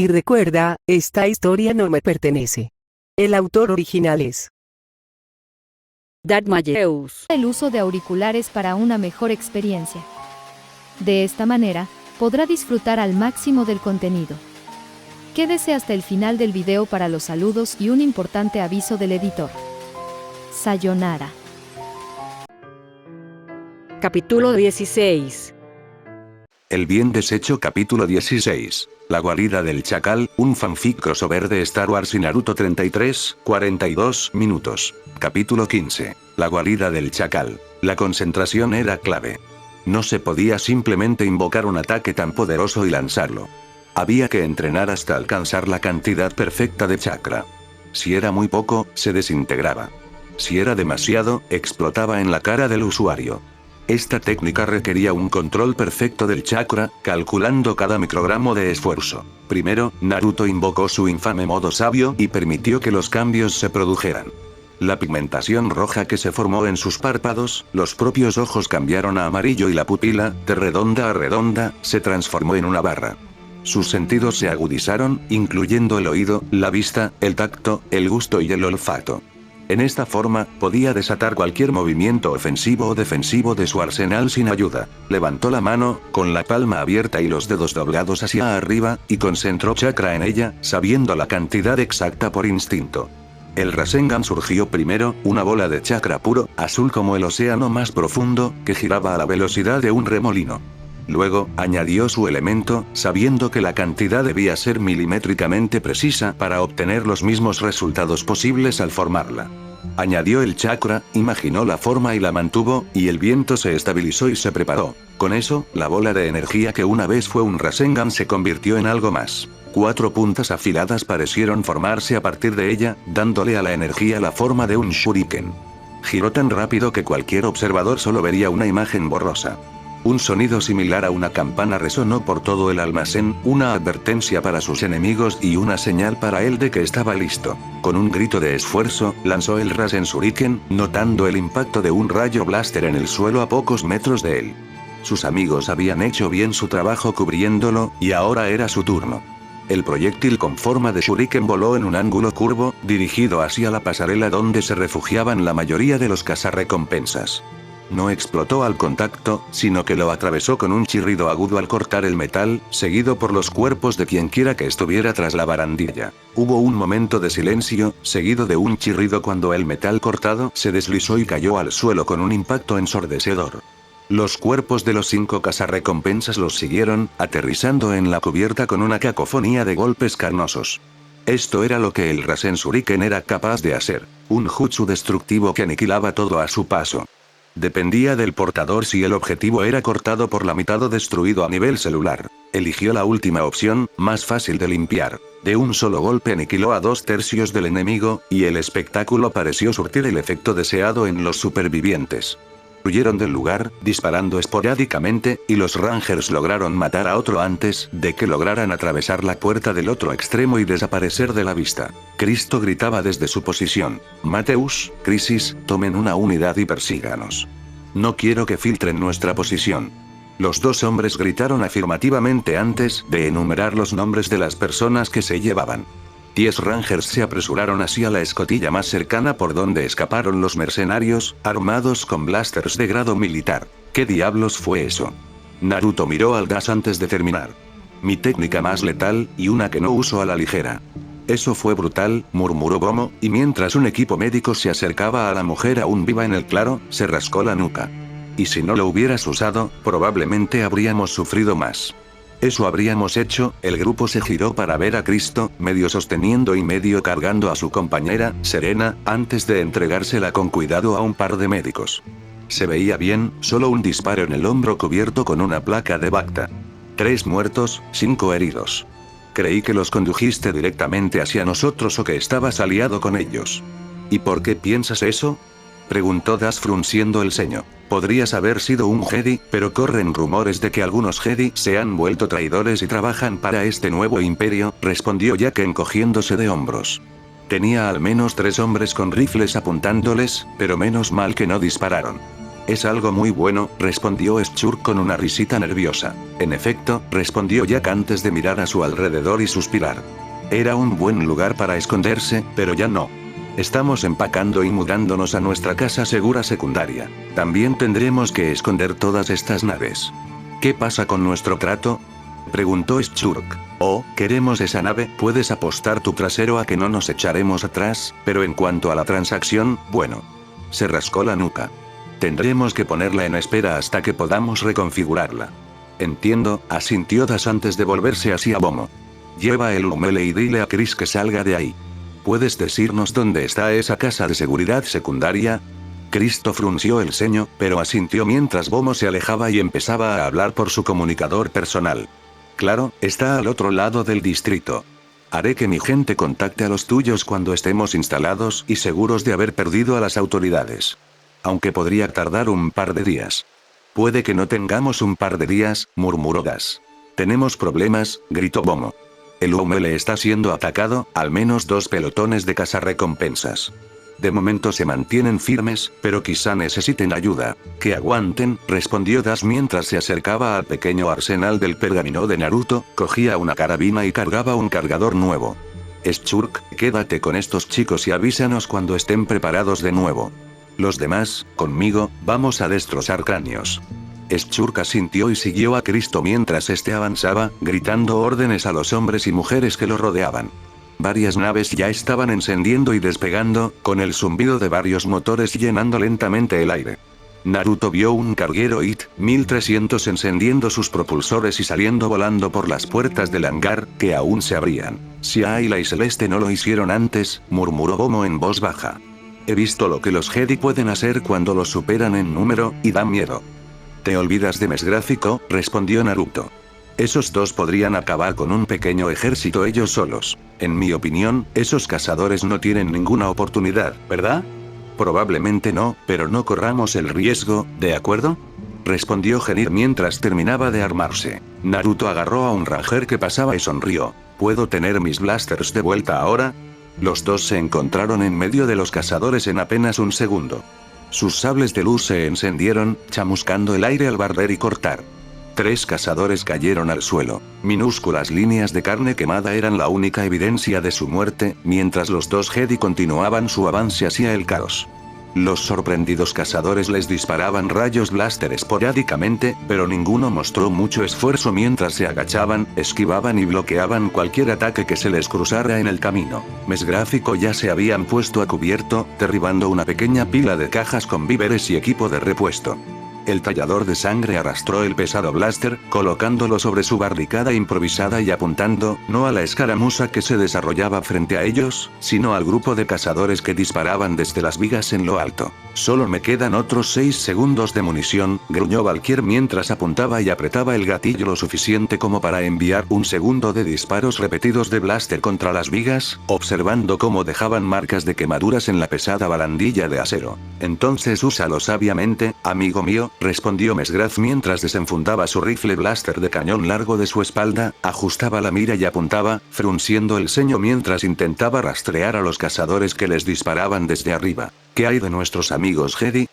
Y recuerda, esta historia no me pertenece. El autor original es Darth Malleus. El uso de auriculares para una mejor experiencia. De esta manera, podrá disfrutar al máximo del contenido. Quédese hasta el final del video para los saludos y un importante aviso del editor. Sayonara. Capítulo 16. El bien deshecho capítulo 16. La guarida del chacal, un fanfic crossover de Star Wars y Naruto 42 minutos. Capítulo 15. La guarida del chacal. La concentración era clave. No se podía simplemente invocar un ataque tan poderoso y lanzarlo. Había que entrenar hasta alcanzar la cantidad perfecta de chakra. Si era muy poco, se desintegraba. Si era demasiado, explotaba en la cara del usuario. Esta técnica requería un control perfecto del chakra, calculando cada microgramo de esfuerzo. Primero, Naruto invocó su infame modo sabio y permitió que los cambios se produjeran. La pigmentación roja que se formó en sus párpados, los propios ojos cambiaron a amarillo y la pupila, de redonda a redonda, se transformó en una barra. Sus sentidos se agudizaron, incluyendo el oído, la vista, el tacto, el gusto y el olfato. En esta forma, podía desatar cualquier movimiento ofensivo o defensivo de su arsenal sin ayuda. Levantó la mano, con la palma abierta y los dedos doblados hacia arriba, y concentró chakra en ella, sabiendo la cantidad exacta por instinto. El Rasengan surgió primero, una bola de chakra puro, azul como el océano más profundo, que giraba a la velocidad de un remolino. Luego, añadió su elemento, sabiendo que la cantidad debía ser milimétricamente precisa para obtener los mismos resultados posibles al formarla. Añadió el chakra, imaginó la forma y la mantuvo, y el viento se estabilizó y se preparó. Con eso, la bola de energía que una vez fue un Rasengan se convirtió en algo más. 4 puntas afiladas parecieron formarse a partir de ella, dándole a la energía la forma de un shuriken. Giró tan rápido que cualquier observador solo vería una imagen borrosa. Un sonido similar a una campana resonó por todo el almacén, una advertencia para sus enemigos y una señal para él de que estaba listo. Con un grito de esfuerzo, lanzó el Rasen Shuriken, notando el impacto de un rayo blaster en el suelo a pocos metros de él. Sus amigos habían hecho bien su trabajo cubriéndolo, y ahora era su turno. El proyectil con forma de shuriken voló en un ángulo curvo, dirigido hacia la pasarela donde se refugiaban la mayoría de los cazarrecompensas. No explotó al contacto, sino que lo atravesó con un chirrido agudo al cortar el metal, seguido por los cuerpos de quienquiera que estuviera tras la barandilla. Hubo un momento de silencio, seguido de un chirrido cuando el metal cortado se deslizó y cayó al suelo con un impacto ensordecedor. Los cuerpos de los 5 cazarrecompensas los siguieron, aterrizando en la cubierta con una cacofonía de golpes carnosos. Esto era lo que el Rasen Shuriken era capaz de hacer, un jutsu destructivo que aniquilaba todo a su paso. Dependía del portador si el objetivo era cortado por la mitad o destruido a nivel celular. Eligió la última opción, más fácil de limpiar. De un solo golpe aniquiló a 2/3 del enemigo, y el espectáculo pareció surtir el efecto deseado en los supervivientes. Huyeron del lugar, disparando esporádicamente, y los Rangers lograron matar a otro antes de que lograran atravesar la puerta del otro extremo y desaparecer de la vista. Cristo gritaba desde su posición: Mateus, Crisis, tomen una unidad y persíganos. No quiero que filtren nuestra posición. Los 2 hombres gritaron afirmativamente antes de enumerar los nombres de las personas que se llevaban. 10 Rangers se apresuraron hacia la escotilla más cercana por donde escaparon los mercenarios, armados con blasters de grado militar. ¿Qué diablos fue eso? Naruto miró al gas antes de terminar. Mi técnica más letal, y una que no uso a la ligera. Eso fue brutal, murmuró Gomo, y mientras un equipo médico se acercaba a la mujer aún viva en el claro, se rascó la nuca. Y si no lo hubieras usado, probablemente habríamos sufrido más. Eso habríamos hecho. El grupo se giró para ver a Cristo, medio sosteniendo y medio cargando a su compañera, Serena, antes de entregársela con cuidado a un par de médicos. Se veía bien, solo un disparo en el hombro cubierto con una placa de Bacta. 3 muertos, 5 heridos. Creí que los condujiste directamente hacia nosotros o que estabas aliado con ellos. ¿Y por qué piensas eso?, preguntó Das frunciendo el ceño. Podrías haber sido un Jedi, pero corren rumores de que algunos Jedi se han vuelto traidores y trabajan para este nuevo imperio, respondió Jack encogiéndose de hombros. Tenía al menos 3 hombres con rifles apuntándoles, pero menos mal que no dispararon. Es algo muy bueno, respondió Schurk con una risita nerviosa. En efecto, respondió Jack antes de mirar a su alrededor y suspirar. Era un buen lugar para esconderse, pero ya no. Estamos empacando y mudándonos a nuestra casa segura secundaria. También tendremos que esconder todas estas naves. ¿Qué pasa con nuestro trato?, preguntó Schurk. Oh, queremos esa nave, puedes apostar tu trasero a que no nos echaremos atrás, pero en cuanto a la transacción, bueno. Se rascó la nuca. Tendremos que ponerla en espera hasta que podamos reconfigurarla. Entiendo, asintió Das antes de volverse hacia Bomo. Lleva el Umele y dile a Chris que salga de ahí. ¿Puedes decirnos dónde está esa casa de seguridad secundaria? Cristo frunció el ceño, pero asintió mientras Bomo se alejaba y empezaba a hablar por su comunicador personal. Claro, está al otro lado del distrito. Haré que mi gente contacte a los tuyos cuando estemos instalados y seguros de haber perdido a las autoridades. Aunque podría tardar un par de días. Puede que no tengamos un par de días, murmuró Das. Tenemos problemas, gritó Bomo. El Umele está siendo atacado, al menos 2 pelotones de cazarrecompensas. De momento se mantienen firmes, pero quizá necesiten ayuda. Que aguanten, respondió Das mientras se acercaba al pequeño arsenal del pergamino de Naruto, cogía una carabina y cargaba un cargador nuevo. Schurk, quédate con estos chicos y avísanos cuando estén preparados de nuevo. Los demás, conmigo, vamos a destrozar cráneos. Schurk asintió y siguió a Cristo mientras este avanzaba, gritando órdenes a los hombres y mujeres que lo rodeaban. Varias naves ya estaban encendiendo y despegando, con el zumbido de varios motores llenando lentamente el aire. Naruto vio un carguero IT-1300 encendiendo sus propulsores y saliendo volando por las puertas del hangar, que aún se abrían. Si Ayla y Celeste no lo hicieron antes, murmuró Bomo en voz baja. He visto lo que los Jedi pueden hacer cuando los superan en número, y da miedo. ¿Te olvidas de Mesgráfico?, respondió Naruto. Esos dos podrían acabar con un pequeño ejército ellos solos. En mi opinión, esos cazadores no tienen ninguna oportunidad, ¿verdad? Probablemente no, pero no corramos el riesgo, ¿de acuerdo?, respondió Genir mientras terminaba de armarse. Naruto agarró a un ranger que pasaba y sonrió. ¿Puedo tener mis blasters de vuelta ahora? Los dos se encontraron en medio de los cazadores en apenas un segundo. Sus sables de luz se encendieron, chamuscando el aire al barrer y cortar. 3 cazadores cayeron al suelo. Minúsculas líneas de carne quemada eran la única evidencia de su muerte, mientras los 2 Jedi continuaban su avance hacia el caos. Los sorprendidos cazadores les disparaban rayos blaster esporádicamente, pero ninguno mostró mucho esfuerzo mientras se agachaban, esquivaban y bloqueaban cualquier ataque que se les cruzara en el camino. Mesgráfico ya se habían puesto a cubierto, derribando una pequeña pila de cajas con víveres y equipo de repuesto. El tallador de sangre arrastró el pesado blaster, colocándolo sobre su barricada improvisada y apuntando, no a la escaramuza que se desarrollaba frente a ellos, sino al grupo de cazadores que disparaban desde las vigas en lo alto. Solo me quedan otros 6 segundos de munición, gruñó Valkyr mientras apuntaba y apretaba el gatillo lo suficiente como para enviar un segundo de disparos repetidos de blaster contra las vigas, observando cómo dejaban marcas de quemaduras en la pesada barandilla de acero. Entonces úsalo sabiamente, amigo mío, respondió Mesgraf mientras desenfundaba su rifle blaster de cañón largo de su espalda, ajustaba la mira y apuntaba, frunciendo el ceño mientras intentaba rastrear a los cazadores que les disparaban desde arriba. ¿Qué hay de nuestros amigos Jedi?,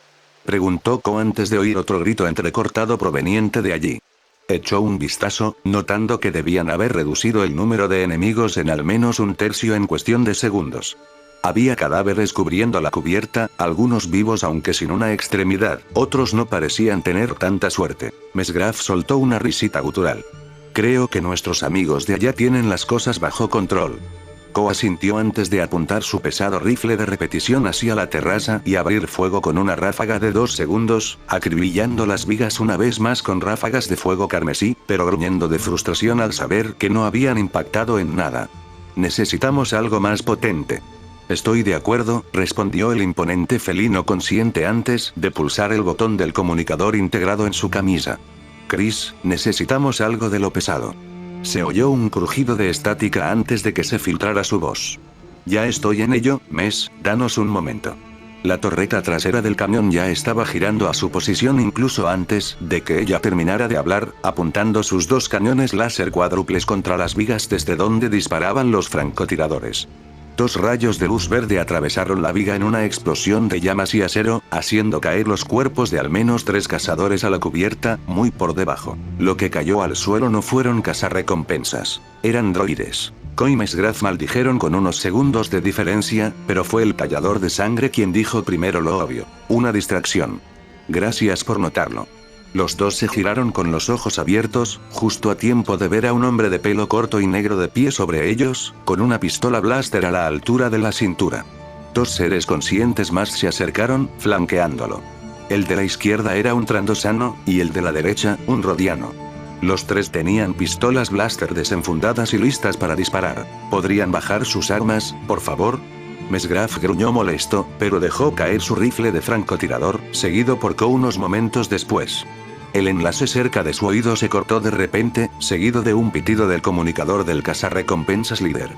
preguntó Ko antes de oír otro grito entrecortado proveniente de allí. Echó un vistazo, notando que debían haber reducido el número de enemigos en al menos un tercio en cuestión de segundos. Había cadáveres cubriendo la cubierta, algunos vivos aunque sin una extremidad, otros no parecían tener tanta suerte. Mesgraf soltó una risita gutural. Creo que nuestros amigos de allá tienen las cosas bajo control. Ko asintió antes de apuntar su pesado rifle de repetición hacia la terraza y abrir fuego con una ráfaga de 2 segundos, acribillando las vigas una vez más con ráfagas de fuego carmesí, pero gruñendo de frustración al saber que no habían impactado en nada. Necesitamos algo más potente. Estoy de acuerdo, respondió el imponente felino consciente antes de pulsar el botón del comunicador integrado en su camisa. Chris, necesitamos algo de lo pesado. Se oyó un crujido de estática antes de que se filtrara su voz. Ya estoy en ello, Mes, danos un momento. La torreta trasera del camión ya estaba girando a su posición incluso antes de que ella terminara de hablar, apuntando sus 2 cañones láser cuádruples contra las vigas desde donde disparaban los francotiradores. 2 rayos de luz verde atravesaron la viga en una explosión de llamas y acero, haciendo caer los cuerpos de al menos 3 cazadores a la cubierta, muy por debajo. Lo que cayó al suelo no fueron cazarrecompensas. Eran droides. Coy y Mesgraf maldijeron con unos segundos de diferencia, pero fue el tallador de sangre quien dijo primero lo obvio. Una distracción. Gracias por notarlo. Los dos se giraron con los ojos abiertos, justo a tiempo de ver a un hombre de pelo corto y negro de pie sobre ellos, con una pistola blaster a la altura de la cintura. 2 seres conscientes más se acercaron, flanqueándolo. El de la izquierda era un trandosano, y el de la derecha, un rodiano. Los 3 tenían pistolas blaster desenfundadas y listas para disparar. ¿Podrían bajar sus armas, por favor? Mesgraf gruñó molesto, pero dejó caer su rifle de francotirador, seguido por Ko unos momentos después. El enlace cerca de su oído se cortó de repente, seguido de un pitido del comunicador del cazarrecompensas líder.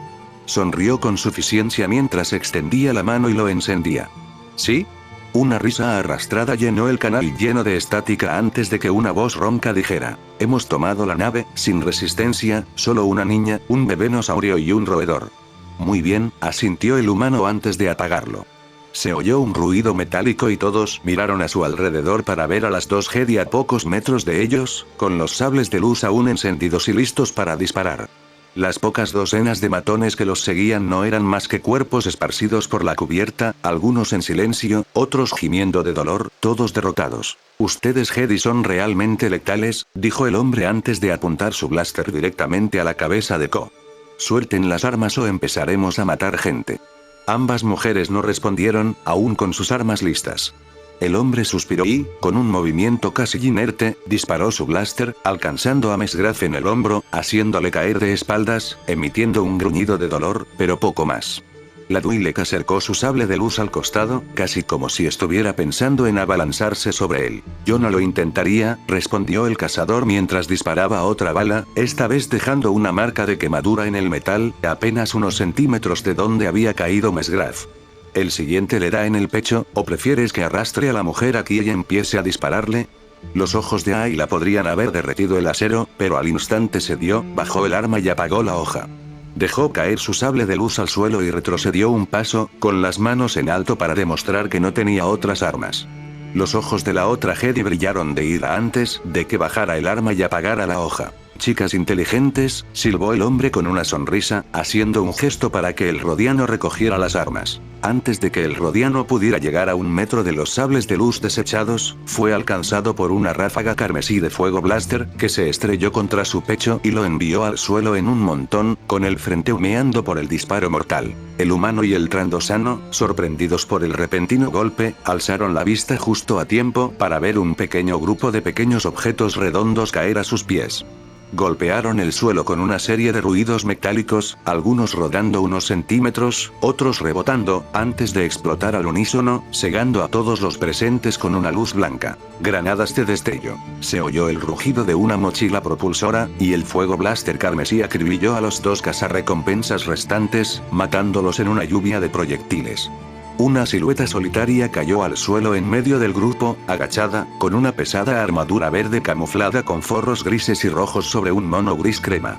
Sonrió con suficiencia mientras extendía la mano y lo encendía. ¿Sí? Una risa arrastrada llenó el canal lleno de estática antes de que una voz ronca dijera: hemos tomado la nave, sin resistencia, solo una niña, un bebenosaurio y un roedor. Muy bien, asintió el humano antes de apagarlo. Se oyó un ruido metálico y todos miraron a su alrededor para ver a las 2 Jedi a pocos metros de ellos, con los sables de luz aún encendidos y listos para disparar. Las pocas docenas de matones que los seguían no eran más que cuerpos esparcidos por la cubierta, algunos en silencio, otros gimiendo de dolor, todos derrotados. Ustedes Jedi son realmente letales, dijo el hombre antes de apuntar su blaster directamente a la cabeza de Ko. Suelten las armas o empezaremos a matar gente. Ambas mujeres no respondieron, aún con sus armas listas. El hombre suspiró y, con un movimiento casi inerte, disparó su blaster, alcanzando a Mesgraf en el hombro, haciéndole caer de espaldas, emitiendo un gruñido de dolor, pero poco más. La Twi'lek acercó su sable de luz al costado, casi como si estuviera pensando en abalanzarse sobre él. Yo no lo intentaría, respondió el cazador mientras disparaba otra bala, esta vez dejando una marca de quemadura en el metal, apenas unos centímetros de donde había caído Mesgraf. ¿El siguiente le da en el pecho, o prefieres que arrastre a la mujer aquí y empiece a dispararle? Los ojos de Ayla podrían haber derretido el acero, pero al instante cedió, bajó el arma y apagó la hoja. Dejó caer su sable de luz al suelo y retrocedió un paso, con las manos en alto para demostrar que no tenía otras armas. Los ojos de la otra Jedi brillaron de ira antes de que bajara el arma y apagara la hoja. Chicas inteligentes, silbó el hombre con una sonrisa, haciendo un gesto para que el rodiano recogiera las armas. Antes de que el rodiano pudiera llegar a 1 metro de los sables de luz desechados, fue alcanzado por una ráfaga carmesí de fuego blaster, que se estrelló contra su pecho y lo envió al suelo en un montón, con el frente humeando por el disparo mortal. El humano y el trandosano, sorprendidos por el repentino golpe, alzaron la vista justo a tiempo para ver un pequeño grupo de pequeños objetos redondos caer a sus pies. Golpearon el suelo con una serie de ruidos metálicos, algunos rodando unos centímetros, otros rebotando, antes de explotar al unísono, cegando a todos los presentes con una luz blanca. Granadas de destello. Se oyó el rugido de una mochila propulsora, y el fuego blaster carmesí acribilló a los 2 cazarrecompensas restantes, matándolos en una lluvia de proyectiles. Una silueta solitaria cayó al suelo en medio del grupo, agachada, con una pesada armadura verde camuflada con forros grises y rojos sobre un mono gris crema.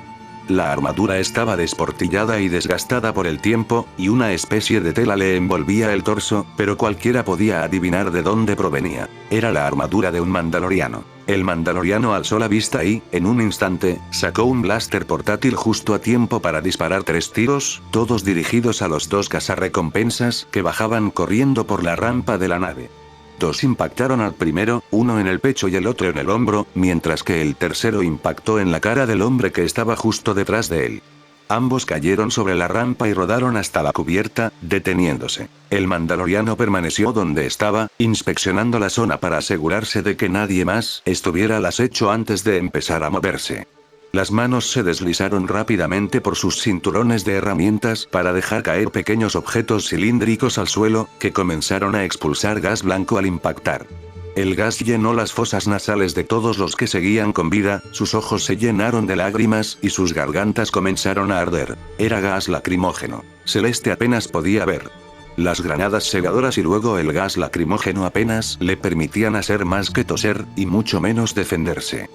La armadura estaba desportillada y desgastada por el tiempo, y una especie de tela le envolvía el torso, pero cualquiera podía adivinar de dónde provenía. Era la armadura de un mandaloriano. El mandaloriano alzó la vista y, en un instante, sacó un blaster portátil justo a tiempo para disparar 3 tiros, todos dirigidos a los 2 cazarrecompensas que bajaban corriendo por la rampa de la nave. 2 impactaron al primero, uno en el pecho y el otro en el hombro, mientras que el tercero impactó en la cara del hombre que estaba justo detrás de él. Ambos cayeron sobre la rampa y rodaron hasta la cubierta, deteniéndose. El mandaloriano permaneció donde estaba, inspeccionando la zona para asegurarse de que nadie más estuviera al acecho antes de empezar a moverse. Las manos se deslizaron rápidamente por sus cinturones de herramientas para dejar caer pequeños objetos cilíndricos al suelo, que comenzaron a expulsar gas blanco al impactar. El gas llenó las fosas nasales de todos los que seguían con vida, sus ojos se llenaron de lágrimas y sus gargantas comenzaron a arder. Era gas lacrimógeno. Celeste apenas podía ver. Las granadas segadoras y luego el gas lacrimógeno apenas le permitían hacer más que toser, y mucho menos defenderse.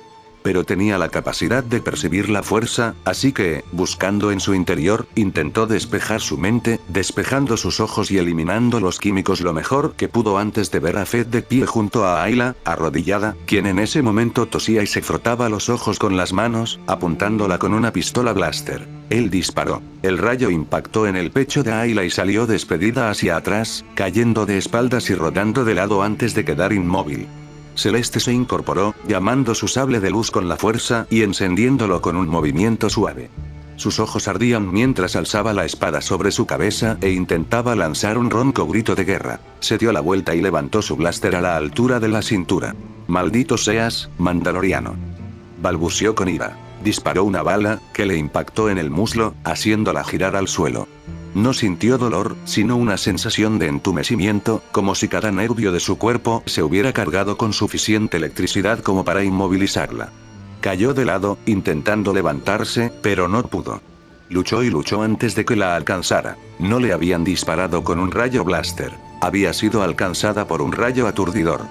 pero tenía la capacidad de percibir la fuerza, así que, buscando en su interior, intentó despejar su mente, despejando sus ojos y eliminando los químicos lo mejor que pudo antes de ver a Fed de pie junto a Ayla, arrodillada, quien en ese momento tosía y se frotaba los ojos con las manos, apuntándola con una pistola blaster. Él disparó. El rayo impactó en el pecho de Ayla y salió despedida hacia atrás, cayendo de espaldas y rodando de lado antes de quedar inmóvil. Celeste se incorporó, llamando su sable de luz con la fuerza y encendiéndolo con un movimiento suave. Sus ojos ardían mientras alzaba la espada sobre su cabeza e intentaba lanzar un ronco grito de guerra. Se dio la vuelta y levantó su blaster a la altura de la cintura. «Maldito seas, Mandaloriano», balbuceó con ira. Disparó una bala, que le impactó en el muslo, haciéndola girar al suelo. No sintió dolor, sino una sensación de entumecimiento, como si cada nervio de su cuerpo se hubiera cargado con suficiente electricidad como para inmovilizarla. Cayó de lado, intentando levantarse, pero no pudo. Luchó y luchó antes de que la alcanzara. No le habían disparado con un rayo blaster. Había sido alcanzada por un rayo aturdidor.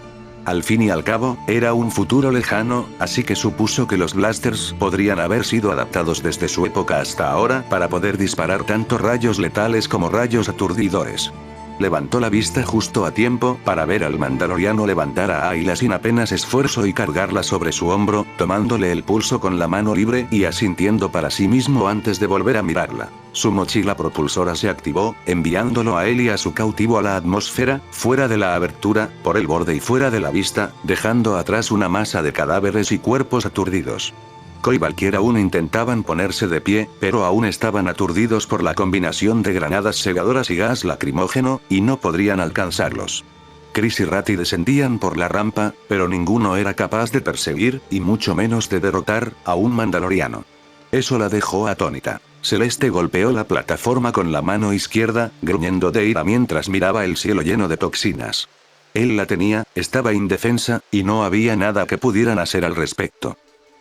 Al fin y al cabo, era un futuro lejano, así que supuso que los blasters podrían haber sido adaptados desde su época hasta ahora para poder disparar tanto rayos letales como rayos aturdidores. Levantó la vista justo a tiempo para ver al Mandaloriano levantar a Ayla sin apenas esfuerzo y cargarla sobre su hombro, tomándole el pulso con la mano libre y asintiendo para sí mismo antes de volver a mirarla. Su mochila propulsora se activó, enviándolo a él y a su cautivo a la atmósfera, fuera de la abertura, por el borde y fuera de la vista, dejando atrás una masa de cadáveres y cuerpos aturdidos. Coy y Valkyrie aún intentaban ponerse de pie, pero aún estaban aturdidos por la combinación de granadas segadoras y gas lacrimógeno, y no podrían alcanzarlos. Chris y Ratty descendían por la rampa, pero ninguno era capaz de perseguir, y mucho menos de derrotar, a un Mandaloriano. Eso la dejó atónita. Celeste golpeó la plataforma con la mano izquierda, gruñendo de ira mientras miraba el cielo lleno de toxinas. Él la tenía, estaba indefensa, y no había nada que pudieran hacer al respecto.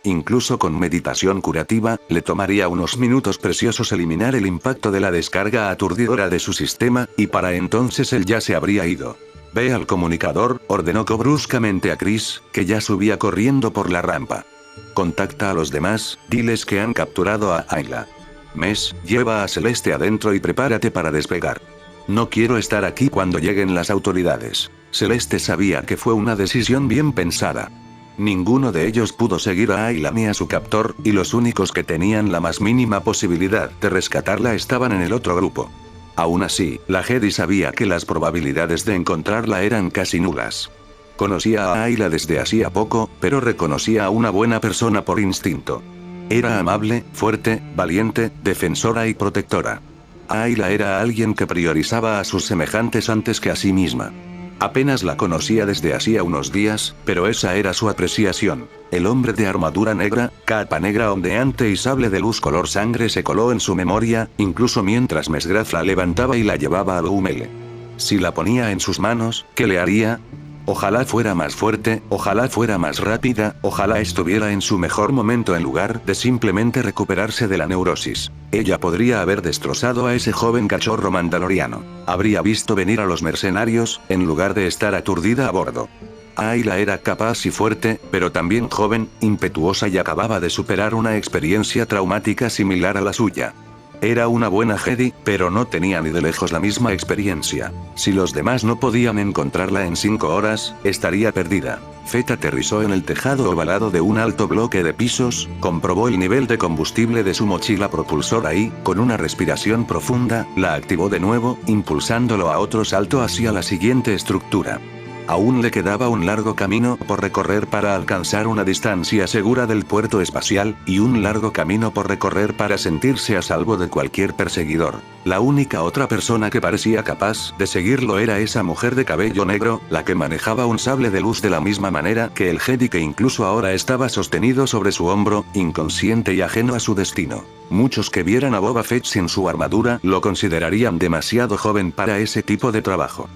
Incluso con meditación curativa, le tomaría unos minutos preciosos eliminar el impacto de la descarga aturdidora de su sistema, y para entonces él ya se habría ido. «Ve al comunicador», ordenó Co bruscamente a Chris, que ya subía corriendo por la rampa. «Contacta a los demás, diles que han capturado a Ayla. Mes, lleva a Celeste adentro y prepárate para despegar. No quiero estar aquí cuando lleguen las autoridades». Celeste sabía que fue una decisión bien pensada. Ninguno de ellos pudo seguir a Ayla ni a su captor, y los únicos que tenían la más mínima posibilidad de rescatarla estaban en el otro grupo. Aún así, la Jedi sabía que las probabilidades de encontrarla eran casi nulas. Conocía a Ayla desde hacía poco, pero reconocía a una buena persona por instinto. Era amable, fuerte, valiente, defensora y protectora. Ayla era alguien que priorizaba a sus semejantes antes que a sí misma. Apenas la conocía desde hacía unos días, pero esa era su apreciación. El hombre de armadura negra, capa negra ondeante y sable de luz color sangre se coló en su memoria, incluso mientras Mesgraf la levantaba y la llevaba al Umele. Si la ponía en sus manos, ¿qué le haría? Ojalá fuera más fuerte, ojalá fuera más rápida, ojalá estuviera en su mejor momento en lugar de simplemente recuperarse de la neurosis. Ella podría haber destrozado a ese joven cachorro mandaloriano. Habría visto venir a los mercenarios, en lugar de estar aturdida a bordo. Ayla era capaz y fuerte, pero también joven, impetuosa y acababa de superar una experiencia traumática similar a la suya. Era una buena Jedi, pero no tenía ni de lejos la misma experiencia. Si los demás no podían encontrarla en 5 horas, estaría perdida. Fett aterrizó en el tejado ovalado de un alto bloque de pisos, comprobó el nivel de combustible de su mochila propulsora y, con una respiración profunda, la activó de nuevo, impulsándolo a otro salto hacia la siguiente estructura. Aún le quedaba un largo camino por recorrer para alcanzar una distancia segura del puerto espacial, y un largo camino por recorrer para sentirse a salvo de cualquier perseguidor. La única otra persona que parecía capaz de seguirlo era esa mujer de cabello negro, la que manejaba un sable de luz de la misma manera que el Jedi que incluso ahora estaba sostenido sobre su hombro, inconsciente y ajeno a su destino. Muchos que vieran a Boba Fett sin su armadura lo considerarían demasiado joven para ese tipo de trabajo.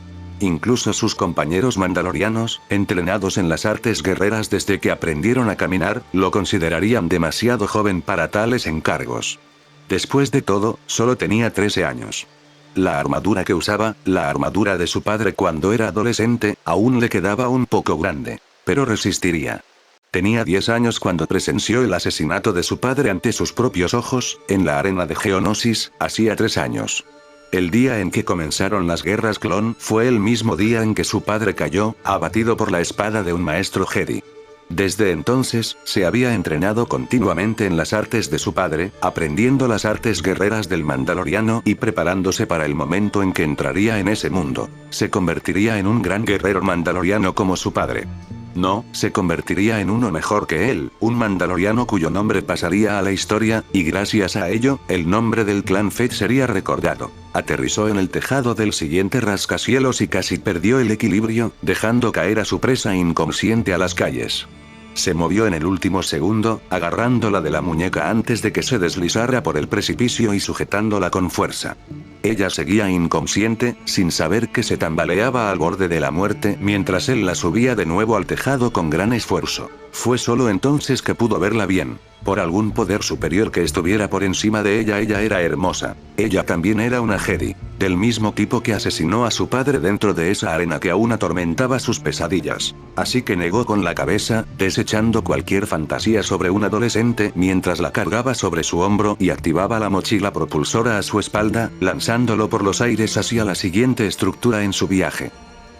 Incluso sus compañeros mandalorianos, entrenados en las artes guerreras desde que aprendieron a caminar, lo considerarían demasiado joven para tales encargos. Después de todo, solo tenía 13 años. La armadura que usaba, la armadura de su padre cuando era adolescente, aún le quedaba un poco grande. Pero resistiría. Tenía 10 años cuando presenció el asesinato de su padre ante sus propios ojos, en la arena de Geonosis, hacía 3 años. El día en que comenzaron las guerras clon fue el mismo día en que su padre cayó, abatido por la espada de un maestro Jedi. Desde entonces, se había entrenado continuamente en las artes de su padre, aprendiendo las artes guerreras del Mandaloriano y preparándose para el momento en que entraría en ese mundo. Se convertiría en un gran guerrero mandaloriano como su padre. No, se convertiría en uno mejor que él, un mandaloriano cuyo nombre pasaría a la historia, y gracias a ello, el nombre del clan Fett sería recordado. Aterrizó en el tejado del siguiente rascacielos y casi perdió el equilibrio, dejando caer a su presa inconsciente a las calles. Se movió en el último segundo, agarrándola de la muñeca antes de que se deslizara por el precipicio y sujetándola con fuerza. Ella seguía inconsciente, sin saber que se tambaleaba al borde de la muerte mientras él la subía de nuevo al tejado con gran esfuerzo. Fue solo entonces que pudo verla bien. Por algún poder superior que estuviera por encima de ella era hermosa. Ella también era una Jedi. Del mismo tipo que asesinó a su padre dentro de esa arena que aún atormentaba sus pesadillas. Así que negó con la cabeza, desechando cualquier fantasía sobre un adolescente mientras la cargaba sobre su hombro y activaba la mochila propulsora a su espalda, lanzándolo por los aires hacia la siguiente estructura en su viaje.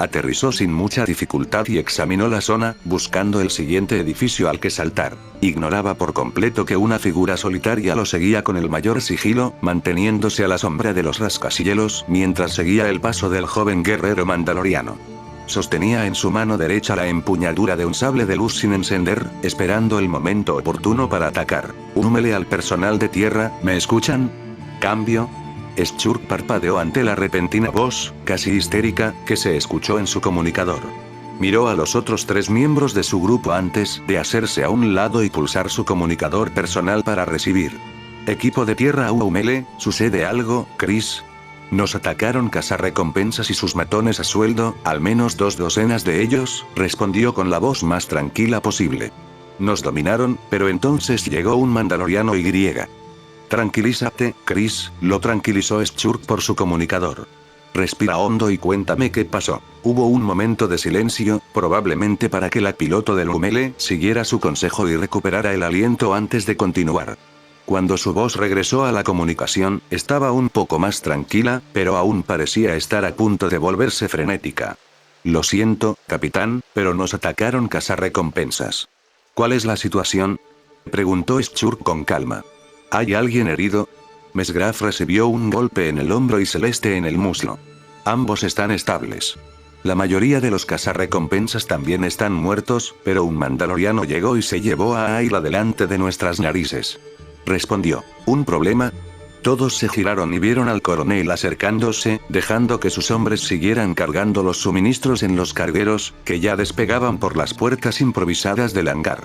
Aterrizó sin mucha dificultad y examinó la zona, buscando el siguiente edificio al que saltar. Ignoraba por completo que una figura solitaria lo seguía con el mayor sigilo, manteniéndose a la sombra de los rascacielos mientras seguía el paso del joven guerrero mandaloriano. Sostenía en su mano derecha la empuñadura de un sable de luz sin encender, esperando el momento oportuno para atacar. Húmele al personal de tierra, ¿me escuchan? Cambio. Schurk parpadeó ante la repentina voz, casi histérica, que se escuchó en su comunicador. Miró a los otros 3 miembros de su grupo antes de hacerse a un lado y pulsar su comunicador personal para recibir. Equipo de tierra Umele, ¿sucede algo, Chris? Nos atacaron cazarrecompensas y sus matones a sueldo, al menos 2 docenas de ellos, respondió con la voz más tranquila posible. Nos dominaron, pero entonces llegó un mandaloriano Y. Tranquilízate, Chris, lo tranquilizó Schurk por su comunicador. Respira hondo y cuéntame qué pasó. Hubo un momento de silencio, probablemente para que la piloto del Umele siguiera su consejo y recuperara el aliento antes de continuar. Cuando su voz regresó a la comunicación, estaba un poco más tranquila, pero aún parecía estar a punto de volverse frenética. Lo siento, capitán, pero nos atacaron cazarrecompensas. ¿Cuál es la situación? Preguntó Schurk con calma. ¿Hay alguien herido? Mesgraf recibió un golpe en el hombro y Celeste en el muslo. Ambos están estables. La mayoría de los cazarrecompensas también están muertos, pero un mandaloriano llegó y se llevó a Ayla delante de nuestras narices. Respondió. ¿Un problema? Todos se giraron y vieron al coronel acercándose, dejando que sus hombres siguieran cargando los suministros en los cargueros, que ya despegaban por las puertas improvisadas del hangar.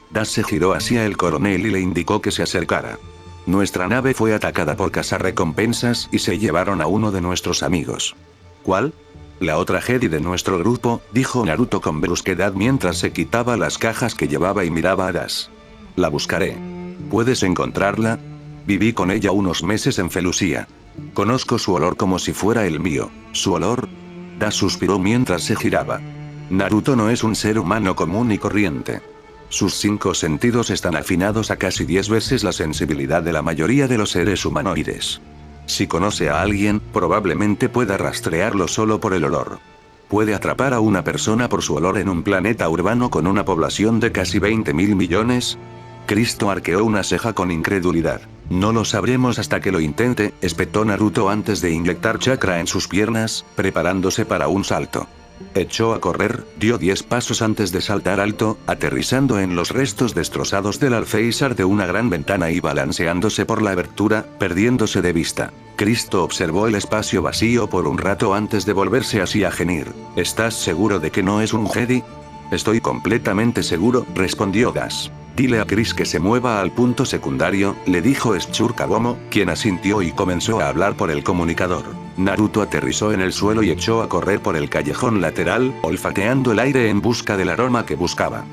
Das se giró hacia el coronel y le indicó que se acercara. Nuestra nave fue atacada por cazarrecompensas y se llevaron a uno de nuestros amigos. ¿Cuál? La otra Jedi de nuestro grupo, dijo Naruto con brusquedad mientras se quitaba las cajas que llevaba y miraba a Das. La buscaré. ¿Puedes encontrarla? Viví con ella unos meses en Felucia. Conozco su olor como si fuera el mío. ¿Su olor? Das suspiró mientras se giraba. Naruto no es un ser humano común y corriente. Sus 5 sentidos están afinados a casi 10 veces la sensibilidad de la mayoría de los seres humanoides. Si conoce a alguien, probablemente pueda rastrearlo solo por el olor. Puede atrapar a una persona por su olor en un planeta urbano con una población de casi 20.000 millones. Cristo arqueó una ceja con incredulidad. No lo sabremos hasta que lo intente, espetó Naruto antes de inyectar chakra en sus piernas, preparándose para un salto. Echó a correr, dio 10 pasos antes de saltar alto, aterrizando en los restos destrozados del alféizar de una gran ventana y balanceándose por la abertura, perdiéndose de vista. Cristo observó el espacio vacío por un rato antes de volverse hacia Genir. ¿Estás seguro de que no es un Jedi? Estoy completamente seguro, respondió Das. Dile a Chris que se mueva al punto secundario, le dijo Schurk a Gomo, quien asintió y comenzó a hablar por el comunicador. Naruto aterrizó en el suelo y echó a correr por el callejón lateral, olfateando el aire en busca del aroma que buscaba.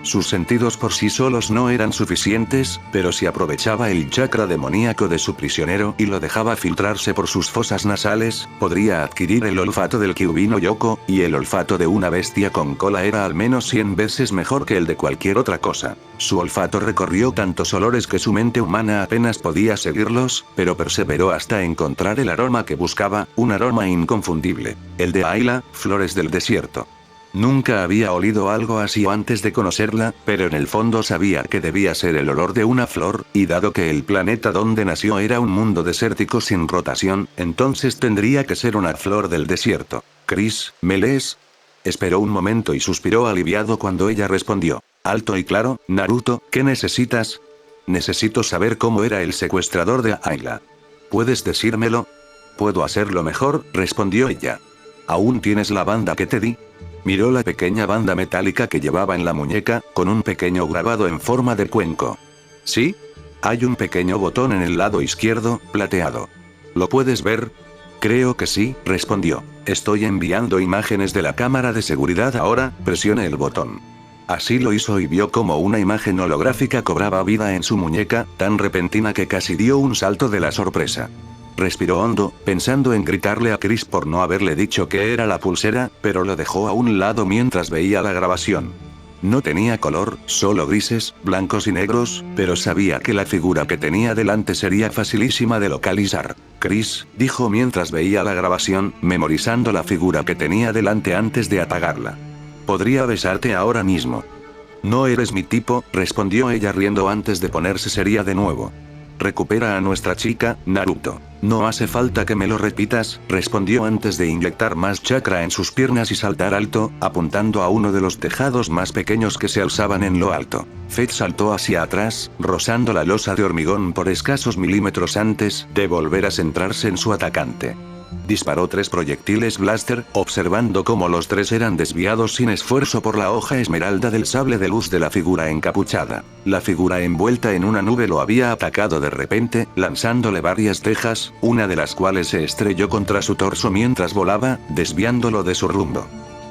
Sus sentidos por sí solos no eran suficientes, pero si aprovechaba el chakra demoníaco de su prisionero y lo dejaba filtrarse por sus fosas nasales, podría adquirir el olfato del Kyubino Yoko, y el olfato de una bestia con cola era al menos 100 veces mejor que el de cualquier otra cosa. Su olfato recorrió tantos olores que su mente humana apenas podía seguirlos, pero perseveró hasta encontrar el aroma que buscaba, un aroma inconfundible. El de Ayla, flores del desierto. Nunca había olido algo así antes de conocerla, pero en el fondo sabía que debía ser el olor de una flor, y dado que el planeta donde nació era un mundo desértico sin rotación, entonces tendría que ser una flor del desierto. Chris, ¿me lees? Esperó un momento y suspiró aliviado cuando ella respondió. Alto y claro, Naruto, ¿qué necesitas? Necesito saber cómo era el secuestrador de Ayla. ¿Puedes decírmelo? Puedo hacerlo mejor, respondió ella. ¿Aún tienes la banda que te di? Miró la pequeña banda metálica que llevaba en la muñeca, con un pequeño grabado en forma de cuenco. ¿Sí? Hay un pequeño botón en el lado izquierdo, plateado. ¿Lo puedes ver? Creo que sí, respondió. Estoy enviando imágenes de la cámara de seguridad ahora, presione el botón. Así lo hizo y vio como una imagen holográfica cobraba vida en su muñeca, tan repentina que casi dio un salto de la sorpresa. Respiró hondo, pensando en gritarle a Chris por no haberle dicho que era la pulsera, pero lo dejó a un lado mientras veía la grabación. No tenía color, solo grises, blancos y negros, pero sabía que la figura que tenía delante sería facilísima de localizar. Chris, dijo mientras veía la grabación, memorizando la figura que tenía delante antes de apagarla. Podría besarte ahora mismo. No eres mi tipo, respondió ella riendo antes de ponerse seria de nuevo. Recupera a nuestra chica, Naruto. No hace falta que me lo repitas, respondió antes de inyectar más chakra en sus piernas y saltar alto, apuntando a uno de los tejados más pequeños que se alzaban en lo alto. Fate saltó hacia atrás, rozando la losa de hormigón por escasos milímetros antes de volver a centrarse en su atacante. Disparó 3 proyectiles blaster, observando cómo los 3 eran desviados sin esfuerzo por la hoja esmeralda del sable de luz de la figura encapuchada. La figura envuelta en una nube lo había atacado de repente, lanzándole varias tejas, una de las cuales se estrelló contra su torso mientras volaba, desviándolo de su rumbo.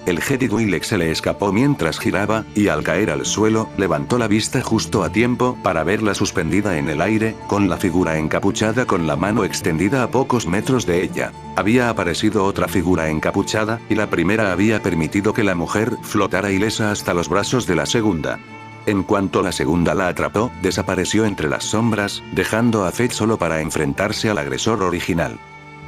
El Jedi Twi'lek se le escapó mientras giraba, y al caer al suelo, levantó la vista justo a tiempo para verla suspendida en el aire, con la figura encapuchada con la mano extendida a pocos metros de ella. Había aparecido otra figura encapuchada, y la primera había permitido que la mujer flotara ilesa hasta los brazos de la segunda. En cuanto la segunda la atrapó, desapareció entre las sombras, dejando a Fate solo para enfrentarse al agresor original.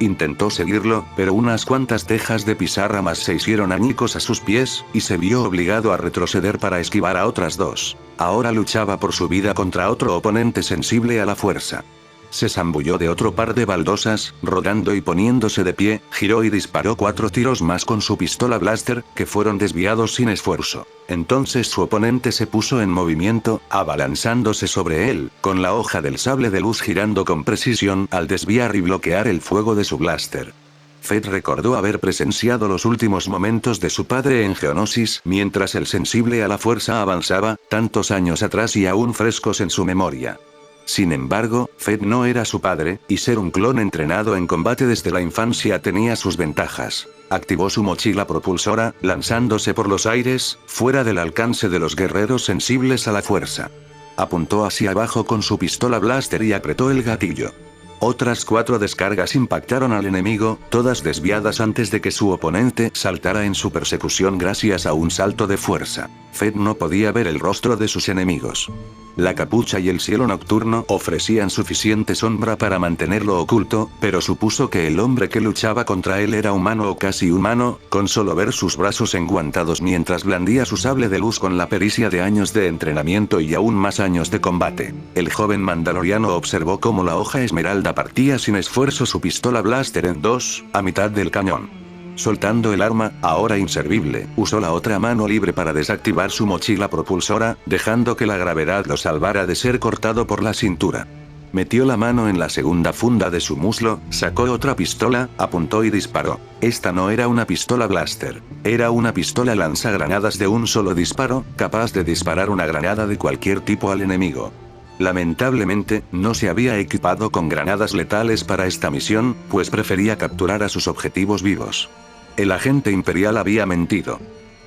Intentó seguirlo, pero unas cuantas tejas de pizarra más se hicieron añicos a sus pies, y se vio obligado a retroceder para esquivar a otras 2. Ahora luchaba por su vida contra otro oponente sensible a la fuerza. Se zambulló de otro par de baldosas, rodando y poniéndose de pie, giró y disparó 4 tiros más con su pistola blaster, que fueron desviados sin esfuerzo. Entonces su oponente se puso en movimiento, abalanzándose sobre él, con la hoja del sable de luz girando con precisión al desviar y bloquear el fuego de su blaster. Fate recordó haber presenciado los últimos momentos de su padre en Geonosis mientras el sensible a la fuerza avanzaba, tantos años atrás y aún frescos en su memoria. Sin embargo, Fate no era su padre, y ser un clon entrenado en combate desde la infancia tenía sus ventajas. Activó su mochila propulsora, lanzándose por los aires, fuera del alcance de los guerreros sensibles a la fuerza. Apuntó hacia abajo con su pistola blaster y apretó el gatillo. Otras 4 descargas impactaron al enemigo, todas desviadas antes de que su oponente saltara en su persecución gracias a un salto de fuerza. Fate no podía ver el rostro de sus enemigos. La capucha y el cielo nocturno ofrecían suficiente sombra para mantenerlo oculto, pero supuso que el hombre que luchaba contra él era humano o casi humano, con solo ver sus brazos enguantados mientras blandía su sable de luz con la pericia de años de entrenamiento y aún más años de combate. El joven mandaloriano observó cómo la hoja esmeralda partía sin esfuerzo su pistola blaster en 2, a mitad del cañón. Soltando el arma, ahora inservible, usó la otra mano libre para desactivar su mochila propulsora, dejando que la gravedad lo salvara de ser cortado por la cintura. Metió la mano en la segunda funda de su muslo, sacó otra pistola, apuntó y disparó. Esta no era una pistola blaster. Era una pistola lanzagranadas de un solo disparo, capaz de disparar una granada de cualquier tipo al enemigo. Lamentablemente, no se había equipado con granadas letales para esta misión, pues prefería capturar a sus objetivos vivos. El agente imperial había mentido.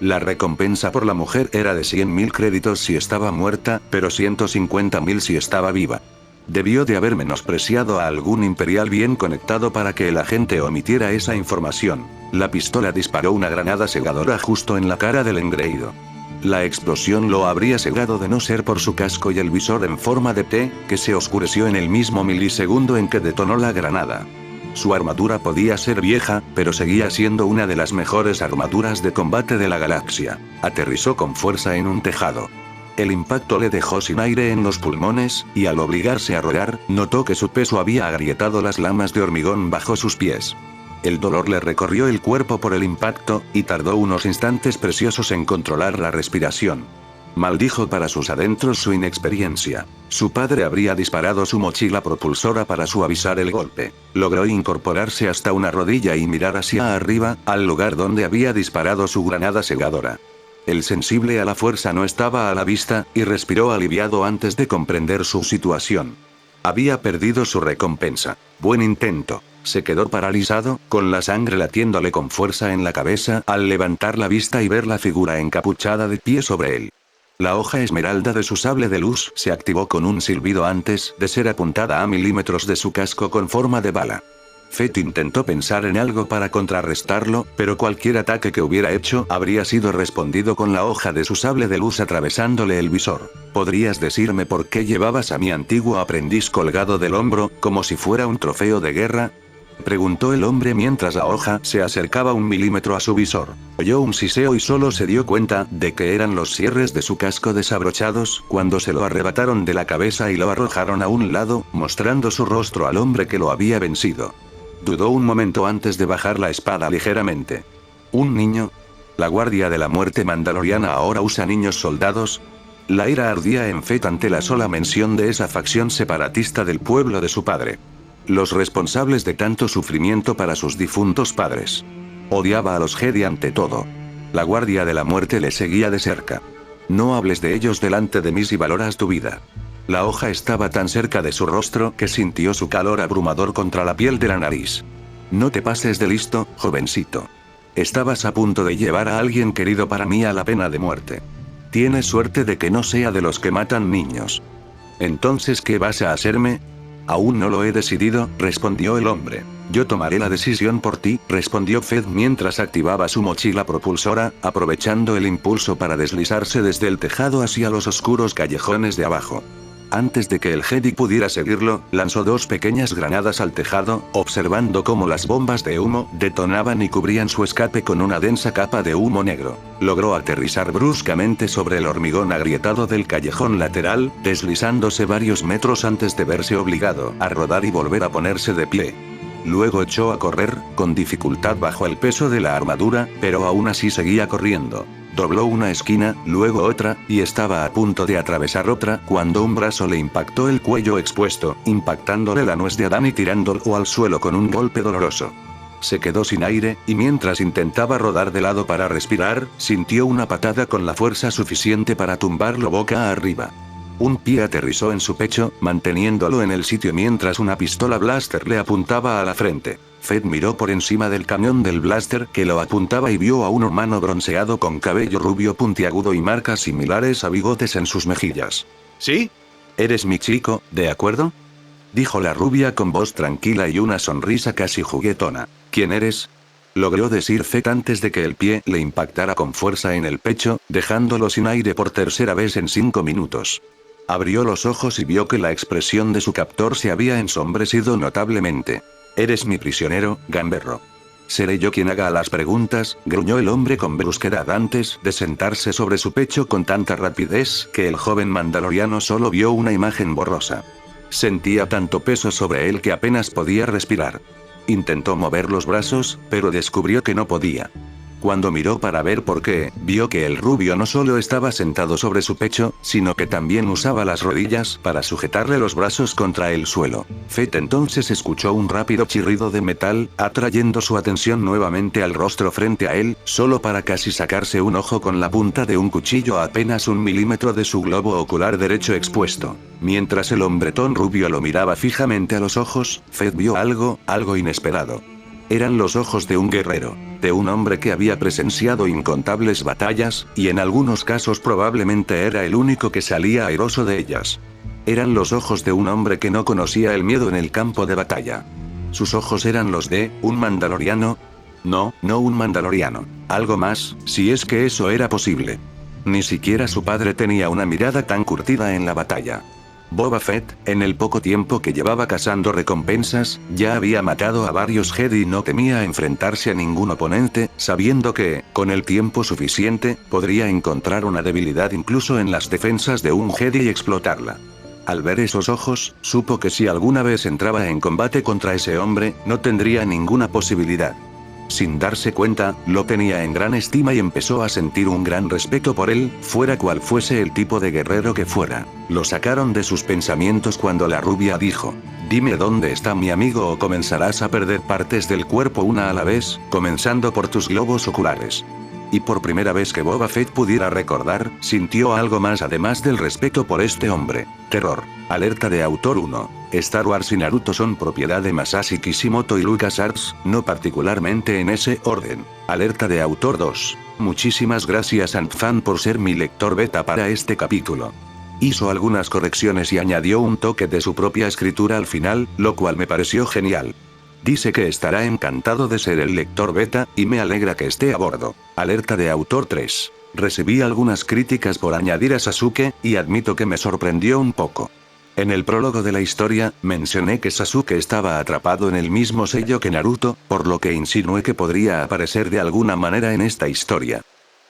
La recompensa por la mujer era de 100.000 créditos si estaba muerta, pero 150.000 si estaba viva. Debió de haber menospreciado a algún imperial bien conectado para que el agente omitiera esa información. La pistola disparó una granada cegadora justo en la cara del engreído. La explosión lo habría cegado de no ser por su casco y el visor en forma de T, que se oscureció en el mismo milisegundo en que detonó la granada. Su armadura podía ser vieja, pero seguía siendo una de las mejores armaduras de combate de la galaxia. Aterrizó con fuerza en un tejado. El impacto le dejó sin aire en los pulmones, y al obligarse a rodar, notó que su peso había agrietado las lamas de hormigón bajo sus pies. El dolor le recorrió el cuerpo por el impacto, y tardó unos instantes preciosos en controlar la respiración. Maldijo para sus adentros su inexperiencia. Su padre habría disparado su mochila propulsora para suavizar el golpe. Logró incorporarse hasta una rodilla y mirar hacia arriba, al lugar donde había disparado su granada cegadora. El sensible a la fuerza no estaba a la vista, y respiró aliviado antes de comprender su situación. Había perdido su recompensa. Buen intento. Se quedó paralizado, con la sangre latiéndole con fuerza en la cabeza, al levantar la vista y ver la figura encapuchada de pie sobre él. La hoja esmeralda de su sable de luz se activó con un silbido antes de ser apuntada a milímetros de su casco con forma de bala. Fett intentó pensar en algo para contrarrestarlo, pero cualquier ataque que hubiera hecho habría sido respondido con la hoja de su sable de luz atravesándole el visor. ¿Podrías decirme por qué llevabas a mi antiguo aprendiz colgado del hombro, como si fuera un trofeo de guerra?, preguntó el hombre mientras la hoja se acercaba 1 milímetro a su visor. Oyó un siseo y solo se dio cuenta de que eran los cierres de su casco desabrochados cuando se lo arrebataron de la cabeza y lo arrojaron a un lado, mostrando su rostro al hombre que lo había vencido. Dudó un momento antes de bajar la espada ligeramente. ¿Un niño? ¿La Guardia de la Muerte Mandaloriana ahora usa niños soldados? La ira ardía en Fett ante la sola mención de esa facción separatista del pueblo de su padre. Los responsables de tanto sufrimiento para sus difuntos padres. Odiaba a los Jedi ante todo. La Guardia de la Muerte le seguía de cerca. No hables de ellos delante de mí si valoras tu vida. La hoja estaba tan cerca de su rostro que sintió su calor abrumador contra la piel de la nariz. No te pases de listo, jovencito. Estabas a punto de llevar a alguien querido para mí a la pena de muerte. Tienes suerte de que no sea de los que matan niños. Entonces, ¿qué vas a hacerme? Aún no lo he decidido, respondió el hombre. Yo tomaré la decisión por ti, respondió Fett mientras activaba su mochila propulsora, aprovechando el impulso para deslizarse desde el tejado hacia los oscuros callejones de abajo. Antes de que el Jedi pudiera seguirlo, lanzó 2 pequeñas granadas al tejado, observando cómo las bombas de humo detonaban y cubrían su escape con una densa capa de humo negro. Logró aterrizar bruscamente sobre el hormigón agrietado del callejón lateral, deslizándose varios metros antes de verse obligado a rodar y volver a ponerse de pie. Luego echó a correr, con dificultad bajo el peso de la armadura, pero aún así seguía corriendo. Dobló una esquina, luego otra, y estaba a punto de atravesar otra cuando un brazo le impactó el cuello expuesto, impactándole la nuez de Adán y tirándolo al suelo con un golpe doloroso. Se quedó sin aire, y mientras intentaba rodar de lado para respirar, sintió una patada con la fuerza suficiente para tumbarlo boca arriba. Un pie aterrizó en su pecho, manteniéndolo en el sitio mientras una pistola blaster le apuntaba a la frente. Fett miró por encima del cañón del blaster que lo apuntaba y vio a un humano bronceado con cabello rubio puntiagudo y marcas similares a bigotes en sus mejillas. ¿Sí? Eres mi chico, ¿de acuerdo?, dijo la rubia con voz tranquila y una sonrisa casi juguetona. ¿Quién eres?, logró decir Fett antes de que el pie le impactara con fuerza en el pecho, dejándolo sin aire por tercera vez en 5 minutos. Abrió los ojos y vio que la expresión de su captor se había ensombrecido notablemente. Eres mi prisionero, gamberro. Seré yo quien haga las preguntas, gruñó el hombre con brusquedad antes de sentarse sobre su pecho con tanta rapidez que el joven mandaloriano solo vio una imagen borrosa. Sentía tanto peso sobre él que apenas podía respirar. Intentó mover los brazos, pero descubrió que no podía. Cuando miró para ver por qué, vio que el rubio no solo estaba sentado sobre su pecho, sino que también usaba las rodillas para sujetarle los brazos contra el suelo. Fett entonces escuchó un rápido chirrido de metal, atrayendo su atención nuevamente al rostro frente a él, solo para casi sacarse un ojo con la punta de un cuchillo a apenas 1 milímetro de su globo ocular derecho expuesto. Mientras el hombretón rubio lo miraba fijamente a los ojos, Fett vio algo inesperado. Eran los ojos de un guerrero, de un hombre que había presenciado incontables batallas, y en algunos casos probablemente era el único que salía airoso de ellas. Eran los ojos de un hombre que no conocía el miedo en el campo de batalla. Sus ojos eran los de un mandaloriano. No, no un mandaloriano. Algo más, si es que eso era posible. Ni siquiera su padre tenía una mirada tan curtida en la batalla. Boba Fett, en el poco tiempo que llevaba cazando recompensas, ya había matado a varios Jedi y no temía enfrentarse a ningún oponente, sabiendo que, con el tiempo suficiente, podría encontrar una debilidad incluso en las defensas de un Jedi y explotarla. Al ver esos ojos, supo que si alguna vez entraba en combate contra ese hombre, no tendría ninguna posibilidad. Sin darse cuenta, lo tenía en gran estima y empezó a sentir un gran respeto por él, fuera cual fuese el tipo de guerrero que fuera. Lo sacaron de sus pensamientos cuando la rubia dijo: «Dime dónde está mi amigo o comenzarás a perder partes del cuerpo una a la vez, comenzando por tus globos oculares». Y por primera vez que Boba Fett pudiera recordar, sintió algo más además del respeto por este hombre: terror. Alerta de autor 1. Star Wars y Naruto son propiedad de Masashi Kishimoto y LucasArts, no particularmente en ese orden. Alerta de autor 2. Muchísimas gracias Antfan por ser mi lector beta para este capítulo. Hizo algunas correcciones y añadió un toque de su propia escritura al final, lo cual me pareció genial. Dice que estará encantado de ser el lector beta, y me alegra que esté a bordo. Alerta de autor 3. Recibí algunas críticas por añadir a Sasuke, y admito que me sorprendió un poco. En el prólogo de la historia, mencioné que Sasuke estaba atrapado en el mismo sello que Naruto, por lo que insinué que podría aparecer de alguna manera en esta historia.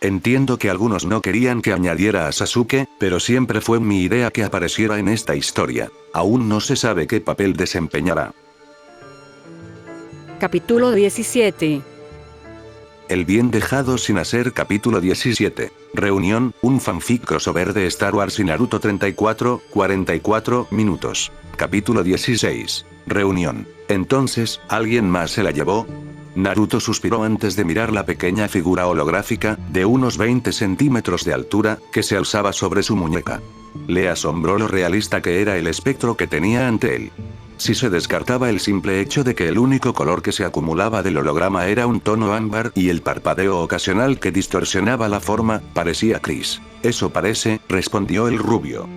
Entiendo que algunos no querían que añadiera a Sasuke, pero siempre fue mi idea que apareciera en esta historia. Aún no se sabe qué papel desempeñará. Capítulo 17. El bien dejado sin hacer. Capítulo 17. Reunión, un fanfic crossover de Star Wars y Naruto 44 minutos. Capítulo 16. Reunión. Entonces, ¿alguien más se la llevó? Naruto suspiró antes de mirar la pequeña figura holográfica, de unos 20 centímetros de altura, que se alzaba sobre su muñeca. Le asombró lo realista que era el espectro que tenía ante él. Si se descartaba el simple hecho de que el único color que se acumulaba del holograma era un tono ámbar y el parpadeo ocasional que distorsionaba la forma, parecía Chris. Eso parece, respondió el rubio.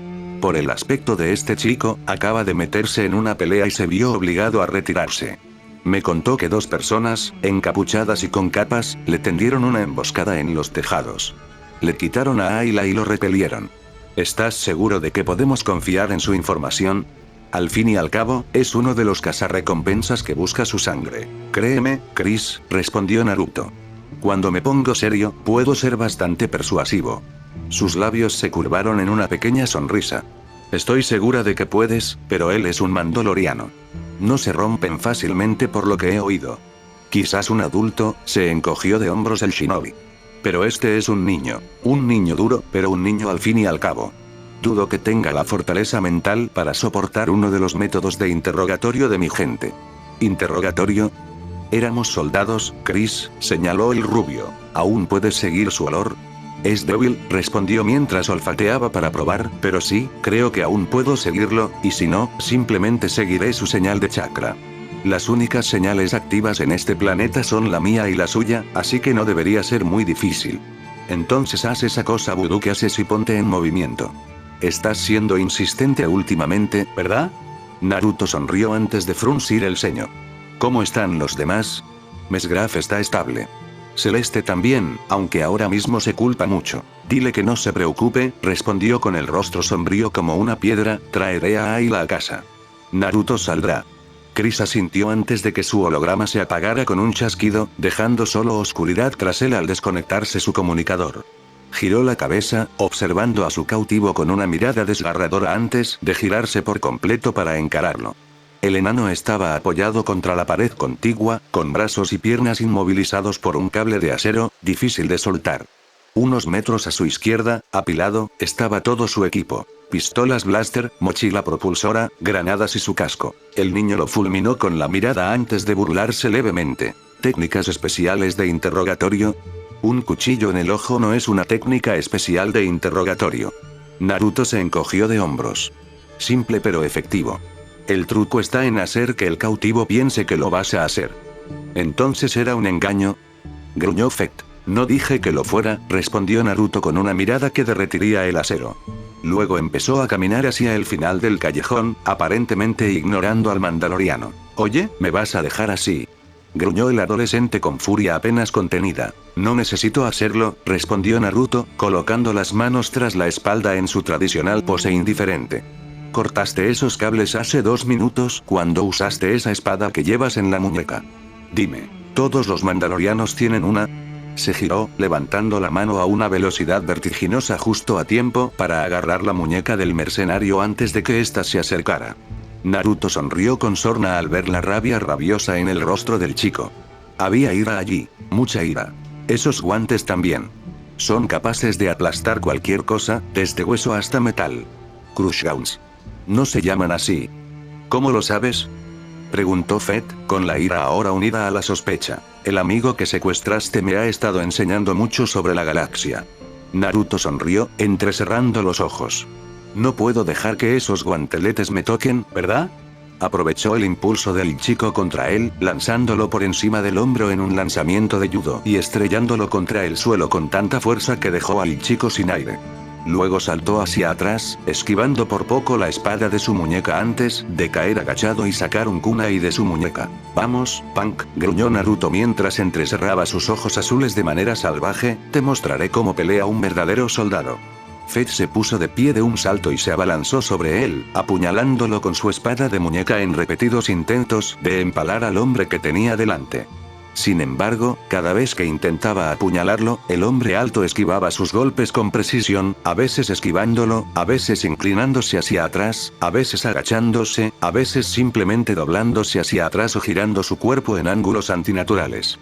Por el aspecto de este chico, acaba de meterse en una pelea y se vio obligado a retirarse. Me contó que 2 personas, encapuchadas y con capas, le tendieron una emboscada en los tejados. Le quitaron a Ayla y lo repelieron. ¿Estás seguro de que podemos confiar en su información? Al fin y al cabo, es uno de los cazarrecompensas que busca su sangre. Créeme, Chris, respondió Naruto. Cuando me pongo serio, puedo ser bastante persuasivo. Sus labios se curvaron en una pequeña sonrisa. Estoy segura de que puedes, pero él es un mandaloriano. No se rompen fácilmente por lo que he oído. Quizás un adulto, se encogió de hombros el shinobi. Pero este es un niño duro, pero un niño al fin y al cabo. Dudo que tenga la fortaleza mental para soportar uno de los métodos de interrogatorio de mi gente. ¿Interrogatorio? Éramos soldados, Chris, señaló el rubio. ¿Aún puedes seguir su olor? Es débil, respondió mientras olfateaba para probar, pero sí, creo que aún puedo seguirlo, y si no, simplemente seguiré su señal de chakra. Las únicas señales activas en este planeta son la mía y la suya, así que no debería ser muy difícil. Entonces haz esa cosa vudú que haces y ponte en movimiento. Estás siendo insistente últimamente, ¿verdad? Naruto sonrió antes de fruncir el ceño. ¿Cómo están los demás? Mesgraf está estable. Celeste también, aunque ahora mismo se culpa mucho. Dile que no se preocupe, respondió con el rostro sombrío como una piedra, traeré a Ayla a casa. Naruto saldrá. Chris asintió antes de que su holograma se apagara con un chasquido, dejando solo oscuridad tras él al desconectarse su comunicador. Giró la cabeza, observando a su cautivo con una mirada desgarradora antes de girarse por completo para encararlo. El enano estaba apoyado contra la pared contigua, con brazos y piernas inmovilizados por un cable de acero, difícil de soltar. Unos metros a su izquierda, apilado, estaba todo su equipo. Pistolas blaster, mochila propulsora, granadas y su casco. El niño lo fulminó con la mirada antes de burlarse levemente. ¿Técnicas especiales de interrogatorio? Un cuchillo en el ojo no es una técnica especial de interrogatorio. Naruto se encogió de hombros. Simple pero efectivo. El truco está en hacer que el cautivo piense que lo vas a hacer. ¿Entonces era un engaño? Gruñó Fett. No dije que lo fuera, respondió Naruto con una mirada que derretiría el acero. Luego empezó a caminar hacia el final del callejón, aparentemente ignorando al mandaloriano. Oye, ¿me vas a dejar así? Gruñó el adolescente con furia apenas contenida. No necesito hacerlo, respondió Naruto, colocando las manos tras la espalda en su tradicional pose indiferente. Cortaste esos cables hace 2 minutos cuando usaste esa espada que llevas en la muñeca. Dime, ¿todos los mandalorianos tienen una? Se giró, levantando la mano a una velocidad vertiginosa justo a tiempo para agarrar la muñeca del mercenario antes de que ésta se acercara. Naruto sonrió con sorna al ver la rabia rabiosa en el rostro del chico. Había ira allí, mucha ira. Esos guantes también. Son capaces de aplastar cualquier cosa, desde hueso hasta metal. Crushgowns. No se llaman así. ¿Cómo lo sabes? Preguntó Fett, con la ira ahora unida a la sospecha. El amigo que secuestraste me ha estado enseñando mucho sobre la galaxia. Naruto sonrió, entrecerrando los ojos. No puedo dejar que esos guanteletes me toquen, ¿verdad? Aprovechó el impulso del chico contra él, lanzándolo por encima del hombro en un lanzamiento de judo y estrellándolo contra el suelo con tanta fuerza que dejó al chico sin aire. Luego saltó hacia atrás, esquivando por poco la espada de su muñeca antes de caer agachado y sacar un kunai de su muñeca. Vamos, punk, gruñó Naruto mientras entrecerraba sus ojos azules de manera salvaje, te mostraré cómo pelea un verdadero soldado. Fett se puso de pie de un salto y se abalanzó sobre él, apuñalándolo con su espada de muñeca en repetidos intentos de empalar al hombre que tenía delante. Sin embargo, cada vez que intentaba apuñalarlo, el hombre alto esquivaba sus golpes con precisión, a veces esquivándolo, a veces inclinándose hacia atrás, a veces agachándose, a veces simplemente doblándose hacia atrás o girando su cuerpo en ángulos antinaturales.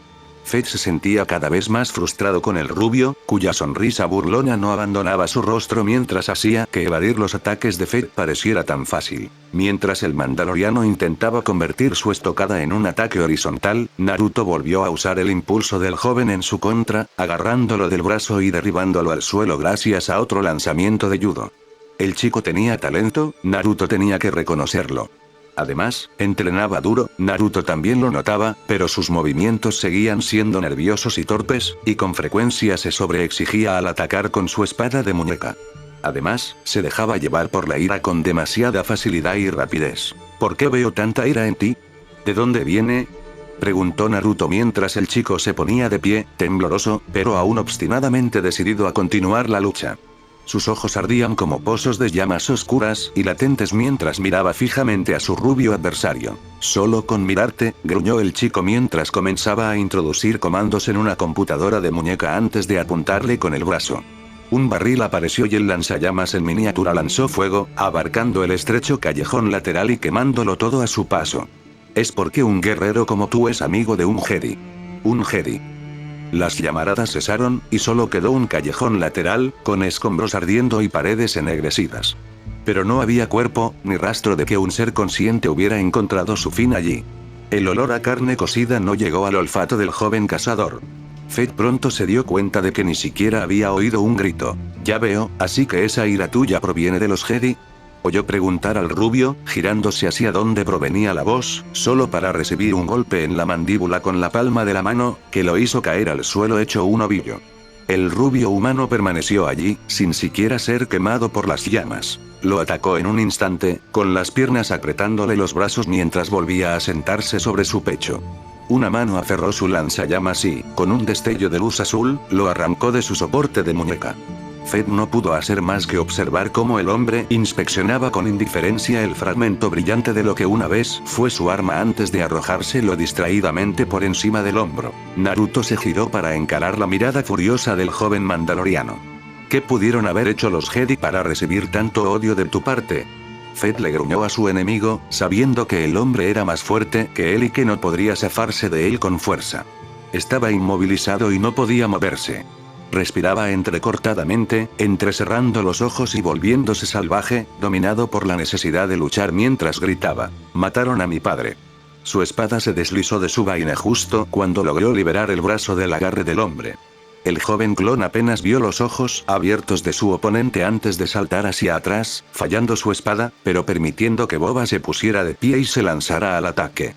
Fett se sentía cada vez más frustrado con el rubio, cuya sonrisa burlona no abandonaba su rostro mientras hacía que evadir los ataques de Fett pareciera tan fácil. Mientras el mandaloriano intentaba convertir su estocada en un ataque horizontal, Naruto volvió a usar el impulso del joven en su contra, agarrándolo del brazo y derribándolo al suelo gracias a otro lanzamiento de judo. El chico tenía talento, Naruto tenía que reconocerlo. Además, entrenaba duro, Naruto también lo notaba, pero sus movimientos seguían siendo nerviosos y torpes, y con frecuencia se sobreexigía al atacar con su espada de muñeca. Además, se dejaba llevar por la ira con demasiada facilidad y rapidez. ¿Por qué veo tanta ira en ti? ¿De dónde viene? Preguntó Naruto mientras el chico se ponía de pie, tembloroso, pero aún obstinadamente decidido a continuar la lucha. Sus ojos ardían como pozos de llamas oscuras y latentes mientras miraba fijamente a su rubio adversario. Solo con mirarte, gruñó el chico mientras comenzaba a introducir comandos en una computadora de muñeca antes de apuntarle con el brazo. Un barril apareció y el lanzallamas en miniatura lanzó fuego, abarcando el estrecho callejón lateral y quemándolo todo a su paso. Es porque un guerrero como tú es amigo de un Jedi. Un Jedi. Las llamaradas cesaron, y solo quedó un callejón lateral, con escombros ardiendo y paredes ennegrecidas. Pero no había cuerpo, ni rastro de que un ser consciente hubiera encontrado su fin allí. El olor a carne cocida no llegó al olfato del joven cazador. Fett pronto se dio cuenta de que ni siquiera había oído un grito. Ya veo, así que esa ira tuya proviene de los Jedi. Oyó preguntar al rubio, girándose hacia donde provenía la voz, solo para recibir un golpe en la mandíbula con la palma de la mano, que lo hizo caer al suelo hecho un ovillo. El rubio humano permaneció allí, sin siquiera ser quemado por las llamas. Lo atacó en un instante, con las piernas apretándole los brazos mientras volvía a sentarse sobre su pecho. Una mano aferró su lanzallamas y, con un destello de luz azul, lo arrancó de su soporte de muñeca. Fett no pudo hacer más que observar cómo el hombre inspeccionaba con indiferencia el fragmento brillante de lo que una vez fue su arma antes de arrojárselo distraídamente por encima del hombro. Naruto se giró para encarar la mirada furiosa del joven mandaloriano. ¿Qué pudieron haber hecho los Jedi para recibir tanto odio de tu parte? Fett le gruñó a su enemigo, sabiendo que el hombre era más fuerte que él y que no podría zafarse de él con fuerza. Estaba inmovilizado y no podía moverse. Respiraba entrecortadamente, entrecerrando los ojos y volviéndose salvaje, dominado por la necesidad de luchar mientras gritaba: «Mataron a mi padre». Su espada se deslizó de su vaina justo cuando logró liberar el brazo del agarre del hombre. El joven clon apenas vio los ojos abiertos de su oponente antes de saltar hacia atrás, fallando su espada, pero permitiendo que Boba se pusiera de pie y se lanzara al ataque.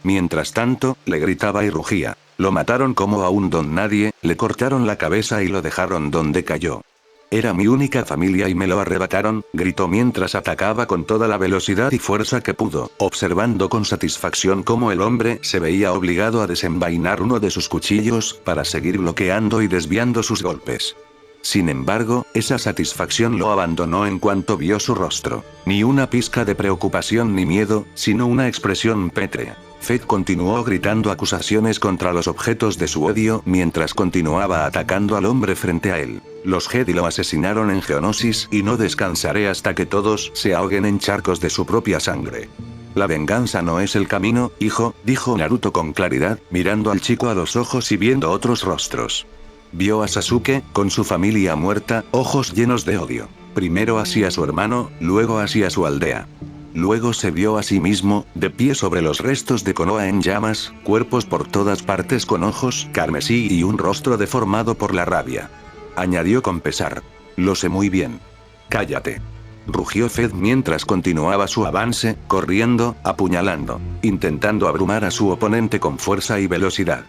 Mientras tanto, le gritaba y rugía. Lo mataron como a un don nadie, le cortaron la cabeza y lo dejaron donde cayó. Era mi única familia y me lo arrebataron, gritó mientras atacaba con toda la velocidad y fuerza que pudo, observando con satisfacción cómo el hombre se veía obligado a desenvainar uno de sus cuchillos, para seguir bloqueando y desviando sus golpes. Sin embargo, esa satisfacción lo abandonó en cuanto vio su rostro. Ni una pizca de preocupación ni miedo, sino una expresión pétrea. Fed continuó gritando acusaciones contra los objetos de su odio mientras continuaba atacando al hombre frente a él. Los Jedi lo asesinaron en Geonosis y no descansaré hasta que todos se ahoguen en charcos de su propia sangre. La venganza no es el camino, hijo, dijo Naruto con claridad, mirando al chico a los ojos y viendo otros rostros. Vio a Sasuke, con su familia muerta, ojos llenos de odio. Primero hacia su hermano, luego hacia su aldea. Luego se vio a sí mismo, de pie sobre los restos de Konoha en llamas, cuerpos por todas partes con ojos carmesí y un rostro deformado por la rabia. Añadió con pesar. Lo sé muy bien. Cállate. Rugió Fed mientras continuaba su avance, corriendo, apuñalando, intentando abrumar a su oponente con fuerza y velocidad.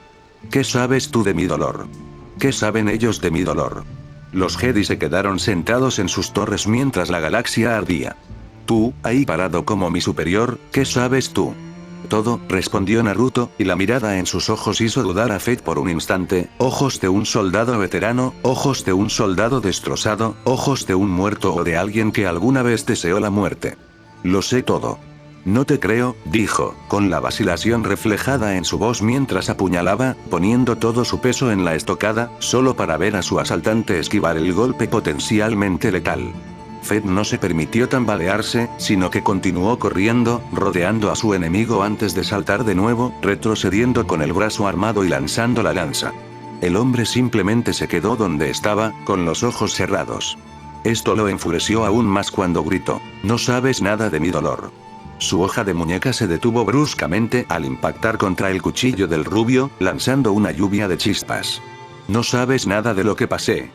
¿Qué sabes tú de mi dolor? ¿Qué saben ellos de mi dolor? Los Jedi se quedaron sentados en sus torres mientras la galaxia ardía. Tú, ahí parado como mi superior, ¿qué sabes tú? Todo, respondió Naruto, y la mirada en sus ojos hizo dudar a Fed por un instante, ojos de un soldado veterano, ojos de un soldado destrozado, ojos de un muerto o de alguien que alguna vez deseó la muerte. Lo sé todo. No te creo, dijo, con la vacilación reflejada en su voz mientras apuñalaba, poniendo todo su peso en la estocada, solo para ver a su asaltante esquivar el golpe potencialmente letal. Fed no se permitió tambalearse, sino que continuó corriendo, rodeando a su enemigo antes de saltar de nuevo, retrocediendo con el brazo armado y lanzando la lanza. El hombre simplemente se quedó donde estaba, con los ojos cerrados. Esto lo enfureció aún más cuando gritó: «No sabes nada de mi dolor». Su hoja de muñeca se detuvo bruscamente al impactar contra el cuchillo del rubio, lanzando una lluvia de chispas. «No sabes nada de lo que pasé.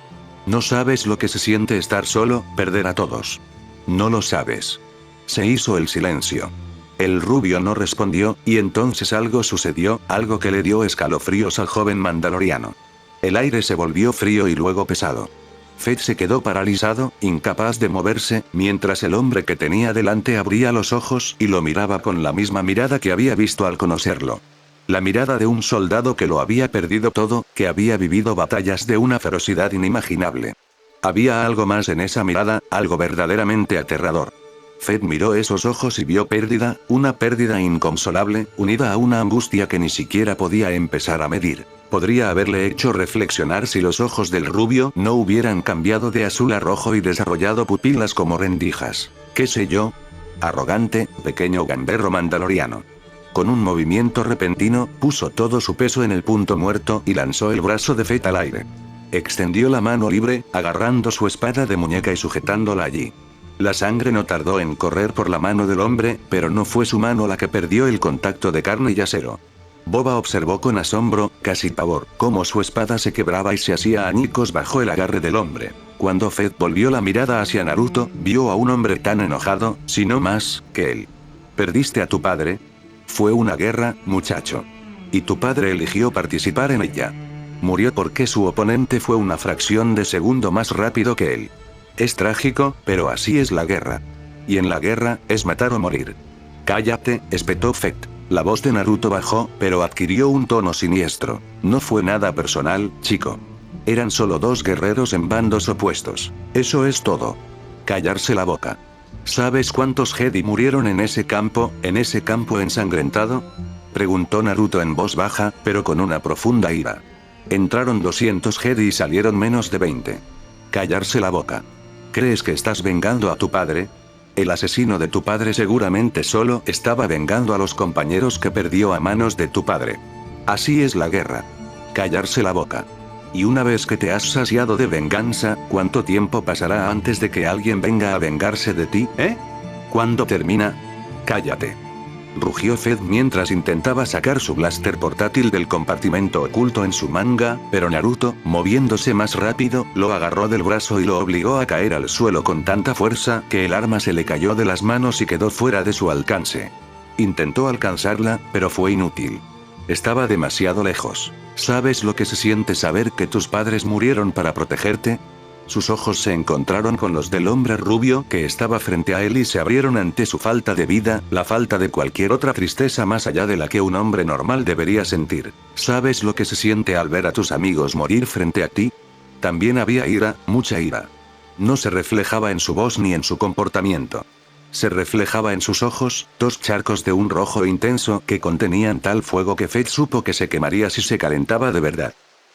No sabes lo que se siente estar solo, perder a todos. No lo sabes». Se hizo el silencio. El rubio no respondió, y entonces algo sucedió, algo que le dio escalofríos al joven mandaloriano. El aire se volvió frío y luego pesado. Fed se quedó paralizado, incapaz de moverse, mientras el hombre que tenía delante abría los ojos y lo miraba con la misma mirada que había visto al conocerlo. La mirada de un soldado que lo había perdido todo, que había vivido batallas de una ferocidad inimaginable. Había algo más en esa mirada, algo verdaderamente aterrador. Fed miró esos ojos y vio pérdida, una pérdida inconsolable, unida a una angustia que ni siquiera podía empezar a medir. Podría haberle hecho reflexionar si los ojos del rubio no hubieran cambiado de azul a rojo y desarrollado pupilas como rendijas. ¿Qué sé yo? Arrogante, pequeño gamberro mandaloriano. Con un movimiento repentino, puso todo su peso en el punto muerto y lanzó el brazo de Fed al aire. Extendió la mano libre, agarrando su espada de muñeca y sujetándola allí. La sangre no tardó en correr por la mano del hombre, pero no fue su mano la que perdió el contacto de carne y acero. Boba observó con asombro, casi pavor, cómo su espada se quebraba y se hacía añicos bajo el agarre del hombre. Cuando Fed volvió la mirada hacia Naruto, vio a un hombre tan enojado, si no más, que él. ¿Perdiste a tu padre? Fue una guerra, muchacho. Y tu padre eligió participar en ella. Murió porque su oponente fue una fracción de segundo más rápido que él. Es trágico, pero así es la guerra. Y en la guerra, es matar o morir. Cállate, espetó Fed. La voz de Naruto bajó, pero adquirió un tono siniestro. No fue nada personal, chico. Eran solo dos guerreros en bandos opuestos. Eso es todo. Callarse la boca. ¿Sabes cuántos Jedi murieron en ese campo ensangrentado? Preguntó Naruto en voz baja, pero con una profunda ira. Entraron 200 Jedi y salieron menos de 20. Callarse la boca. ¿Crees que estás vengando a tu padre? El asesino de tu padre seguramente solo estaba vengando a los compañeros que perdió a manos de tu padre. Así es la guerra. Callarse la boca. Y una vez que te has saciado de venganza, ¿cuánto tiempo pasará antes de que alguien venga a vengarse de ti, ¿Cuándo termina? Cállate. Rugió Fed mientras intentaba sacar su blaster portátil del compartimento oculto en su manga, pero Naruto, moviéndose más rápido, lo agarró del brazo y lo obligó a caer al suelo con tanta fuerza que el arma se le cayó de las manos y quedó fuera de su alcance. Intentó alcanzarla, pero fue inútil. Estaba demasiado lejos. ¿Sabes lo que se siente saber que tus padres murieron para protegerte? Sus ojos se encontraron con los del hombre rubio que estaba frente a él y se abrieron ante su falta de vida, la falta de cualquier otra tristeza más allá de la que un hombre normal debería sentir. ¿Sabes lo que se siente al ver a tus amigos morir frente a ti? También había ira, mucha ira. No se reflejaba en su voz ni en su comportamiento. Se reflejaba en sus ojos, dos charcos de un rojo intenso que contenían tal fuego que Fate supo que se quemaría si se calentaba de verdad.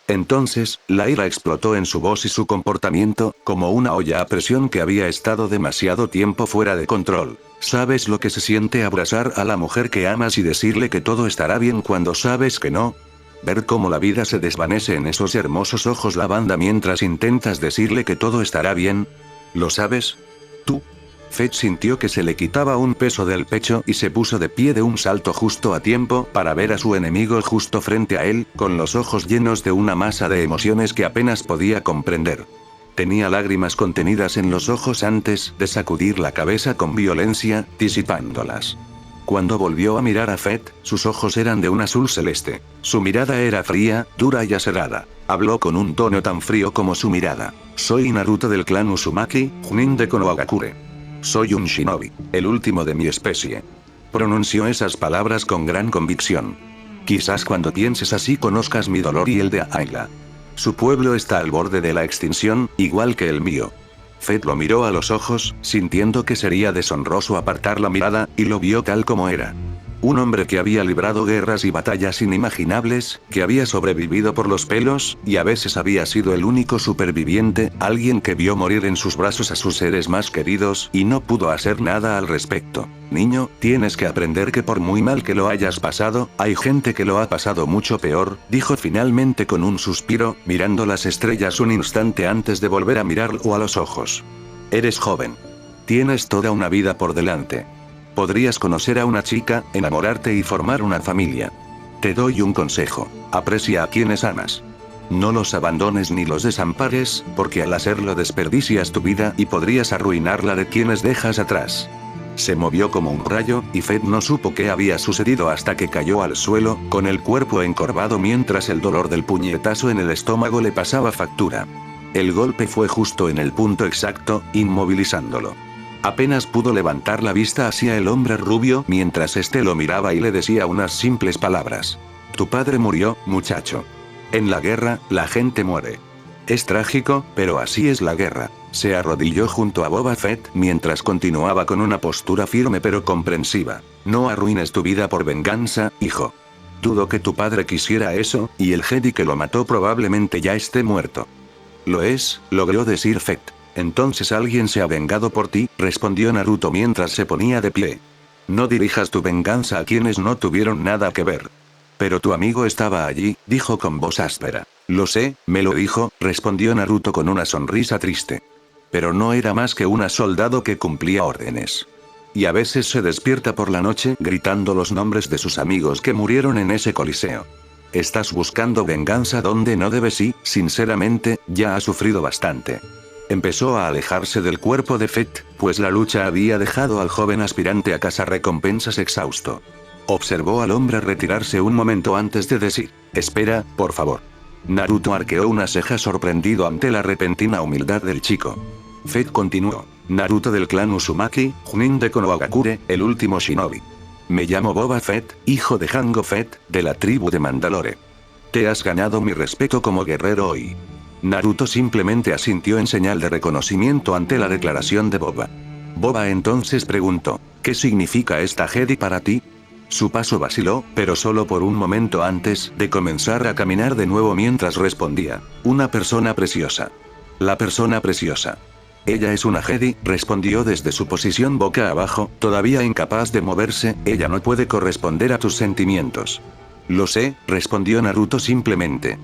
Entonces, la ira explotó en su voz y su comportamiento, como una olla a presión que había estado demasiado tiempo fuera de control. ¿Sabes lo que se siente abrazar a la mujer que amas y decirle que todo estará bien cuando sabes que no? Ver cómo la vida se desvanece en esos hermosos ojos lavanda mientras intentas decirle que todo estará bien. ¿Lo sabes? ¿Tú? Fate sintió que se le quitaba un peso del pecho y se puso de pie de un salto justo a tiempo para ver a su enemigo justo frente a él, con los ojos llenos de una masa de emociones que apenas podía comprender. Tenía lágrimas contenidas en los ojos antes de sacudir la cabeza con violencia, disipándolas. Cuando volvió a mirar a Fate, sus ojos eran de un azul celeste. Su mirada era fría, dura y aserada. Habló con un tono tan frío como su mirada. Soy Naruto del clan Uzumaki, Junin de Konohagakure. Soy un shinobi, el último de mi especie. Pronunció esas palabras con gran convicción. Quizás cuando pienses así conozcas mi dolor y el de Ayla. Su pueblo está al borde de la extinción, igual que el mío. Fate lo miró a los ojos, sintiendo que sería deshonroso apartar la mirada, y lo vio tal como era. Un hombre que había librado guerras y batallas inimaginables, que había sobrevivido por los pelos, y a veces había sido el único superviviente, alguien que vio morir en sus brazos a sus seres más queridos y no pudo hacer nada al respecto. Niño, tienes que aprender que por muy mal que lo hayas pasado, hay gente que lo ha pasado mucho peor, dijo finalmente con un suspiro, mirando las estrellas un instante antes de volver a mirarlo a los ojos. Eres joven. Tienes toda una vida por delante. Podrías conocer a una chica, enamorarte y formar una familia. Te doy un consejo: aprecia a quienes amas. No los abandones ni los desampares, porque al hacerlo desperdicias tu vida y podrías arruinar la de quienes dejas atrás. Se movió como un rayo, y Fate no supo qué había sucedido hasta que cayó al suelo, con el cuerpo encorvado mientras el dolor del puñetazo en el estómago le pasaba factura. El golpe fue justo en el punto exacto, inmovilizándolo. Apenas pudo levantar la vista hacia el hombre rubio mientras este lo miraba y le decía unas simples palabras. Tu padre murió, muchacho. En la guerra, la gente muere. Es trágico, pero así es la guerra. Se arrodilló junto a Boba Fett mientras continuaba con una postura firme pero comprensiva. No arruines tu vida por venganza, hijo. Dudo que tu padre quisiera eso, y el Jedi que lo mató probablemente ya esté muerto. Lo es, logró decir Fett. Entonces alguien se ha vengado por ti, respondió Naruto mientras se ponía de pie. No dirijas tu venganza a quienes no tuvieron nada que ver. Pero tu amigo estaba allí, dijo con voz áspera. Lo sé, me lo dijo, respondió Naruto con una sonrisa triste. Pero no era más que un soldado que cumplía órdenes. Y a veces se despierta por la noche gritando los nombres de sus amigos que murieron en ese coliseo. Estás buscando venganza donde no debes y, sinceramente, ya has sufrido bastante. Empezó a alejarse del cuerpo de Fett, pues la lucha había dejado al joven aspirante a cazarrecompensas exhausto. Observó al hombre retirarse un momento antes de decir, espera, por favor. Naruto arqueó una ceja sorprendido ante la repentina humildad del chico. Fett continuó, Naruto del clan Uzumaki, Junin de Konohagakure, el último shinobi. Me llamo Boba Fett, hijo de Jango Fett, de la tribu de Mandalore. Te has ganado mi respeto como guerrero hoy. Naruto simplemente asintió en señal de reconocimiento ante la declaración de Boba. Boba entonces preguntó, ¿qué significa esta Jedi para ti? Su paso vaciló, pero solo por un momento antes de comenzar a caminar de nuevo mientras respondía, una persona preciosa. La persona preciosa. Ella es una Jedi, respondió desde su posición boca abajo, todavía incapaz de moverse, ella no puede corresponder a tus sentimientos. Lo sé, respondió Naruto simplemente.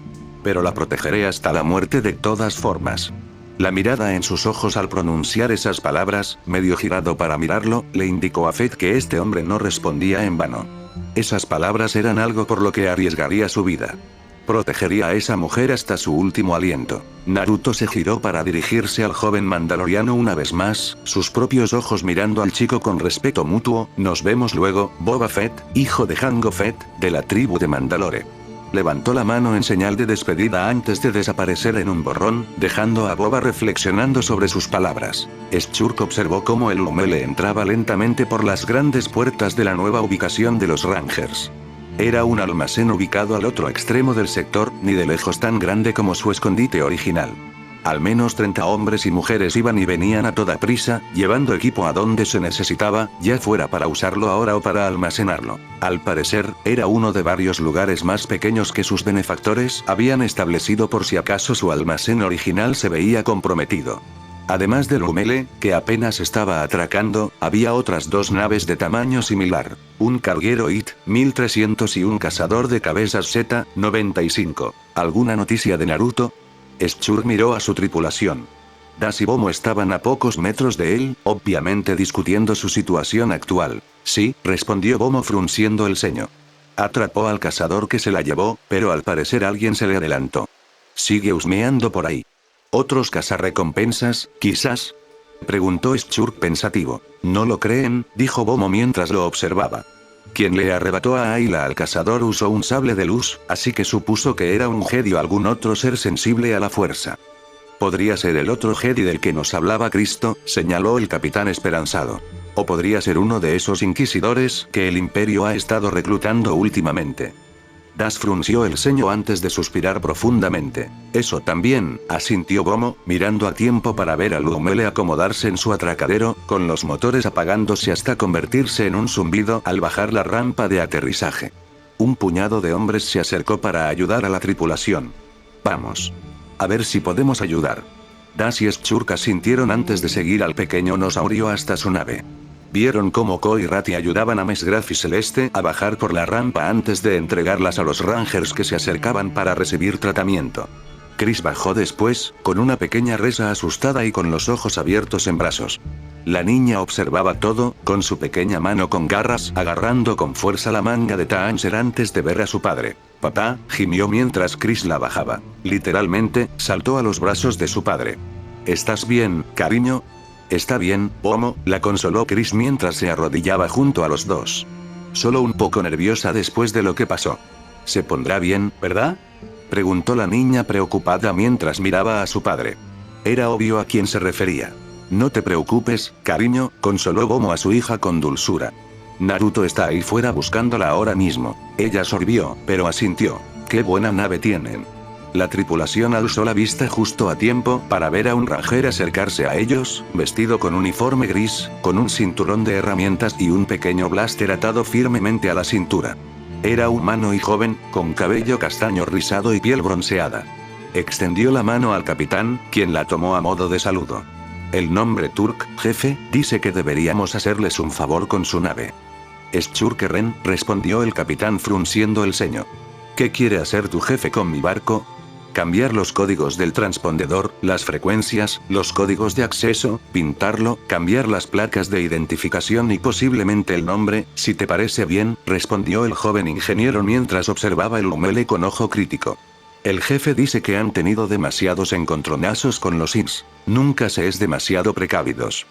Pero la protegeré hasta la muerte de todas formas. La mirada en sus ojos al pronunciar esas palabras, medio girado para mirarlo, le indicó a Fett que este hombre no respondía en vano. Esas palabras eran algo por lo que arriesgaría su vida. Protegería a esa mujer hasta su último aliento. Naruto se giró para dirigirse al joven mandaloriano una vez más, sus propios ojos mirando al chico con respeto mutuo. Nos vemos luego, Boba Fett, hijo de Jango Fett, de la tribu de Mandalore. Levantó la mano en señal de despedida antes de desaparecer en un borrón, dejando a Boba reflexionando sobre sus palabras. Schurk observó cómo el Lumele entraba lentamente por las grandes puertas de la nueva ubicación de los Rangers. Era un almacén ubicado al otro extremo del sector, ni de lejos tan grande como su escondite original. Al menos 30 hombres y mujeres iban y venían a toda prisa, llevando equipo a donde se necesitaba, ya fuera para usarlo ahora o para almacenarlo. Al parecer, era uno de varios lugares más pequeños que sus benefactores habían establecido por si acaso su almacén original se veía comprometido. Además del Lumele, que apenas estaba atracando, había otras 2 naves de tamaño similar. Un carguero IT-1300 y un cazador de cabezas Z-95. ¿Alguna noticia de Naruto? Schurk miró a su tripulación. Das y Momo estaban a pocos metros de él, obviamente discutiendo su situación actual. Sí, respondió Momo frunciendo el ceño. Atrapó al cazador que se la llevó, pero al parecer alguien se le adelantó. Sigue husmeando por ahí. ¿Otros cazarrecompensas, quizás? Preguntó Schurk pensativo. No lo creen, dijo Momo mientras lo observaba. Quien le arrebató a Ayla al cazador usó un sable de luz, así que supuso que era un Jedi o algún otro ser sensible a la fuerza. Podría ser el otro Jedi del que nos hablaba Cristo, señaló el capitán esperanzado. O podría ser uno de esos inquisidores que el Imperio ha estado reclutando últimamente. Das frunció el ceño antes de suspirar profundamente. Eso también, asintió Momo, mirando a tiempo para ver al Lumele acomodarse en su atracadero, con los motores apagándose hasta convertirse en un zumbido al bajar la rampa de aterrizaje. Un puñado de hombres se acercó para ayudar a la tripulación. Vamos. A ver si podemos ayudar. Das y Schurk asintieron antes de seguir al pequeño nosaurio hasta su nave. Vieron cómo Ko y Rati ayudaban a Mesgraf y Celeste a bajar por la rampa antes de entregarlas a los Rangers que se acercaban para recibir tratamiento. Chris bajó después, con una pequeña Resa asustada y con los ojos abiertos en brazos. La niña observaba todo, con su pequeña mano con garras agarrando con fuerza la manga de Taancher antes de ver a su padre. Papá, gimió mientras Chris la bajaba. Literalmente, saltó a los brazos de su padre. ¿Estás bien, cariño? Está bien, Momo, la consoló Chris mientras se arrodillaba junto a los dos. Solo un poco nerviosa después de lo que pasó. ¿Se pondrá bien, verdad? Preguntó la niña preocupada mientras miraba a su padre. Era obvio a quién se refería. No te preocupes, cariño, consoló Momo a su hija con dulzura. Naruto está ahí fuera buscándola ahora mismo. Ella sorbió, pero asintió. ¡Qué buena nave tienen! La tripulación alzó la vista justo a tiempo para ver a un ranger acercarse a ellos, vestido con uniforme gris, con un cinturón de herramientas y un pequeño blaster atado firmemente a la cintura. Era humano y joven, con cabello castaño rizado y piel bronceada. Extendió la mano al capitán, quien la tomó a modo de saludo. El nombre Turk, jefe, dice que deberíamos hacerles un favor con su nave. Schurkeren, respondió el capitán frunciendo el ceño. ¿Qué quiere hacer tu jefe con mi barco? Cambiar los códigos del transpondedor, las frecuencias, los códigos de acceso, pintarlo, cambiar las placas de identificación y posiblemente el nombre, si te parece bien, respondió el joven ingeniero mientras observaba el Lumele con ojo crítico. El jefe dice que han tenido demasiados encontronazos con los Ins. Nunca se es demasiado precavidos.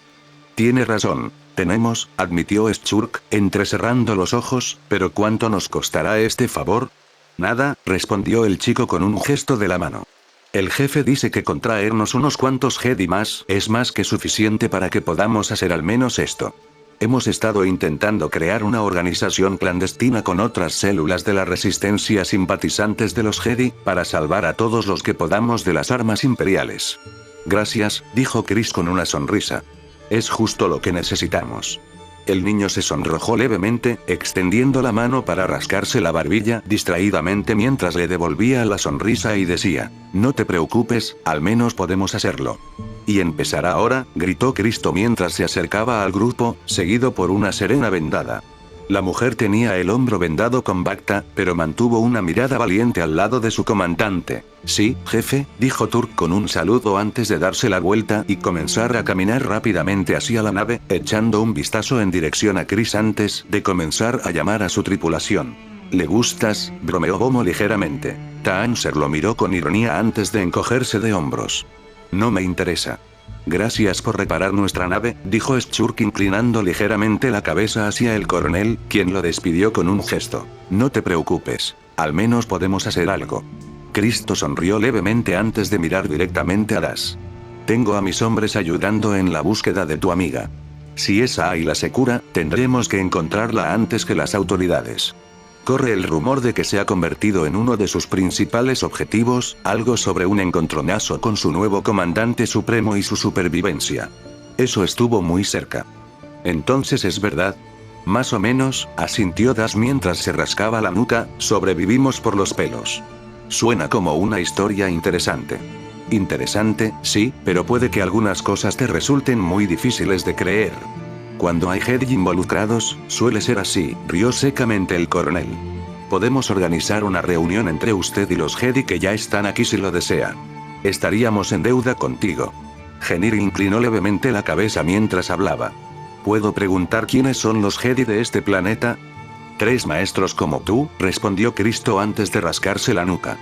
Tiene razón. Tenemos, admitió Schurk, entrecerrando los ojos, pero ¿cuánto nos costará este favor? Nada, respondió el chico con un gesto de la mano. El jefe dice que con traernos unos cuantos Jedi más es más que suficiente para que podamos hacer al menos esto. Hemos estado intentando crear una organización clandestina con otras células de la resistencia simpatizantes de los Jedi, para salvar a todos los que podamos de las armas imperiales. Gracias, dijo Chris con una sonrisa. Es justo lo que necesitamos. El niño se sonrojó levemente, extendiendo la mano para rascarse la barbilla distraídamente mientras le devolvía la sonrisa y decía, no te preocupes, al menos podemos hacerlo. Y empezará ahora, gritó Cristo mientras se acercaba al grupo, seguido por una serena vendada. La mujer tenía el hombro vendado con bacta, pero mantuvo una mirada valiente al lado de su comandante. Sí, jefe, dijo Turk con un saludo antes de darse la vuelta y comenzar a caminar rápidamente hacia la nave, echando un vistazo en dirección a Chris antes de comenzar a llamar a su tripulación. ¿Le gustas?, bromeó Momo ligeramente. Taanser lo miró con ironía antes de encogerse de hombros. No me interesa. Gracias por reparar nuestra nave, dijo Schurk inclinando ligeramente la cabeza hacia el coronel, quien lo despidió con un gesto. No te preocupes. Al menos podemos hacer algo. Cristo sonrió levemente antes de mirar directamente a Das. Tengo a mis hombres ayudando en la búsqueda de tu amiga. Si esa Ayla se cura, tendremos que encontrarla antes que las autoridades. Corre el rumor de que se ha convertido en uno de sus principales objetivos, algo sobre un encontronazo con su nuevo comandante supremo y su supervivencia. Eso estuvo muy cerca. Entonces es verdad. Más o menos, asintió Das mientras se rascaba la nuca, sobrevivimos por los pelos. Suena como una historia interesante. Interesante, sí, pero puede que algunas cosas te resulten muy difíciles de creer. Cuando hay Jedi involucrados, suele ser así, rió secamente el coronel. Podemos organizar una reunión entre usted y los Jedi que ya están aquí si lo desea. Estaríamos en deuda contigo. Genir inclinó levemente la cabeza mientras hablaba. ¿Puedo preguntar quiénes son los Jedi de este planeta? 3 maestros como tú, respondió Cristo antes de rascarse la nuca.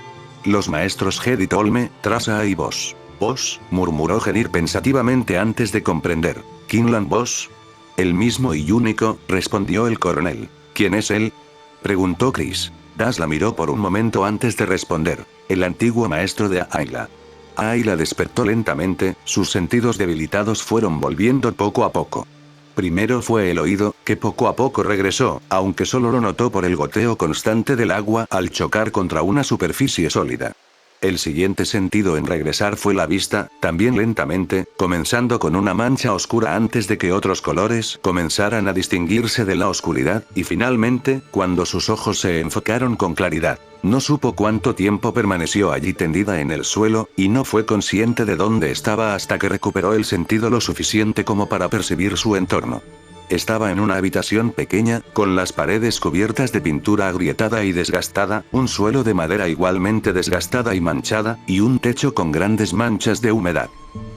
Los maestros Jedi Tolme, Trasa y Vos. ¿Vos?, murmuró Genir pensativamente antes de comprender. ¿Quinlan Vos? El mismo y único, respondió el coronel. ¿Quién es él?, preguntó Chris. Das la miró por un momento antes de responder. El antiguo maestro de Ayla. Ayla despertó lentamente, sus sentidos debilitados fueron volviendo poco a poco. Primero fue el oído, que poco a poco regresó, aunque solo lo notó por el goteo constante del agua al chocar contra una superficie sólida. El siguiente sentido en regresar fue la vista, también lentamente, comenzando con una mancha oscura antes de que otros colores comenzaran a distinguirse de la oscuridad, y finalmente, cuando sus ojos se enfocaron con claridad. No supo cuánto tiempo permaneció allí tendida en el suelo, y no fue consciente de dónde estaba hasta que recuperó el sentido lo suficiente como para percibir su entorno. Estaba en una habitación pequeña, con las paredes cubiertas de pintura agrietada y desgastada, un suelo de madera igualmente desgastada y manchada, y un techo con grandes manchas de humedad.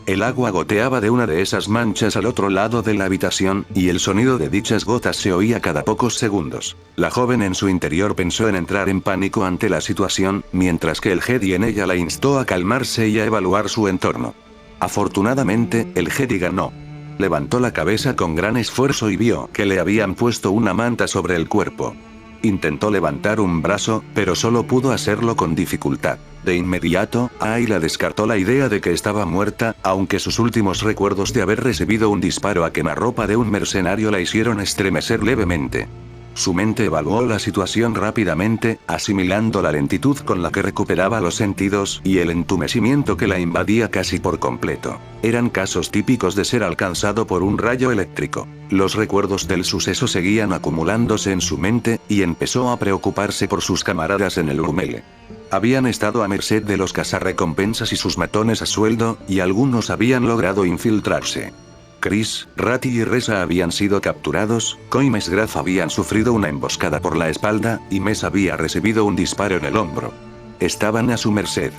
El agua goteaba de una de esas manchas al otro lado de la habitación, y el sonido de dichas gotas se oía cada pocos segundos. La joven en su interior pensó en entrar en pánico ante la situación, mientras que el Jedi en ella la instó a calmarse y a evaluar su entorno. Afortunadamente, el Jedi ganó. Levantó la cabeza con gran esfuerzo y vio que le habían puesto una manta sobre el cuerpo. Intentó levantar un brazo, pero solo pudo hacerlo con dificultad. De inmediato, Ayla descartó la idea de que estaba muerta, aunque sus últimos recuerdos de haber recibido un disparo a quemarropa de un mercenario la hicieron estremecer levemente. Su mente evaluó la situación rápidamente, asimilando la lentitud con la que recuperaba los sentidos y el entumecimiento que la invadía casi por completo. Eran casos típicos de ser alcanzado por un rayo eléctrico. Los recuerdos del suceso seguían acumulándose en su mente, y empezó a preocuparse por sus camaradas en el Urmele. Habían estado a merced de los cazarrecompensas y sus matones a sueldo, y algunos habían logrado infiltrarse. Chris, Rati y Reza habían sido capturados, Coy y Mesgraf habían sufrido una emboscada por la espalda, y Mes había recibido un disparo en el hombro. Estaban a su merced.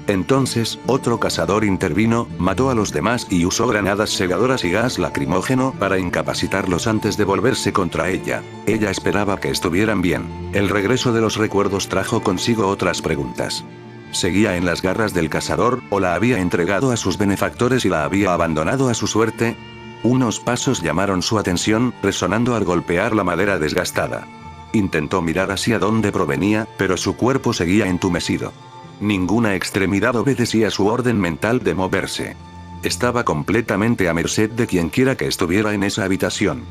Entonces, otro cazador intervino, mató a los demás y usó granadas segadoras y gas lacrimógeno para incapacitarlos antes de volverse contra ella. Ella esperaba que estuvieran bien. El regreso de los recuerdos trajo consigo otras preguntas. ¿Seguía en las garras del cazador, o la había entregado a sus benefactores y la había abandonado a su suerte? Unos pasos llamaron su atención, resonando al golpear la madera desgastada. Intentó mirar hacia dónde provenía, pero su cuerpo seguía entumecido. Ninguna extremidad obedecía su orden mental de moverse. Estaba completamente a merced de quienquiera que estuviera en esa habitación.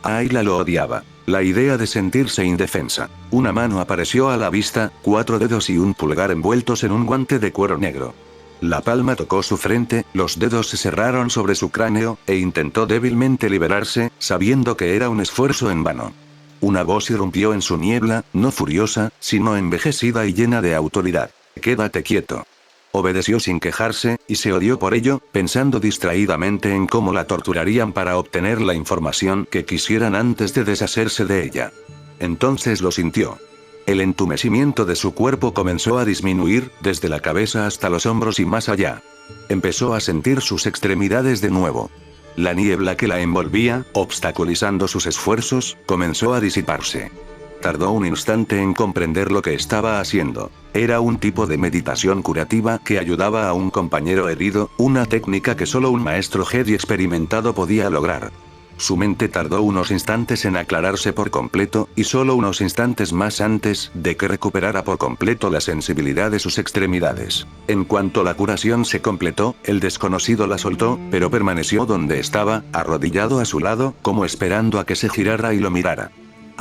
Ayla lo odiaba. La idea de sentirse indefensa. Una mano apareció a la vista, 4 dedos y un pulgar envueltos en un guante de cuero negro. La palma tocó su frente, los dedos se cerraron sobre su cráneo, e intentó débilmente liberarse, sabiendo que era un esfuerzo en vano. Una voz irrumpió en su niebla, no furiosa, sino envejecida y llena de autoridad. «Quédate quieto». Obedeció sin quejarse, y se odió por ello, pensando distraídamente en cómo la torturarían para obtener la información que quisieran antes de deshacerse de ella. Entonces lo sintió. El entumecimiento de su cuerpo comenzó a disminuir, desde la cabeza hasta los hombros y más allá. Empezó a sentir sus extremidades de nuevo. La niebla que la envolvía, obstaculizando sus esfuerzos, comenzó a disiparse. Tardó un instante en comprender lo que estaba haciendo. Era un tipo de meditación curativa que ayudaba a un compañero herido, una técnica que solo un maestro Jedi experimentado podía lograr. Su mente tardó unos instantes en aclararse por completo, y solo unos instantes más antes de que recuperara por completo la sensibilidad de sus extremidades. En cuanto la curación se completó, el desconocido la soltó, pero permaneció donde estaba, arrodillado a su lado, como esperando a que se girara y lo mirara.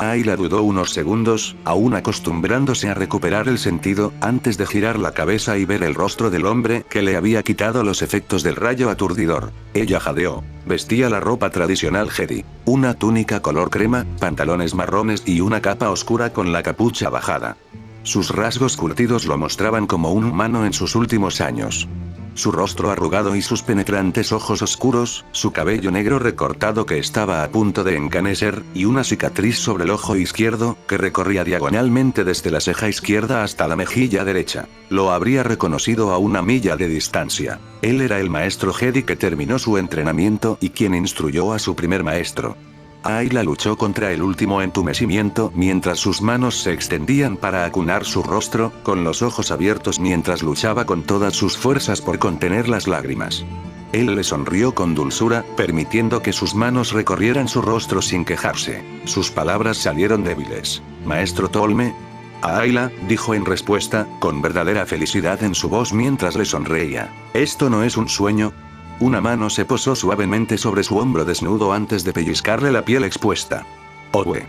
Ayla dudó unos segundos, aún acostumbrándose a recuperar el sentido, antes de girar la cabeza y ver el rostro del hombre que le había quitado los efectos del rayo aturdidor. Ella jadeó. Vestía la ropa tradicional Jedi. Una túnica color crema, pantalones marrones y una capa oscura con la capucha bajada. Sus rasgos curtidos lo mostraban como un humano en sus últimos años. Su rostro arrugado y sus penetrantes ojos oscuros, su cabello negro recortado que estaba a punto de encanecer, y una cicatriz sobre el ojo izquierdo, que recorría diagonalmente desde la ceja izquierda hasta la mejilla derecha. Lo habría reconocido a una milla de distancia. Él era el maestro Jedi que terminó su entrenamiento y quien instruyó a su primer maestro. Ayla luchó contra el último entumecimiento mientras sus manos se extendían para acunar su rostro, con los ojos abiertos mientras luchaba con todas sus fuerzas por contener las lágrimas. Él le sonrió con dulzura, permitiendo que sus manos recorrieran su rostro sin quejarse. Sus palabras salieron débiles. «Maestro Tolme». Ayla, dijo en respuesta, con verdadera felicidad en su voz mientras le sonreía. «¿Esto no es un sueño?». Una mano se posó suavemente sobre su hombro desnudo antes de pellizcarle la piel expuesta. «Owe».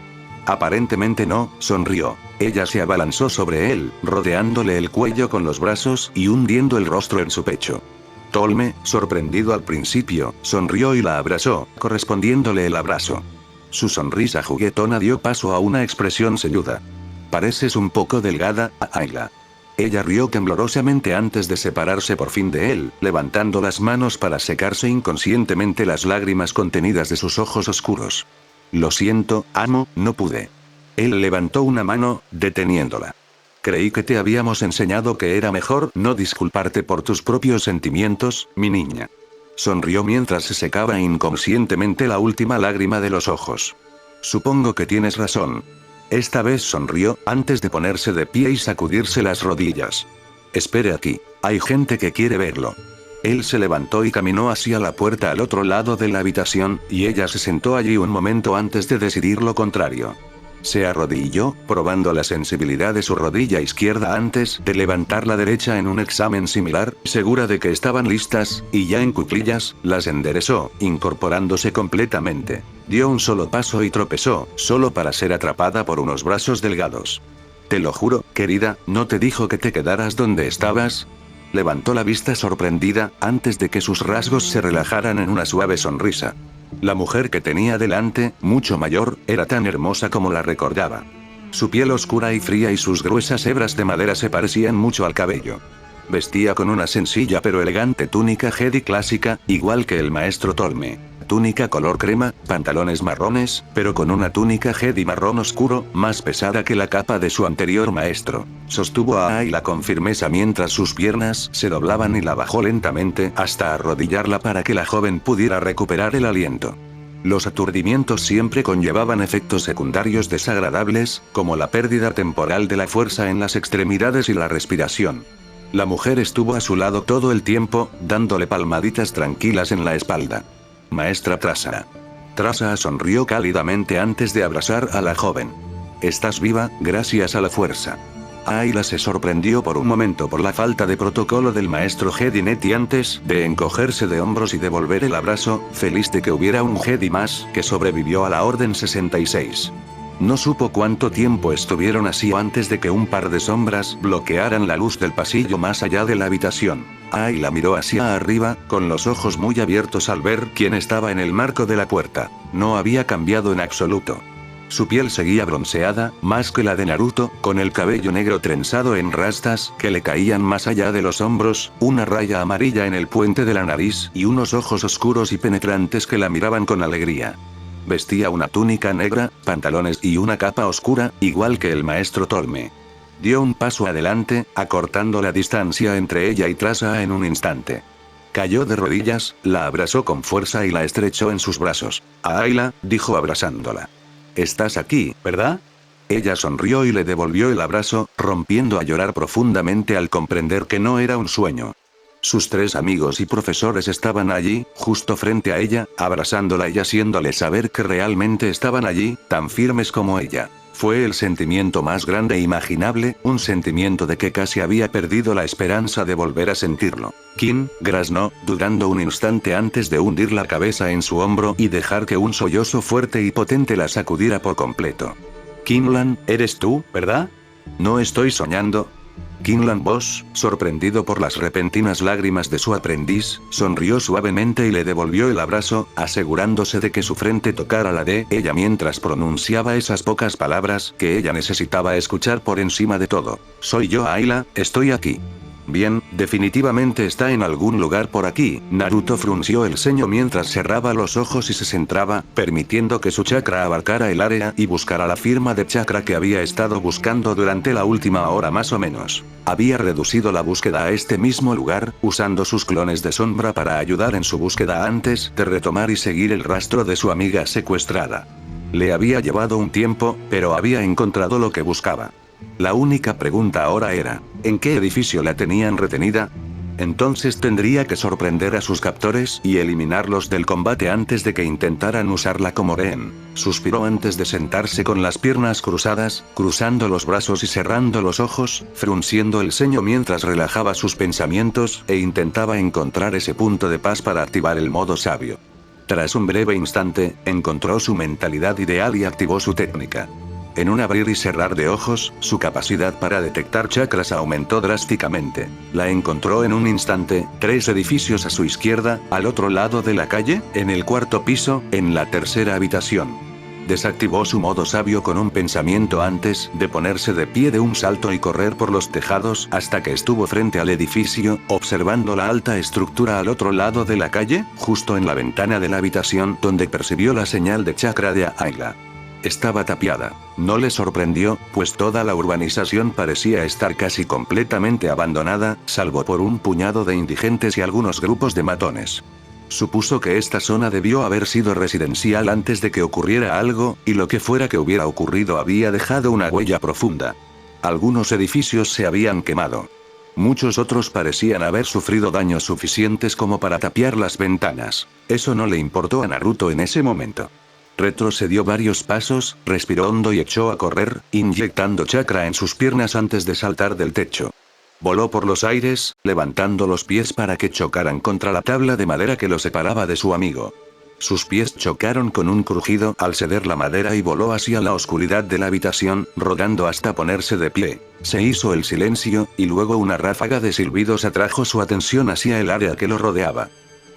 «Aparentemente no», sonrió. Ella se abalanzó sobre él, rodeándole el cuello con los brazos y hundiendo el rostro en su pecho. Tolme, sorprendido al principio, sonrió y la abrazó, correspondiéndole el abrazo. Su sonrisa juguetona dio paso a una expresión ceñuda. «Pareces un poco delgada, Ayla». Ella rió temblorosamente antes de separarse por fin de él, levantando las manos para secarse inconscientemente las lágrimas contenidas de sus ojos oscuros. «Lo siento, amo, no pude». Él levantó una mano, deteniéndola. «Creí que te habíamos enseñado que era mejor no disculparte por tus propios sentimientos, mi niña». Sonrió mientras se secaba inconscientemente la última lágrima de los ojos. «Supongo que tienes razón». Esta vez sonrió, antes de ponerse de pie y sacudirse las rodillas. «Espere aquí, hay gente que quiere verlo». Él se levantó y caminó hacia la puerta al otro lado de la habitación, y ella se sentó allí un momento antes de decidir lo contrario. Se arrodilló, probando la sensibilidad de su rodilla izquierda antes de levantar la derecha en un examen similar, segura de que estaban listas, y ya en cuclillas, las enderezó, incorporándose completamente. Dio un solo paso y tropezó, solo para ser atrapada por unos brazos delgados. «Te lo juro, querida, ¿no te dijo que te quedaras donde estabas?». Levantó la vista sorprendida, antes de que sus rasgos se relajaran en una suave sonrisa. La mujer que tenía delante, mucho mayor, era tan hermosa como la recordaba. Su piel oscura y fría y sus gruesas hebras de madera se parecían mucho al cabello. Vestía con una sencilla pero elegante túnica Jedi clásica, igual que el maestro Tolme. Túnica color crema, pantalones marrones, pero con una túnica Jedi marrón oscuro, más pesada que la capa de su anterior maestro. Sostuvo a Ayla con firmeza mientras sus piernas se doblaban y la bajó lentamente hasta arrodillarla para que la joven pudiera recuperar el aliento. Los aturdimientos siempre conllevaban efectos secundarios desagradables, como la pérdida temporal de la fuerza en las extremidades y la respiración. La mujer estuvo a su lado todo el tiempo, dándole palmaditas tranquilas en la espalda. «Maestra Trasa». Trasa sonrió cálidamente antes de abrazar a la joven. «Estás viva, gracias a la fuerza». Ayla se sorprendió por un momento por la falta de protocolo del maestro Jedi Neti antes de encogerse de hombros y devolver el abrazo, feliz de que hubiera un Jedi más que sobrevivió a la Orden 66. No supo cuánto tiempo estuvieron así antes de que un par de sombras bloquearan la luz del pasillo más allá de la habitación. Ayla miró hacia arriba, con los ojos muy abiertos al ver quién estaba en el marco de la puerta. No había cambiado en absoluto. Su piel seguía bronceada, más que la de Naruto, con el cabello negro trenzado en rastas que le caían más allá de los hombros, una raya amarilla en el puente de la nariz y unos ojos oscuros y penetrantes que la miraban con alegría. Vestía una túnica negra, pantalones y una capa oscura, igual que el maestro Tolme. Dio un paso adelante, acortando la distancia entre ella y Trasa en un instante. Cayó de rodillas, la abrazó con fuerza y la estrechó en sus brazos. «Ayla», dijo abrazándola. «Estás aquí, ¿verdad?». Ella sonrió y le devolvió el abrazo, rompiendo a llorar profundamente al comprender que no era un sueño. Sus 3 amigos y profesores estaban allí, justo frente a ella, abrazándola y haciéndole saber que realmente estaban allí, tan firmes como ella. Fue el sentimiento más grande imaginable, un sentimiento de que casi había perdido la esperanza de volver a sentirlo. Kim graznó, dudando un instante antes de hundir la cabeza en su hombro y dejar que un sollozo fuerte y potente la sacudiera por completo. Kinlan, ¿eres tú, verdad? No estoy soñando. Kinlan Boss, sorprendido por las repentinas lágrimas de su aprendiz, sonrió suavemente y le devolvió el abrazo, asegurándose de que su frente tocara la de ella mientras pronunciaba esas pocas palabras que ella necesitaba escuchar por encima de todo. Soy yo, Ayla, estoy aquí. Bien, definitivamente está en algún lugar por aquí. Naruto frunció el ceño mientras cerraba los ojos y se centraba, permitiendo que su chakra abarcara el área y buscara la firma de chakra que había estado buscando durante la última hora más o menos. Había reducido la búsqueda a este mismo lugar, usando sus clones de sombra para ayudar en su búsqueda antes de retomar y seguir el rastro de su amiga secuestrada. Le había llevado un tiempo, pero había encontrado lo que buscaba. La única pregunta ahora era, ¿en qué edificio la tenían retenida? Entonces tendría que sorprender a sus captores y eliminarlos del combate antes de que intentaran usarla como rehén. Suspiró antes de sentarse con las piernas cruzadas, cruzando los brazos y cerrando los ojos, frunciendo el ceño mientras relajaba sus pensamientos e intentaba encontrar ese punto de paz para activar el modo sabio. Tras un breve instante, encontró su mentalidad ideal y activó su técnica. En un abrir y cerrar de ojos, su capacidad para detectar chakras aumentó drásticamente. La encontró en un instante, 3 edificios a su izquierda, al otro lado de la calle, en el 4º piso, en la 3ª habitación. Desactivó su modo sabio con un pensamiento antes de ponerse de pie de un salto y correr por los tejados hasta que estuvo frente al edificio, observando la alta estructura al otro lado de la calle, justo en la ventana de la habitación donde percibió la señal de chakra de Ayla. Estaba tapiada. No le sorprendió, pues toda la urbanización parecía estar casi completamente abandonada, salvo por un puñado de indigentes y algunos grupos de matones. Supuso que esta zona debió haber sido residencial antes de que ocurriera algo, y lo que fuera que hubiera ocurrido había dejado una huella profunda. Algunos edificios se habían quemado. Muchos otros parecían haber sufrido daños suficientes como para tapiar las ventanas. Eso no le importó a Naruto en ese momento. Retrocedió varios pasos, respiró hondo y echó a correr, inyectando chakra en sus piernas antes de saltar del techo. Voló por los aires, levantando los pies para que chocaran contra la tabla de madera que lo separaba de su amigo. Sus pies chocaron con un crujido al ceder la madera y voló hacia la oscuridad de la habitación, rodando hasta ponerse de pie. Se hizo el silencio, y luego una ráfaga de silbidos atrajo su atención hacia el área que lo rodeaba.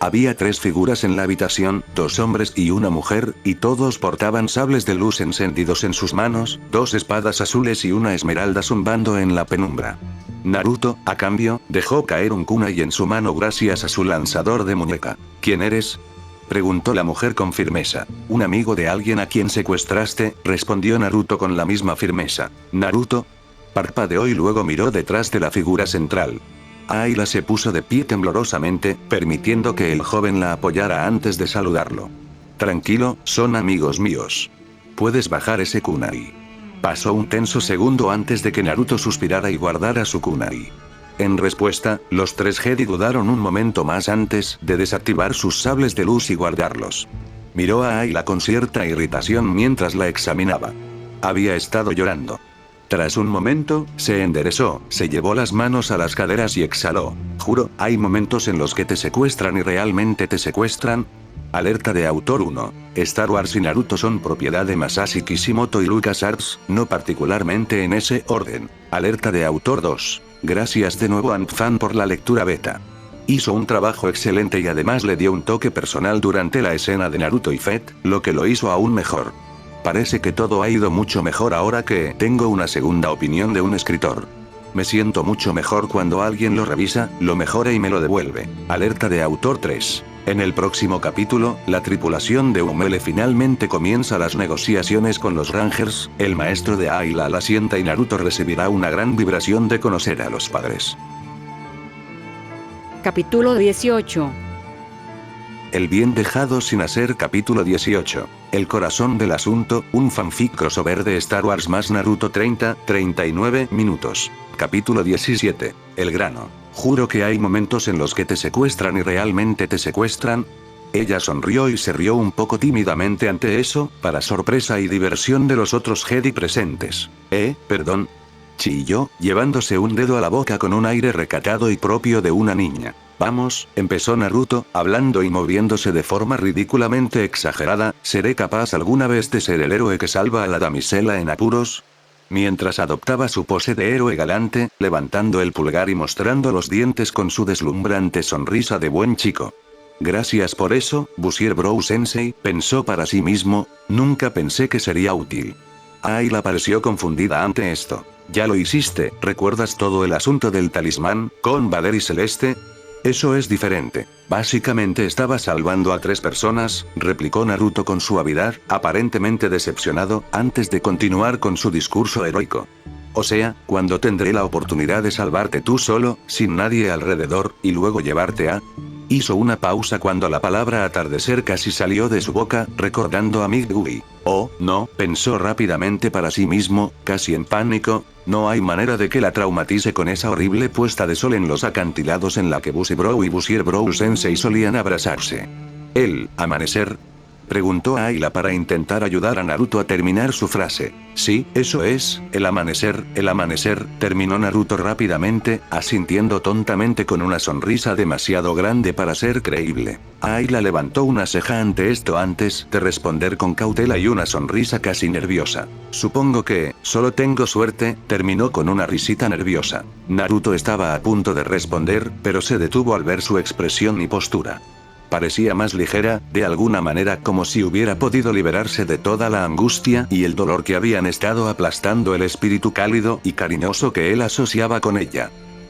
Había 3 figuras en la habitación, 2 hombres y una mujer, y todos portaban sables de luz encendidos en sus manos, 2 espadas azules y una esmeralda zumbando en la penumbra. Naruto, a cambio, dejó caer un kunai en su mano gracias a su lanzador de muñeca. ¿Quién eres?, preguntó la mujer con firmeza. Un amigo de alguien a quien secuestraste, respondió Naruto con la misma firmeza. ¿Naruto? Parpadeó y luego miró detrás de la figura central. Ayla se puso de pie temblorosamente, permitiendo que el joven la apoyara antes de saludarlo. Tranquilo, son amigos míos. Puedes bajar ese kunai. Pasó un tenso segundo antes de que Naruto suspirara y guardara su kunai. En respuesta, los 3 Jedi dudaron un momento más antes de desactivar sus sables de luz y guardarlos. Miró a Ayla con cierta irritación mientras la examinaba. Había estado llorando. Tras un momento, se enderezó, se llevó las manos a las caderas y exhaló. Juro, hay momentos en los que te secuestran y realmente te secuestran. Alerta de autor 1. Star Wars y Naruto son propiedad de Masashi Kishimoto y LucasArts, no particularmente en ese orden. Alerta de autor 2. Gracias de nuevo a Antfan por la lectura beta. Hizo un trabajo excelente y además le dio un toque personal durante la escena de Naruto y Fett, lo que lo hizo aún mejor. Parece que todo ha ido mucho mejor ahora que tengo una segunda opinión de un escritor. Me siento mucho mejor cuando alguien lo revisa, lo mejora y me lo devuelve. Alerta de autor 3. En el próximo capítulo, la tripulación de Umele finalmente comienza las negociaciones con los Rangers, el maestro de Ayla la sienta y Naruto recibirá una gran vibración de conocer a los padres. Capítulo 18. El bien dejado sin hacer capítulo 18. El corazón del asunto, un fanfic crossover de Star Wars más Naruto 39 minutos. Capítulo 17. El grano. Juro que hay momentos en los que te secuestran y realmente te secuestran. Ella sonrió y se rió un poco tímidamente ante eso, para sorpresa y diversión de los otros Jedi presentes. Perdón. Chilló, llevándose un dedo a la boca con un aire recatado y propio de una niña. Vamos, empezó Naruto, hablando y moviéndose de forma ridículamente exagerada, ¿seré capaz alguna vez de ser el héroe que salva a la damisela en apuros? Mientras adoptaba su pose de héroe galante, levantando el pulgar y mostrando los dientes con su deslumbrante sonrisa de buen chico. Gracias por eso, Busier Bro Sensei, pensó para sí mismo, nunca pensé que sería útil. Ayla pareció confundida ante esto. Ya lo hiciste, ¿recuerdas todo el asunto del talismán, con Vader y Celeste? Eso es diferente. Básicamente estaba salvando a 3 personas, replicó Naruto con suavidad, aparentemente decepcionado, antes de continuar con su discurso heroico. O sea, cuando tendré la oportunidad de salvarte tú solo, sin nadie alrededor, y luego llevarte a... Hizo una pausa cuando la palabra atardecer casi salió de su boca, recordando a Midway. Oh, no, pensó rápidamente para sí mismo, casi en pánico, no hay manera de que la traumatice con esa horrible puesta de sol en los acantilados en la que Busi Bro y Busier Bro Sensei solían abrazarse. ¿El amanecer? Preguntó Ayla para intentar ayudar a Naruto a terminar su frase. Sí, eso es, el amanecer, terminó Naruto rápidamente, asintiendo tontamente con una sonrisa demasiado grande para ser creíble. Ayla levantó una ceja ante esto antes de responder con cautela y una sonrisa casi nerviosa. Supongo que, solo tengo suerte, terminó con una risita nerviosa. Naruto estaba a punto de responder, pero se detuvo al ver su expresión y postura. Parecía más ligera, de alguna manera como si hubiera podido liberarse de toda la angustia y el dolor que habían estado aplastando el espíritu cálido y cariñoso que él asociaba con ella.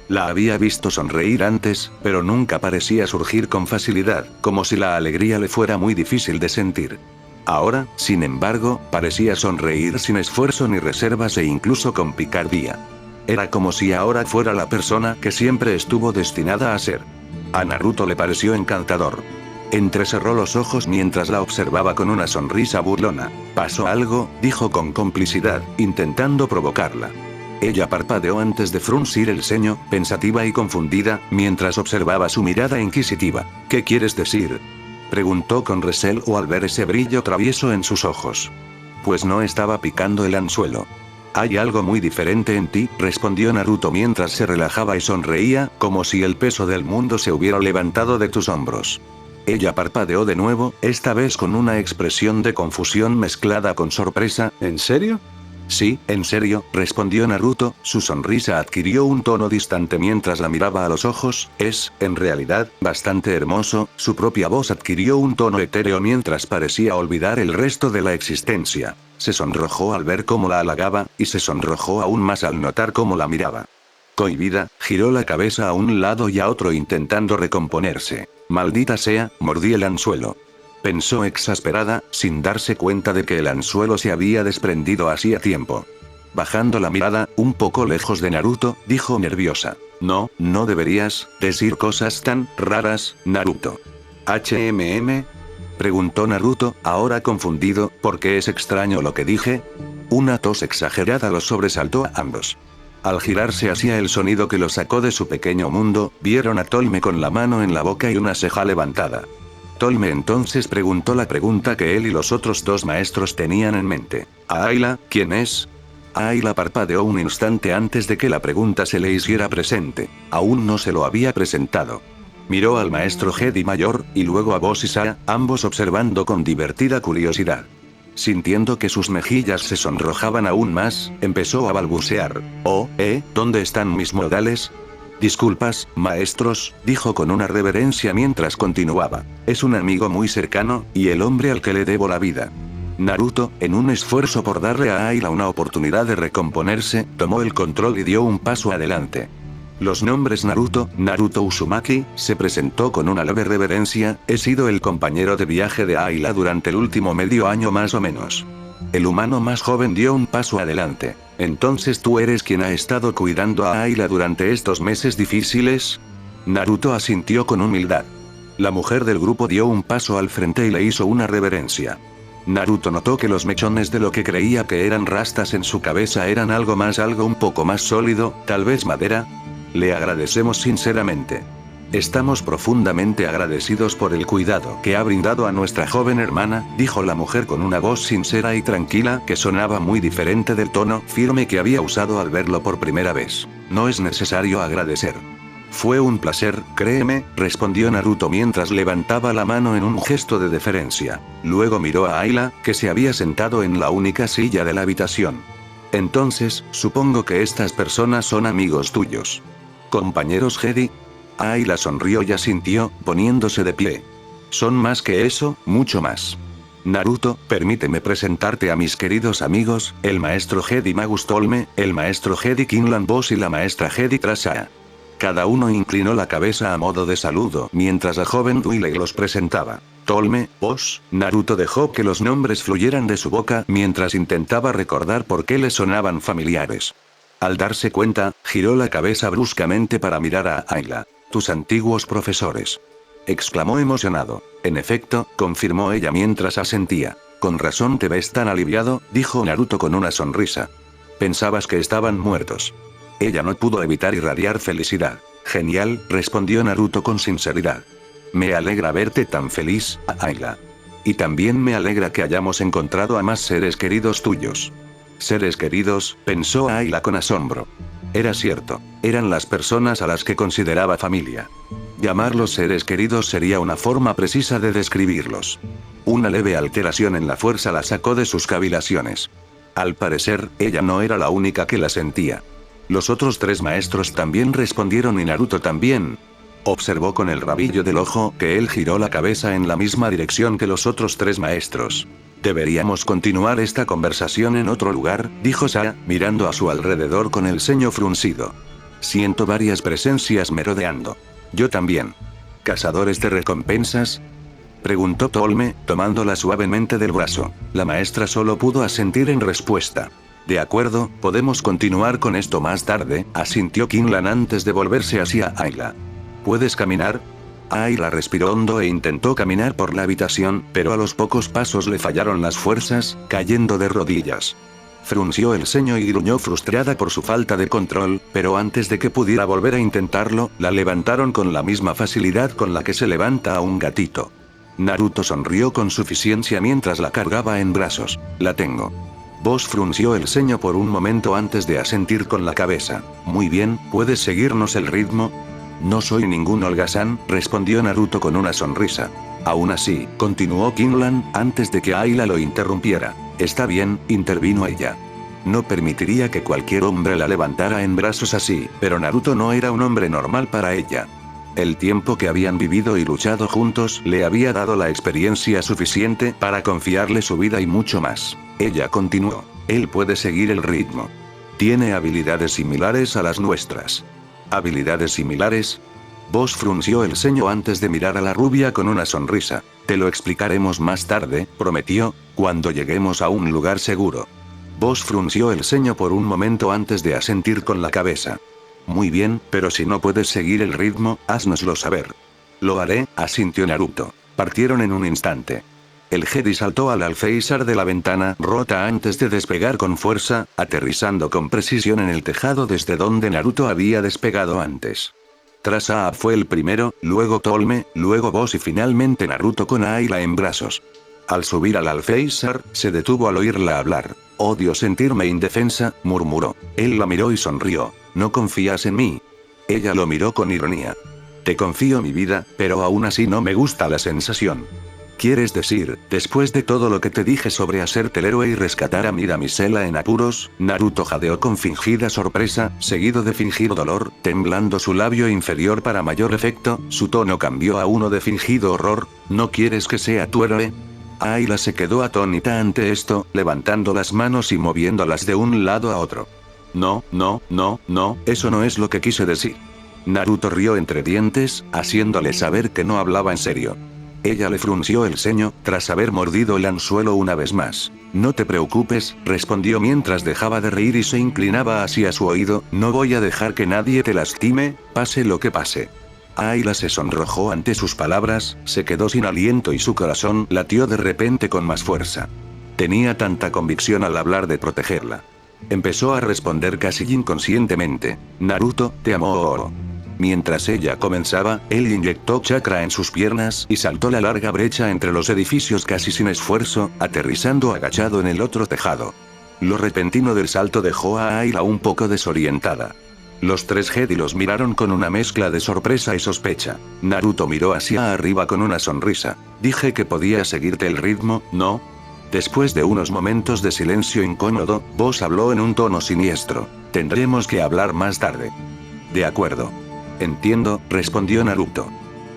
La había visto sonreír antes, pero nunca parecía surgir con facilidad, como si la alegría le fuera muy difícil de sentir. Ahora, sin embargo, parecía sonreír sin esfuerzo ni reservas e incluso con picardía. Era como si ahora fuera la persona que siempre estuvo destinada a ser. A Naruto le pareció encantador. Entrecerró los ojos mientras la observaba con una sonrisa burlona. ¿Pasó algo?, dijo con complicidad, intentando provocarla. Ella parpadeó antes de fruncir el ceño, pensativa y confundida, mientras observaba su mirada inquisitiva. ¿Qué quieres decir?, preguntó con recelo al ver ese brillo travieso en sus ojos. Pues no estaba picando el anzuelo. Hay algo muy diferente en ti, respondió Naruto mientras se relajaba y sonreía, como si el peso del mundo se hubiera levantado de tus hombros. Ella parpadeó de nuevo, esta vez con una expresión de confusión mezclada con sorpresa. ¿En serio? Sí, en serio, respondió Naruto, su sonrisa adquirió un tono distante mientras la miraba a los ojos, es, en realidad, bastante hermoso, su propia voz adquirió un tono etéreo mientras parecía olvidar el resto de la existencia. Se sonrojó al ver cómo la halagaba, y se sonrojó aún más al notar cómo la miraba. Cohibida, giró la cabeza a un lado y a otro intentando recomponerse. Maldita sea, mordí el anzuelo. Pensó exasperada, sin darse cuenta de que el anzuelo se había desprendido hacía tiempo. Bajando la mirada, un poco lejos de Naruto, dijo nerviosa. No deberías decir cosas tan raras, Naruto. ¿HMM? Preguntó Naruto, ahora confundido, ¿porque es extraño lo que dije? Una tos exagerada los sobresaltó a ambos. Al girarse hacia el sonido que los sacó de su pequeño mundo, vieron a Tolme con la mano en la boca y una ceja levantada. Tolme entonces preguntó la pregunta que él y los otros 2 maestros tenían en mente. ¿A Ayla, quién es? Ayla parpadeó un instante antes de que la pregunta se le hiciera presente. Aún no se lo había presentado. Miró al maestro Jedi mayor, y luego a Boss y Saa, ambos observando con divertida curiosidad. Sintiendo que sus mejillas se sonrojaban aún más, empezó a balbucear. ¿Dónde están mis modales? Disculpas, maestros, dijo con una reverencia mientras continuaba. Es un amigo muy cercano, y el hombre al que le debo la vida. Naruto, en un esfuerzo por darle a Ayla una oportunidad de recomponerse, tomó el control y dio un paso adelante. Los nombres Naruto Uzumaki, se presentó con una leve reverencia, he sido el compañero de viaje de Ayla durante el último medio año más o menos. El humano más joven dio un paso adelante. ¿Entonces tú eres quien ha estado cuidando a Ayla durante estos meses difíciles? Naruto asintió con humildad. La mujer del grupo dio un paso al frente y le hizo una reverencia. Naruto notó que los mechones de lo que creía que eran rastas en su cabeza eran algo un poco más sólido, tal vez madera. Le agradecemos sinceramente. Estamos profundamente agradecidos por el cuidado que ha brindado a nuestra joven hermana, dijo la mujer con una voz sincera y tranquila que sonaba muy diferente del tono firme que había usado al verlo por primera vez. No es necesario agradecer. Fue un placer, créeme, respondió Naruto mientras levantaba la mano en un gesto de deferencia. Luego miró a Ayla, que se había sentado en la única silla de la habitación. Entonces, supongo que estas personas son amigos tuyos. ¿Compañeros Jedi? Ayla sonrió y asintió, poniéndose de pie. Son más que eso, mucho más. Naruto, permíteme presentarte a mis queridos amigos, el maestro Jedi Magus Tolme, el maestro Jedi Kinlan Boss y la maestra Jedi Trasa. Cada uno inclinó la cabeza a modo de saludo mientras la joven Duilei los presentaba. Tolme, Boss, Naruto dejó que los nombres fluyeran de su boca mientras intentaba recordar por qué le sonaban familiares. Al darse cuenta, giró la cabeza bruscamente para mirar a Ayla. Tus antiguos profesores. Exclamó emocionado. En efecto, confirmó ella mientras asentía. Con razón te ves tan aliviado, dijo Naruto con una sonrisa. Pensabas que estaban muertos. Ella no pudo evitar irradiar felicidad. Genial, respondió Naruto con sinceridad. Me alegra verte tan feliz, Ayla. Y también me alegra que hayamos encontrado a más seres queridos tuyos. Seres queridos, pensó Ayla con asombro. Era cierto, eran las personas a las que consideraba familia. Llamarlos seres queridos sería una forma precisa de describirlos. Una leve alteración en la fuerza la sacó de sus cavilaciones. Al parecer, ella no era la única que la sentía. Los otros tres maestros también respondieron y Naruto también. Observó con el rabillo del ojo que él giró la cabeza en la misma dirección que los otros tres maestros. Deberíamos continuar esta conversación en otro lugar, dijo Saa, mirando a su alrededor con el ceño fruncido. Siento varias presencias merodeando. Yo también. ¿Cazadores de recompensas? Preguntó Tolme, tomándola suavemente del brazo. La maestra solo pudo asentir en respuesta. De acuerdo, podemos continuar con esto más tarde, asintió Kinlan antes de volverse hacia Ayla. ¿Puedes caminar? Ayla respiró hondo e intentó caminar por la habitación, pero a los pocos pasos le fallaron las fuerzas, cayendo de rodillas. Frunció el ceño y gruñó frustrada por su falta de control, pero antes de que pudiera volver a intentarlo, la levantaron con la misma facilidad con la que se levanta a un gatito. Naruto sonrió con suficiencia mientras la cargaba en brazos. La tengo. Boss frunció el ceño por un momento antes de asentir con la cabeza. Muy bien, ¿puedes seguirnos el ritmo? No soy ningún holgazán, respondió Naruto con una sonrisa. Aún así, continuó Kinlan, antes de que Ayla lo interrumpiera. Está bien, intervino ella. No permitiría que cualquier hombre la levantara en brazos así, pero Naruto no era un hombre normal para ella. El tiempo que habían vivido y luchado juntos le había dado la experiencia suficiente para confiarle su vida y mucho más. Ella continuó. Él puede seguir el ritmo. Tiene habilidades similares a las nuestras. ¿Habilidades similares? Boss frunció el ceño antes de mirar a la rubia con una sonrisa. Te lo explicaremos más tarde, prometió, cuando lleguemos a un lugar seguro. Boss frunció el ceño por un momento antes de asentir con la cabeza. Muy bien, pero si no puedes seguir el ritmo, háznoslo saber. Lo haré, asintió Naruto. Partieron en un instante. El Jedi saltó al alféizar de la ventana rota antes de despegar con fuerza, aterrizando con precisión en el tejado desde donde Naruto había despegado antes. Trasa fue el primero, luego Tolme, luego Boss y finalmente Naruto con Ayla en brazos. Al subir al alféizar, se detuvo al oírla hablar. Odio sentirme indefensa, murmuró. Él la miró y sonrió. ¿No confías en mí? Ella lo miró con ironía. Te confío mi vida, pero aún así no me gusta la sensación. ¿Quieres decir, después de todo lo que te dije sobre hacerte el héroe y rescatar a mi damisela en apuros? Naruto jadeó con fingida sorpresa, seguido de fingido dolor, temblando su labio inferior para mayor efecto, su tono cambió a uno de fingido horror. ¿No quieres que sea tu héroe? Ayla se quedó atónita ante esto, levantando las manos y moviéndolas de un lado a otro. No, eso no es lo que quise decir. Naruto rió entre dientes, haciéndole saber que no hablaba en serio. Ella le frunció el ceño, tras haber mordido el anzuelo una vez más. No te preocupes, respondió mientras dejaba de reír y se inclinaba hacia su oído, no voy a dejar que nadie te lastime, pase lo que pase. Ayla se sonrojó ante sus palabras, se quedó sin aliento y su corazón latió de repente con más fuerza. Tenía tanta convicción al hablar de protegerla. Empezó a responder casi inconscientemente: Naruto, te amo. Mientras ella comenzaba, él inyectó chakra en sus piernas y saltó la larga brecha entre los edificios casi sin esfuerzo, aterrizando agachado en el otro tejado. Lo repentino del salto dejó a Ayla un poco desorientada. Los tres Jedi los miraron con una mezcla de sorpresa y sospecha. Naruto miró hacia arriba con una sonrisa. Dije que podía seguirte el ritmo, ¿no? Después de unos momentos de silencio incómodo, Boss habló en un tono siniestro. Tendremos que hablar más tarde. De acuerdo. Entiendo, respondió Naruto.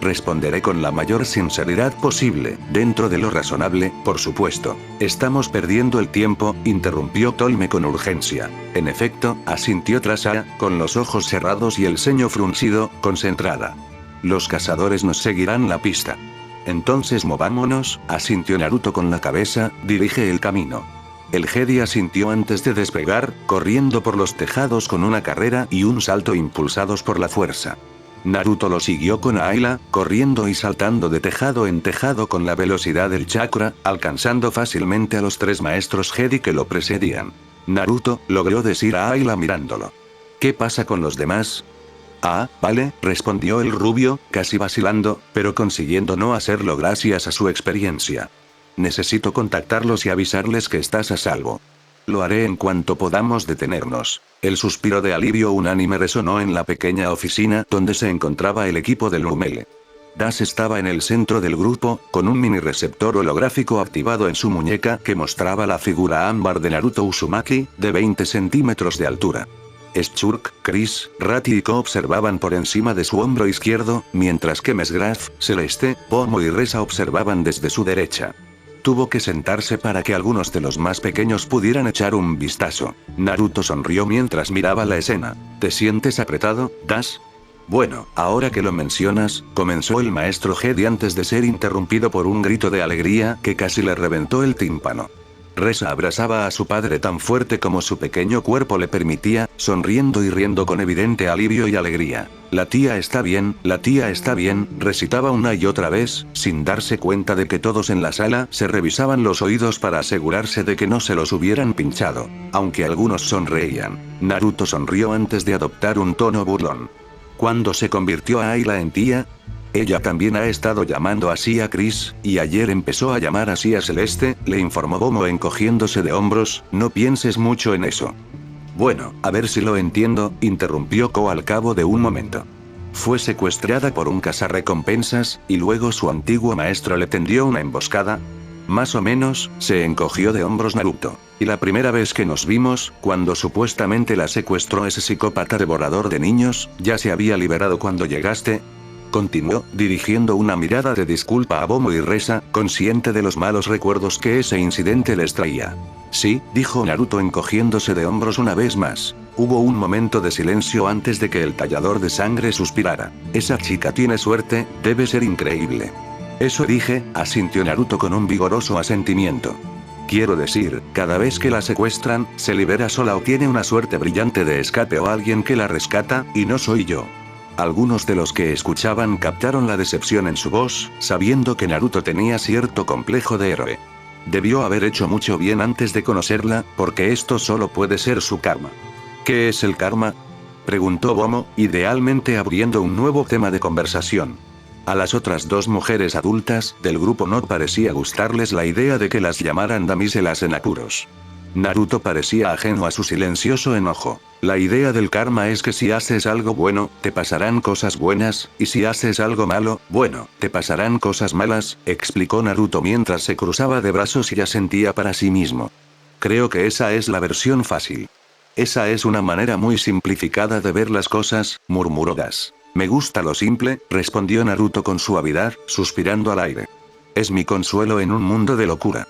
Responderé con la mayor sinceridad posible, dentro de lo razonable, por supuesto. Estamos perdiendo el tiempo, interrumpió Tolme con urgencia. En efecto, asintió Trasa, con los ojos cerrados y el ceño fruncido, concentrada. Los cazadores nos seguirán la pista. Entonces movámonos, asintió Naruto con la cabeza, dirige el camino. El Jedi asintió antes de despegar, corriendo por los tejados con una carrera y un salto impulsados por la fuerza. Naruto lo siguió con Ayla, corriendo y saltando de tejado en tejado con la velocidad del chakra, alcanzando fácilmente a los tres maestros Jedi que lo precedían. Naruto, logró decir a Ayla mirándolo. ¿Qué pasa con los demás? Ah, vale, respondió el rubio, casi vacilando, pero consiguiendo no hacerlo gracias a su experiencia. Necesito contactarlos y avisarles que estás a salvo. Lo haré en cuanto podamos detenernos. El suspiro de alivio unánime resonó en la pequeña oficina donde se encontraba el equipo del Lumele. Das estaba en el centro del grupo, con un mini receptor holográfico activado en su muñeca que mostraba la figura ámbar de Naruto Uzumaki, de 20 centímetros de altura. Shulk, Chris, Ratty y Ko observaban por encima de su hombro izquierdo, mientras que Mesgraf, Celeste, Pomo y Resa observaban desde su derecha. Tuvo que sentarse para que algunos de los más pequeños pudieran echar un vistazo. Naruto sonrió mientras miraba la escena. ¿Te sientes apretado, Das? Bueno, ahora que lo mencionas, comenzó el maestro Jedi antes de ser interrumpido por un grito de alegría que casi le reventó el tímpano. Resa abrazaba a su padre tan fuerte como su pequeño cuerpo le permitía, sonriendo y riendo con evidente alivio y alegría. La tía está bien, recitaba una y otra vez, sin darse cuenta de que todos en la sala se revisaban los oídos para asegurarse de que no se los hubieran pinchado. Aunque algunos sonreían, Naruto sonrió antes de adoptar un tono burlón. ¿Cuándo se convirtió a Ayla en tía? Ella también ha estado llamando así a Chris, y ayer empezó a llamar así a Celeste, le informó Momo encogiéndose de hombros. No pienses mucho en eso. Bueno, a ver si lo entiendo, interrumpió Ko al cabo de un momento. Fue secuestrada por un cazarrecompensas, y luego su antiguo maestro le tendió una emboscada. Más o menos, se encogió de hombros Naruto. Y la primera vez que nos vimos, cuando supuestamente la secuestró ese psicópata devorador de niños, ya se había liberado cuando llegaste. Continuó, dirigiendo una mirada de disculpa a Momo y Resa, consciente de los malos recuerdos que ese incidente les traía. Sí, dijo Naruto encogiéndose de hombros una vez más. Hubo un momento de silencio antes de que el tallador de sangre suspirara. Esa chica tiene suerte, debe ser increíble. Eso dije, asintió Naruto con un vigoroso asentimiento. Quiero decir, cada vez que la secuestran, se libera sola o tiene una suerte brillante de escape o alguien que la rescata, y no soy yo. Algunos de los que escuchaban captaron la decepción en su voz, sabiendo que Naruto tenía cierto complejo de héroe. Debió haber hecho mucho bien antes de conocerla, porque esto solo puede ser su karma. ¿Qué es el karma?, preguntó Momo, idealmente abriendo un nuevo tema de conversación. A las otras dos mujeres adultas del grupo no parecía gustarles la idea de que las llamaran damiselas en apuros. Naruto parecía ajeno a su silencioso enojo. La idea del karma es que si haces algo bueno, te pasarán cosas buenas, y si haces algo malo, bueno, te pasarán cosas malas, explicó Naruto mientras se cruzaba de brazos y asentía para sí mismo. Creo que esa es la versión fácil. Esa es una manera muy simplificada de ver las cosas, murmuró Das. Me gusta lo simple, respondió Naruto con suavidad, suspirando al aire. Es mi consuelo en un mundo de locura.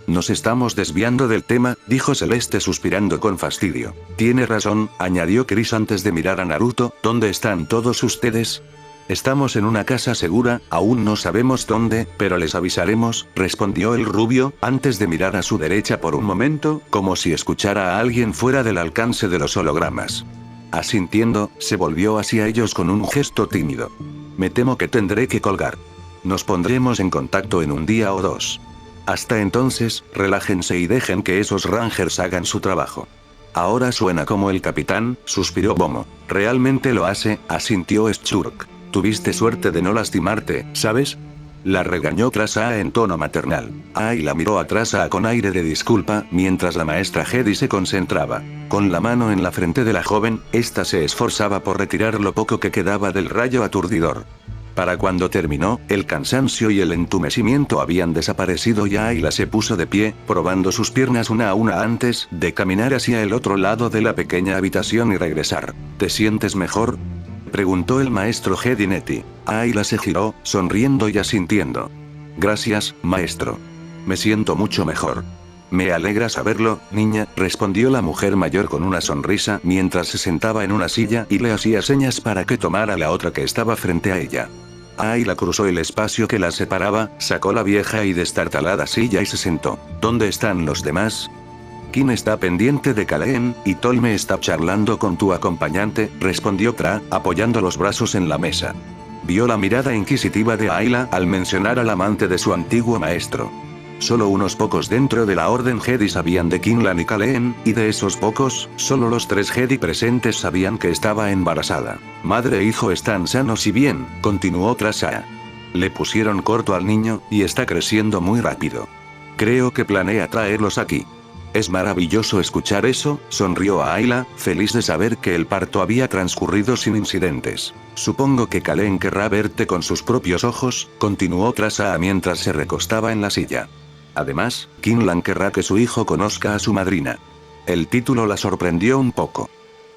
Nos estamos desviando del tema, dijo Celeste suspirando con fastidio. Tiene razón, añadió Chris antes de mirar a Naruto. ¿Dónde están todos ustedes? Estamos en una casa segura, aún no sabemos dónde, pero les avisaremos, respondió el rubio, antes de mirar a su derecha por un momento, como si escuchara a alguien fuera del alcance de los hologramas. Asintiendo, se volvió hacia ellos con un gesto tímido. Me temo que tendré que colgar. Nos pondremos en contacto en un día o dos. Hasta entonces, relájense y dejen que esos Rangers hagan su trabajo. Ahora suena como el capitán, suspiró Momo. Realmente lo hace, asintió Schurk. Tuviste suerte de no lastimarte, ¿sabes? La regañó Trasa en tono maternal. La miró a Trasa con aire de disculpa, mientras la maestra Hedy se concentraba. Con la mano en la frente de la joven, esta se esforzaba por retirar lo poco que quedaba del rayo aturdidor. Para cuando terminó, el cansancio y el entumecimiento habían desaparecido y Ayla se puso de pie, probando sus piernas una a una antes de caminar hacia el otro lado de la pequeña habitación y regresar. ¿Te sientes mejor?, preguntó el maestro Hedinetti. Ayla se giró, sonriendo y asintiendo. Gracias, maestro. Me siento mucho mejor. Me alegra saberlo, niña, respondió la mujer mayor con una sonrisa mientras se sentaba en una silla y le hacía señas para que tomara la otra que estaba frente a ella. Ayla cruzó el espacio que la separaba, sacó la vieja y destartalada silla y se sentó. ¿Dónde están los demás? Kin está pendiente de Kaleen, y Tolme está charlando con tu acompañante, respondió Tra, apoyando los brazos en la mesa. Vio la mirada inquisitiva de Ayla al mencionar al amante de su antiguo maestro. Solo unos pocos dentro de la Orden Jedi sabían de Kinlan y Kaleen, y de esos pocos, solo los 3 Jedi presentes sabían que estaba embarazada. Madre e hijo están sanos y bien, continuó Trasa. Le pusieron corto al niño, y está creciendo muy rápido. Creo que planea traerlos aquí. Es maravilloso escuchar eso, sonrió a Ayla, feliz de saber que el parto había transcurrido sin incidentes. Supongo que Kaleen querrá verte con sus propios ojos, continuó Trasa mientras se recostaba en la silla. Además, Kinlan querrá que su hijo conozca a su madrina. El título la sorprendió un poco.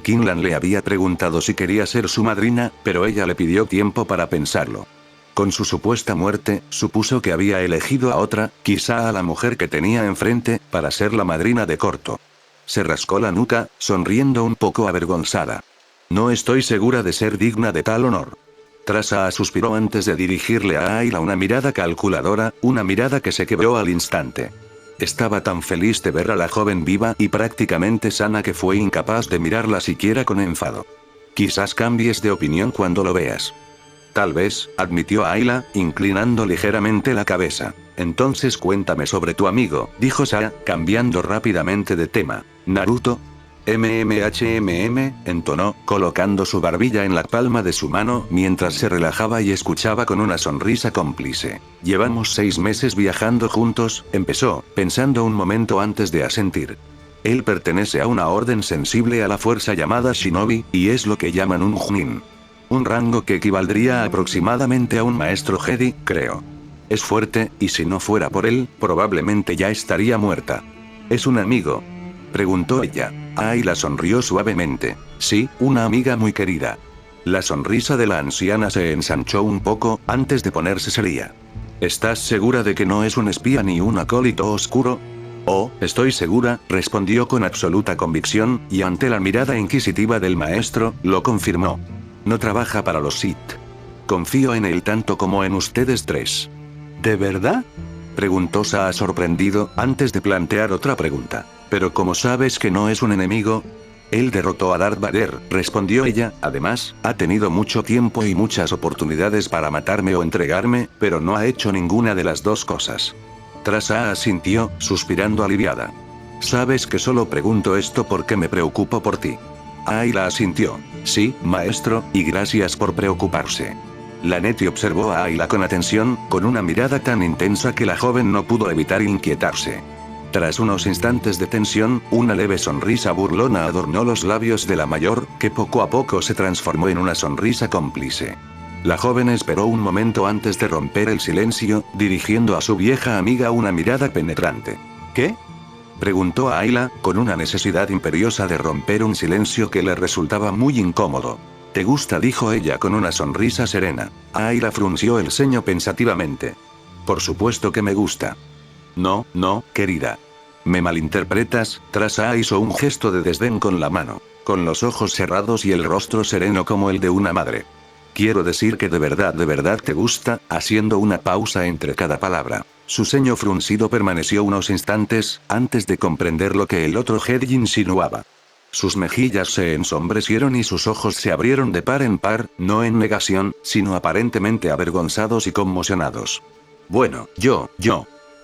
Kinlan le había preguntado si quería ser su madrina, pero ella le pidió tiempo para pensarlo. Con su supuesta muerte, supuso que había elegido a otra, quizá a la mujer que tenía enfrente, para ser la madrina de Corto. Se rascó la nuca, sonriendo un poco avergonzada. No estoy segura de ser digna de tal honor. Trasa suspiró antes de dirigirle a Ayla una mirada calculadora, una mirada que se quebró al instante. Estaba tan feliz de ver a la joven viva y prácticamente sana que fue incapaz de mirarla siquiera con enfado. Quizás cambies de opinión cuando lo veas. Tal vez, admitió Ayla, inclinando ligeramente la cabeza. Entonces cuéntame sobre tu amigo, dijo Sa, cambiando rápidamente de tema. ¿Naruto? Entonó, colocando su barbilla en la palma de su mano mientras se relajaba y escuchaba con una sonrisa cómplice. Llevamos 6 meses viajando juntos, empezó, pensando un momento antes de asentir. Él pertenece a una orden sensible a la fuerza llamada Shinobi, y es lo que llaman un Chunin. Un rango que equivaldría aproximadamente a un maestro Jedi, creo. Es fuerte, y si no fuera por él, probablemente ya estaría muerta. ¿Es un amigo?, preguntó ella. Ayla sonrió suavemente. Sí, una amiga muy querida. La sonrisa de la anciana se ensanchó un poco, antes de ponerse seria. ¿Estás segura de que no es un espía ni un acólito oscuro? Oh, estoy segura, respondió con absoluta convicción, y ante la mirada inquisitiva del maestro, lo confirmó. No trabaja para los Sith. Confío en él tanto como en ustedes 3. ¿De verdad?, preguntó Sa sorprendido, antes de plantear otra pregunta. Pero ¿cómo sabes que no es un enemigo? Él derrotó a Darth Vader, respondió ella, además, ha tenido mucho tiempo y muchas oportunidades para matarme o entregarme, pero no ha hecho ninguna de las dos cosas. Trasa asintió, suspirando aliviada. Sabes que solo pregunto esto porque me preocupo por ti. Ayla asintió. Sí, maestro, y gracias por preocuparse. Lanetti observó a Ayla con atención, con una mirada tan intensa que la joven no pudo evitar inquietarse. Tras unos instantes de tensión, una leve sonrisa burlona adornó los labios de la mayor, que poco a poco se transformó en una sonrisa cómplice. La joven esperó un momento antes de romper el silencio, dirigiendo a su vieja amiga una mirada penetrante. ¿Qué?, preguntó a Ayla, con una necesidad imperiosa de romper un silencio que le resultaba muy incómodo. ¿Te gusta?, dijo ella con una sonrisa serena. Ayla frunció el ceño pensativamente. Por supuesto que me gusta. No, querida. ¿Me malinterpretas? Trasa hizo un gesto de desdén con la mano, con los ojos cerrados y el rostro sereno como el de una madre. Quiero decir que de verdad te gusta, haciendo una pausa entre cada palabra. Su ceño fruncido permaneció unos instantes, antes de comprender lo que el otro Jedi insinuaba. Sus mejillas se ensombrecieron y sus ojos se abrieron de par en par, no en negación, sino aparentemente avergonzados y conmocionados. Bueno, yo.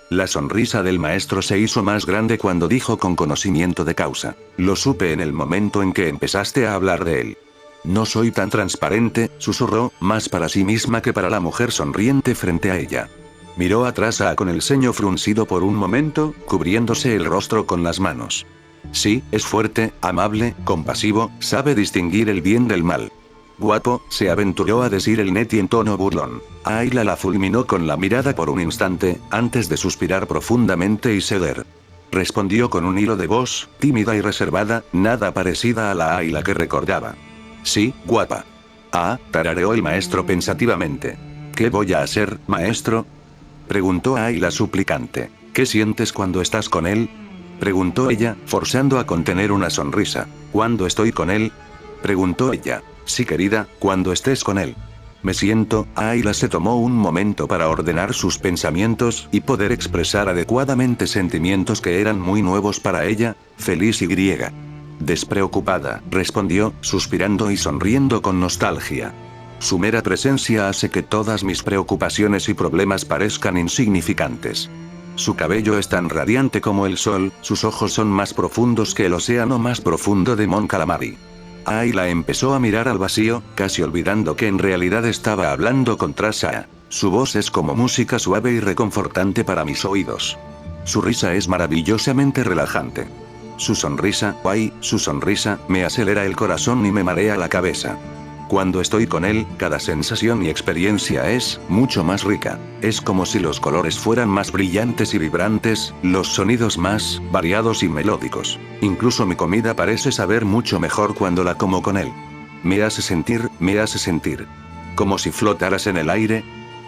La sonrisa del maestro se hizo más grande cuando dijo con conocimiento de causa. Lo supe en el momento en que empezaste a hablar de él. No soy tan transparente, susurró, más para sí misma que para la mujer sonriente frente a ella. Miró atrás con el ceño fruncido por un momento, cubriéndose el rostro con las manos. Sí, es fuerte, amable, compasivo, sabe distinguir el bien del mal. Guapo, se aventuró a decir el Nettie en tono burlón. Ayla la fulminó con la mirada por un instante, antes de suspirar profundamente y ceder. Respondió con un hilo de voz, tímida y reservada, nada parecida a la Ayla que recordaba. Sí, guapa. Ah, tarareó el maestro pensativamente. ¿Qué voy a hacer, maestro? Preguntó Ayla suplicante. ¿Qué sientes cuando estás con él? Preguntó ella, forzando a contener una sonrisa. ¿Cuándo estoy con él? Preguntó ella. Sí, querida, cuando estés con él. Me siento. Ayla se tomó un momento para ordenar sus pensamientos y poder expresar adecuadamente sentimientos que eran muy nuevos para ella, feliz y griega. Despreocupada, respondió, suspirando y sonriendo con nostalgia. Su mera presencia hace que todas mis preocupaciones y problemas parezcan insignificantes. Su cabello es tan radiante como el sol, sus ojos son más profundos que el océano más profundo de Mon Calamari. Ayla empezó a mirar al vacío, casi olvidando que en realidad estaba hablando con Trasa. Su voz es como música suave y reconfortante para mis oídos. Su risa es maravillosamente relajante. Su sonrisa, me acelera el corazón y me marea la cabeza. Cuando estoy con él, cada sensación y experiencia es mucho más rica. Es como si los colores fueran más brillantes y vibrantes, los sonidos más variados y melódicos. Incluso mi comida parece saber mucho mejor cuando la como con él. Me hace sentir. ¿Como si flotaras en el aire?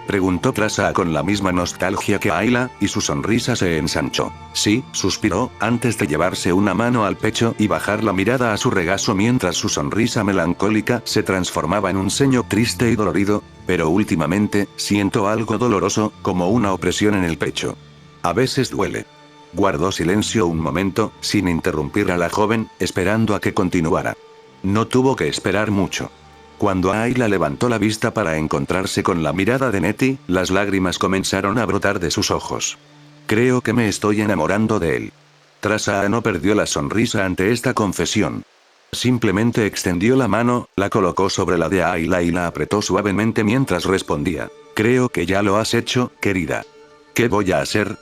Preguntó Trasa con la misma nostalgia que Ayla, y su sonrisa se ensanchó. Sí, suspiró, antes de llevarse una mano al pecho y bajar la mirada a su regazo mientras su sonrisa melancólica se transformaba en un ceño triste y dolorido, pero últimamente, siento algo doloroso, como una opresión en el pecho. A veces duele. Guardó silencio un momento, sin interrumpir a la joven, esperando a que continuara. No tuvo que esperar mucho. Cuando Ayla levantó la vista para encontrarse con la mirada de Nettie, las lágrimas comenzaron a brotar de sus ojos. Creo que me estoy enamorando de él. Trasa no perdió la sonrisa ante esta confesión. Simplemente extendió la mano, la colocó sobre la de Ayla y la apretó suavemente mientras respondía. Creo que ya lo has hecho, querida. ¿Qué voy a hacer?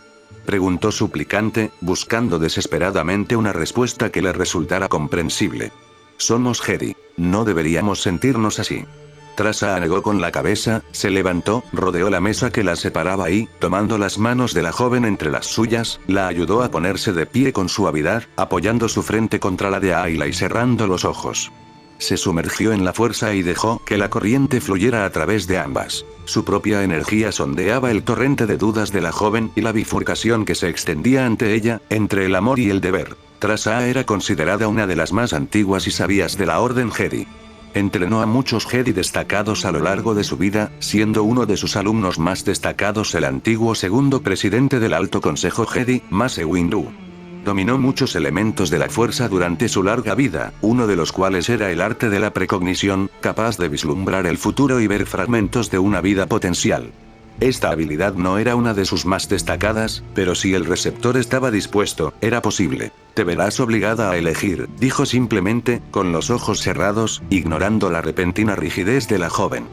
Preguntó suplicante, buscando desesperadamente una respuesta que le resultara comprensible. Somos Jedi. No deberíamos sentirnos así. Trasa negó con la cabeza, se levantó, rodeó la mesa que la separaba y, tomando las manos de la joven entre las suyas, la ayudó a ponerse de pie con suavidad, apoyando su frente contra la de Ayla y cerrando los ojos. Se sumergió en la fuerza y dejó que la corriente fluyera a través de ambas. Su propia energía sondeaba el torrente de dudas de la joven y la bifurcación que se extendía ante ella, entre el amor y el deber. Trasa era considerada una de las más antiguas y sabias de la Orden Jedi. Entrenó a muchos Jedi destacados a lo largo de su vida, siendo uno de sus alumnos más destacados el antiguo segundo presidente del Alto Consejo Jedi, Mace Windu. Dominó muchos elementos de la fuerza durante su larga vida, uno de los cuales era el arte de la precognición, capaz de vislumbrar el futuro y ver fragmentos de una vida potencial. Esta habilidad no era una de sus más destacadas, pero si el receptor estaba dispuesto, era posible. Te verás obligada a elegir, dijo simplemente, con los ojos cerrados, ignorando la repentina rigidez de la joven.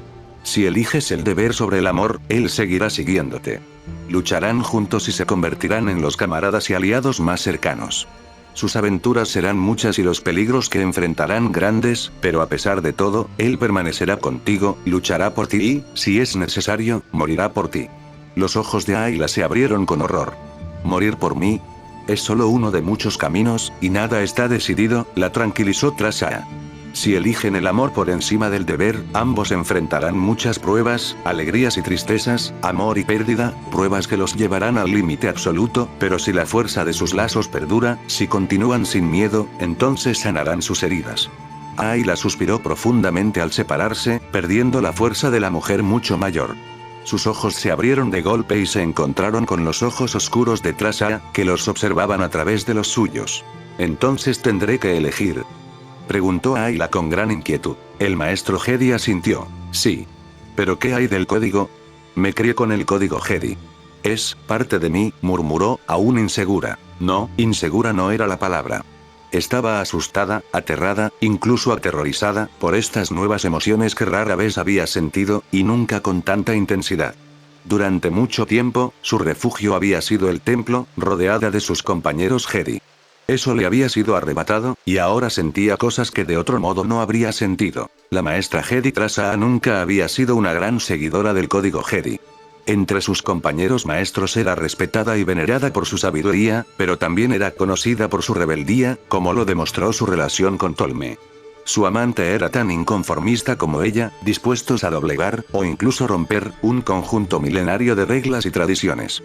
Si eliges el deber sobre el amor, él seguirá siguiéndote. Lucharán juntos y se convertirán en los camaradas y aliados más cercanos. Sus aventuras serán muchas y los peligros que enfrentarán grandes, pero a pesar de todo, él permanecerá contigo, luchará por ti y, si es necesario, morirá por ti. Los ojos de Ayla se abrieron con horror. ¿Morir por mí? Es solo uno de muchos caminos, y nada está decidido, la tranquilizó Trasa. Si eligen el amor por encima del deber, ambos enfrentarán muchas pruebas, alegrías y tristezas, amor y pérdida, pruebas que los llevarán al límite absoluto, pero si la fuerza de sus lazos perdura, si continúan sin miedo, entonces sanarán sus heridas. Ayla suspiró profundamente al separarse, perdiendo la fuerza de la mujer mucho mayor. Sus ojos se abrieron de golpe y se encontraron con los ojos oscuros de Trasa, que los observaban a través de los suyos. Entonces tendré que elegir. Preguntó Ayla con gran inquietud. El maestro Jedi asintió. Sí. ¿Pero qué hay del código? Me crié con el código Jedi. Es parte de mí, murmuró, aún insegura. No, insegura no era la palabra. Estaba asustada, aterrada, incluso aterrorizada, por estas nuevas emociones que rara vez había sentido, y nunca con tanta intensidad. Durante mucho tiempo, su refugio había sido el templo, rodeada de sus compañeros Jedi. Eso le había sido arrebatado, y ahora sentía cosas que de otro modo no habría sentido. La maestra Jedi Trasaa nunca había sido una gran seguidora del código Jedi. Entre sus compañeros maestros era respetada y venerada por su sabiduría, pero también era conocida por su rebeldía, como lo demostró su relación con Tolme. Su amante era tan inconformista como ella, dispuestos a doblegar, o incluso romper, un conjunto milenario de reglas y tradiciones.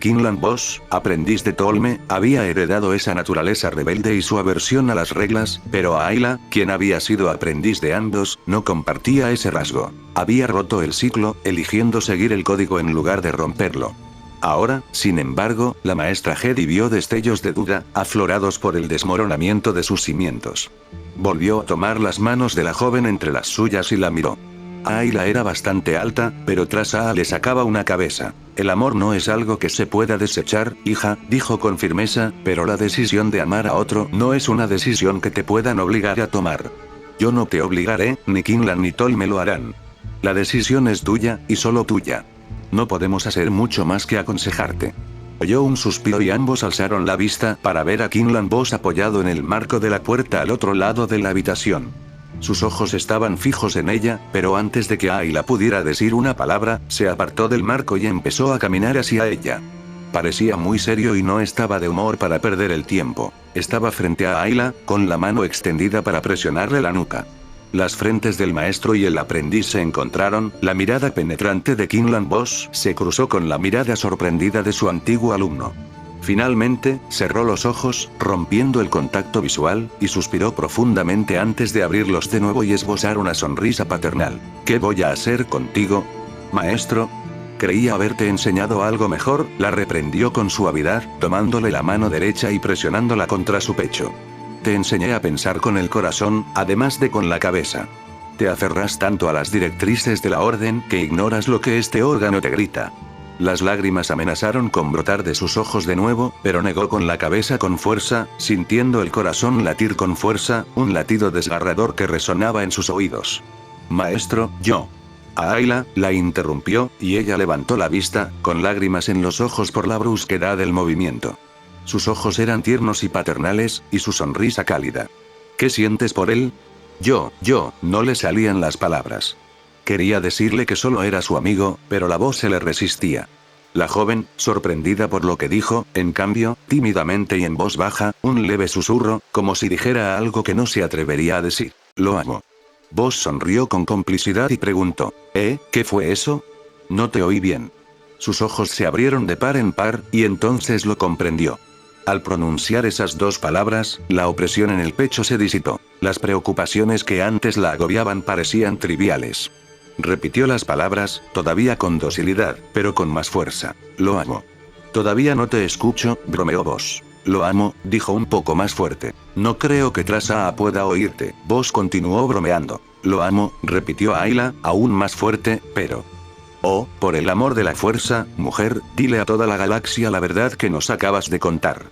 Quinlan Vos, aprendiz de Tolme, había heredado esa naturaleza rebelde y su aversión a las reglas, pero Ayla, quien había sido aprendiz de ambos, no compartía ese rasgo. Había roto el ciclo, eligiendo seguir el código en lugar de romperlo. Ahora, sin embargo, la maestra Jedi vio destellos de duda, aflorados por el desmoronamiento de sus cimientos. Volvió a tomar las manos de la joven entre las suyas y la miró. Ayla era bastante alta, pero Trasaa le sacaba una cabeza. El amor no es algo que se pueda desechar, hija, dijo con firmeza, pero la decisión de amar a otro no es una decisión que te puedan obligar a tomar. Yo no te obligaré, ni Quinlan ni Tolme lo harán. La decisión es tuya, y solo tuya. No podemos hacer mucho más que aconsejarte. Oyó un suspiro y ambos alzaron la vista para ver a Quinlan Vos apoyado en el marco de la puerta al otro lado de la habitación. Sus ojos estaban fijos en ella, pero antes de que Ayla pudiera decir una palabra, se apartó del marco y empezó a caminar hacia ella. Parecía muy serio y no estaba de humor para perder el tiempo. Estaba frente a Ayla, con la mano extendida para presionarle la nuca. Las frentes del maestro y el aprendiz se encontraron, la mirada penetrante de Quinlan Vos se cruzó con la mirada sorprendida de su antiguo alumno. Finalmente, cerró los ojos, rompiendo el contacto visual, y suspiró profundamente antes de abrirlos de nuevo y esbozar una sonrisa paternal. ¿Qué voy a hacer contigo? Maestro. Creía haberte enseñado algo mejor, la reprendió con suavidad, tomándole la mano derecha y presionándola contra su pecho. Te enseñé a pensar con el corazón, además de con la cabeza. Te aferras tanto a las directrices de la orden que ignoras lo que este órgano te grita. Las lágrimas amenazaron con brotar de sus ojos de nuevo, pero negó con la cabeza con fuerza, sintiendo el corazón latir con fuerza, un latido desgarrador que resonaba en sus oídos. Maestro, yo. A Ayla, la interrumpió, y ella levantó la vista, con lágrimas en los ojos por la brusquedad del movimiento. Sus ojos eran tiernos y paternales, y su sonrisa cálida. ¿Qué sientes por él? Yo, no le salían las palabras. Quería decirle que solo era su amigo, pero la voz se le resistía. La joven, sorprendida por lo que dijo, en cambio, tímidamente y en voz baja, un leve susurro, como si dijera algo que no se atrevería a decir. Lo amo. Vos sonrió con complicidad y preguntó, ¿qué fue eso? No te oí bien. Sus ojos se abrieron de par en par, y entonces lo comprendió. Al pronunciar esas dos palabras, la opresión en el pecho se disipó. Las preocupaciones que antes la agobiaban parecían triviales. Repitió las palabras, todavía con docilidad, pero con más fuerza. Lo amo. Todavía no te escucho, bromeó Vos. Lo amo, dijo un poco más fuerte. No creo que Trasaa pueda oírte. Vos continuó bromeando. Lo amo, repitió Ayla, aún más fuerte, pero... Oh, por el amor de la fuerza, mujer, dile a toda la galaxia la verdad que nos acabas de contar.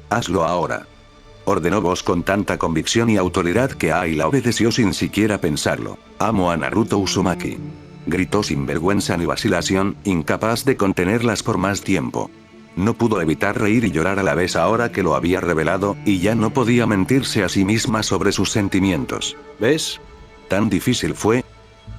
Hazlo ahora. Ordenó Vos con tanta convicción y autoridad que Ayla obedeció sin siquiera pensarlo. Amo a Naruto Uzumaki. Gritó sin vergüenza ni vacilación, incapaz de contenerlas por más tiempo. No pudo evitar reír y llorar a la vez ahora que lo había revelado, y ya no podía mentirse a sí misma sobre sus sentimientos. ¿Ves? ¿Tan difícil fue?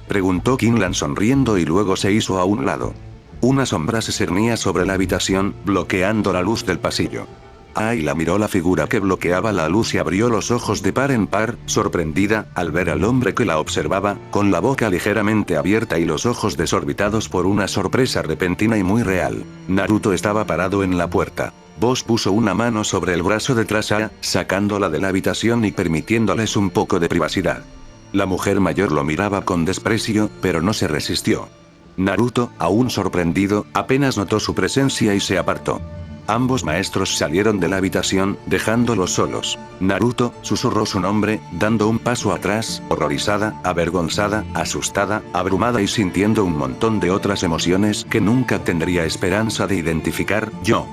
Preguntó Quinlan sonriendo y luego se hizo a un lado. Una sombra se cernía sobre la habitación, bloqueando la luz del pasillo. Ayla miró la figura que bloqueaba la luz y abrió los ojos de par en par, sorprendida, al ver al hombre que la observaba, con la boca ligeramente abierta y los ojos desorbitados por una sorpresa repentina y muy real. Naruto estaba parado en la puerta. Vos puso una mano sobre el brazo de Trasaa, sacándola de la habitación y permitiéndoles un poco de privacidad. La mujer mayor lo miraba con desprecio, pero no se resistió. Naruto, aún sorprendido, apenas notó su presencia y se apartó. Ambos maestros salieron de la habitación, dejándolos solos. Naruto, susurró su nombre, dando un paso atrás, horrorizada, avergonzada, asustada, abrumada y sintiendo un montón de otras emociones que nunca tendría esperanza de identificar. Yo.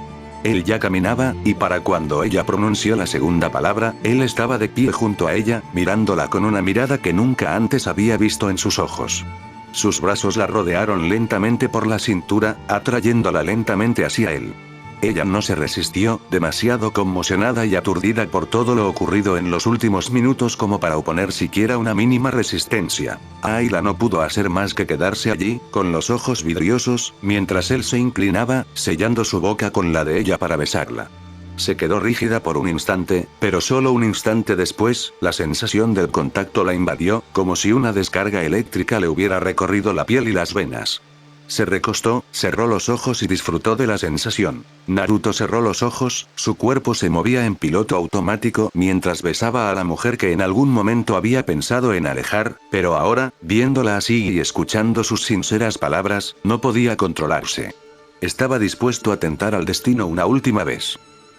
Él ya caminaba, y para cuando ella pronunció la segunda palabra, él estaba de pie junto a ella, mirándola con una mirada que nunca antes había visto en sus ojos. Sus brazos la rodearon lentamente por la cintura, atrayéndola lentamente hacia él. Ella no se resistió, demasiado conmocionada y aturdida por todo lo ocurrido en los últimos minutos como para oponer siquiera una mínima resistencia. Ayla no pudo hacer más que quedarse allí, con los ojos vidriosos, mientras él se inclinaba, sellando su boca con la de ella para besarla. Se quedó rígida por un instante, pero solo un instante después, la sensación del contacto la invadió, como si una descarga eléctrica le hubiera recorrido la piel y las venas. Se recostó, cerró los ojos y disfrutó de la sensación. Naruto cerró los ojos, su cuerpo se movía en piloto automático mientras besaba a la mujer que en algún momento había pensado en alejar, pero ahora, viéndola así y escuchando sus sinceras palabras, no podía controlarse. Estaba dispuesto a tentar al destino una última vez.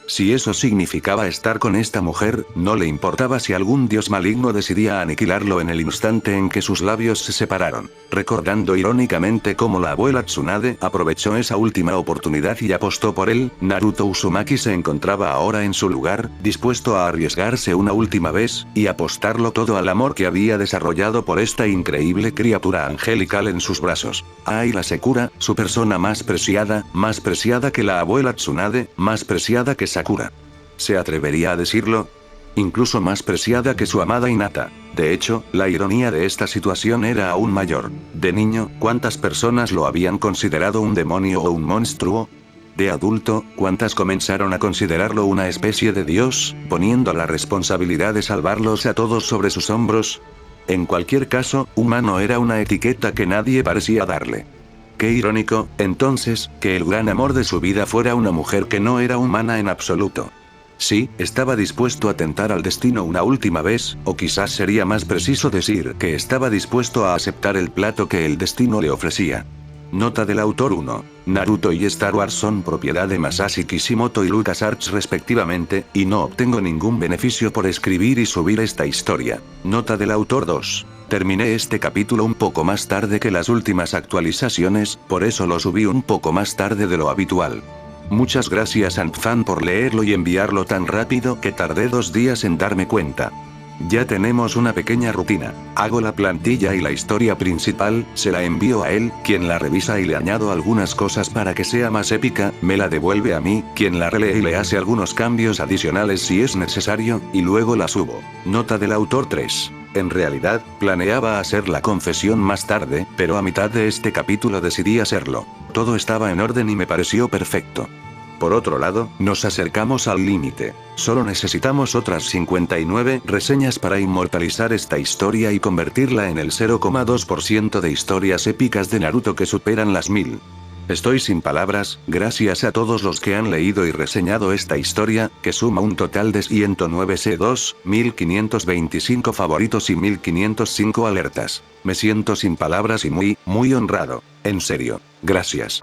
Si eso significaba estar con esta mujer, no le importaba si algún dios maligno decidía aniquilarlo en el instante en que sus labios se separaron. Recordando irónicamente cómo la abuela Tsunade aprovechó esa última oportunidad y apostó por él, Naruto Uzumaki se encontraba ahora en su lugar, dispuesto a arriesgarse una última vez, y apostarlo todo al amor que había desarrollado por esta increíble criatura angelical en sus brazos. Ayla Sekura, su persona más preciada que la abuela Tsunade, más preciada que Sakura. ¿Se atrevería a decirlo? Incluso más preciada que su amada Hinata. De hecho, la ironía de esta situación era aún mayor. De niño, ¿cuántas personas lo habían considerado un demonio o un monstruo? De adulto, ¿cuántas comenzaron a considerarlo una especie de dios, poniendo la responsabilidad de salvarlos a todos sobre sus hombros? En cualquier caso, humano era una etiqueta que nadie parecía darle. Qué irónico, entonces, que el gran amor de su vida fuera una mujer que no era humana en absoluto. Sí, estaba dispuesto a tentar al destino una última vez, o quizás sería más preciso decir que estaba dispuesto a aceptar el plato que el destino le ofrecía. Nota del autor 1. Naruto y Star Wars son propiedad de Masashi Kishimoto y LucasArts respectivamente, y no obtengo ningún beneficio por escribir y subir esta historia. Nota del autor 2. Terminé este capítulo un poco más tarde que las últimas actualizaciones, por eso lo subí un poco más tarde de lo habitual. Muchas gracias Antfan por leerlo y enviarlo tan rápido que tardé 2 días en darme cuenta. Ya tenemos una pequeña rutina. Hago la plantilla y la historia principal, se la envío a él, quien la revisa y le añado algunas cosas para que sea más épica, me la devuelve a mí, quien la relee y le hace algunos cambios adicionales si es necesario, y luego la subo. Nota del autor 3. En realidad, planeaba hacer la confesión más tarde, pero a mitad de este capítulo decidí hacerlo. Todo estaba en orden y me pareció perfecto. Por otro lado, nos acercamos al límite. Solo necesitamos otras 59 reseñas para inmortalizar esta historia y convertirla en el 0,2% de historias épicas de Naruto que superan las 1000. Estoy sin palabras, gracias a todos los que han leído y reseñado esta historia, que suma un total de 109 C2, 1525 favoritos y 1505 alertas. Me siento sin palabras y muy honrado. En serio. Gracias.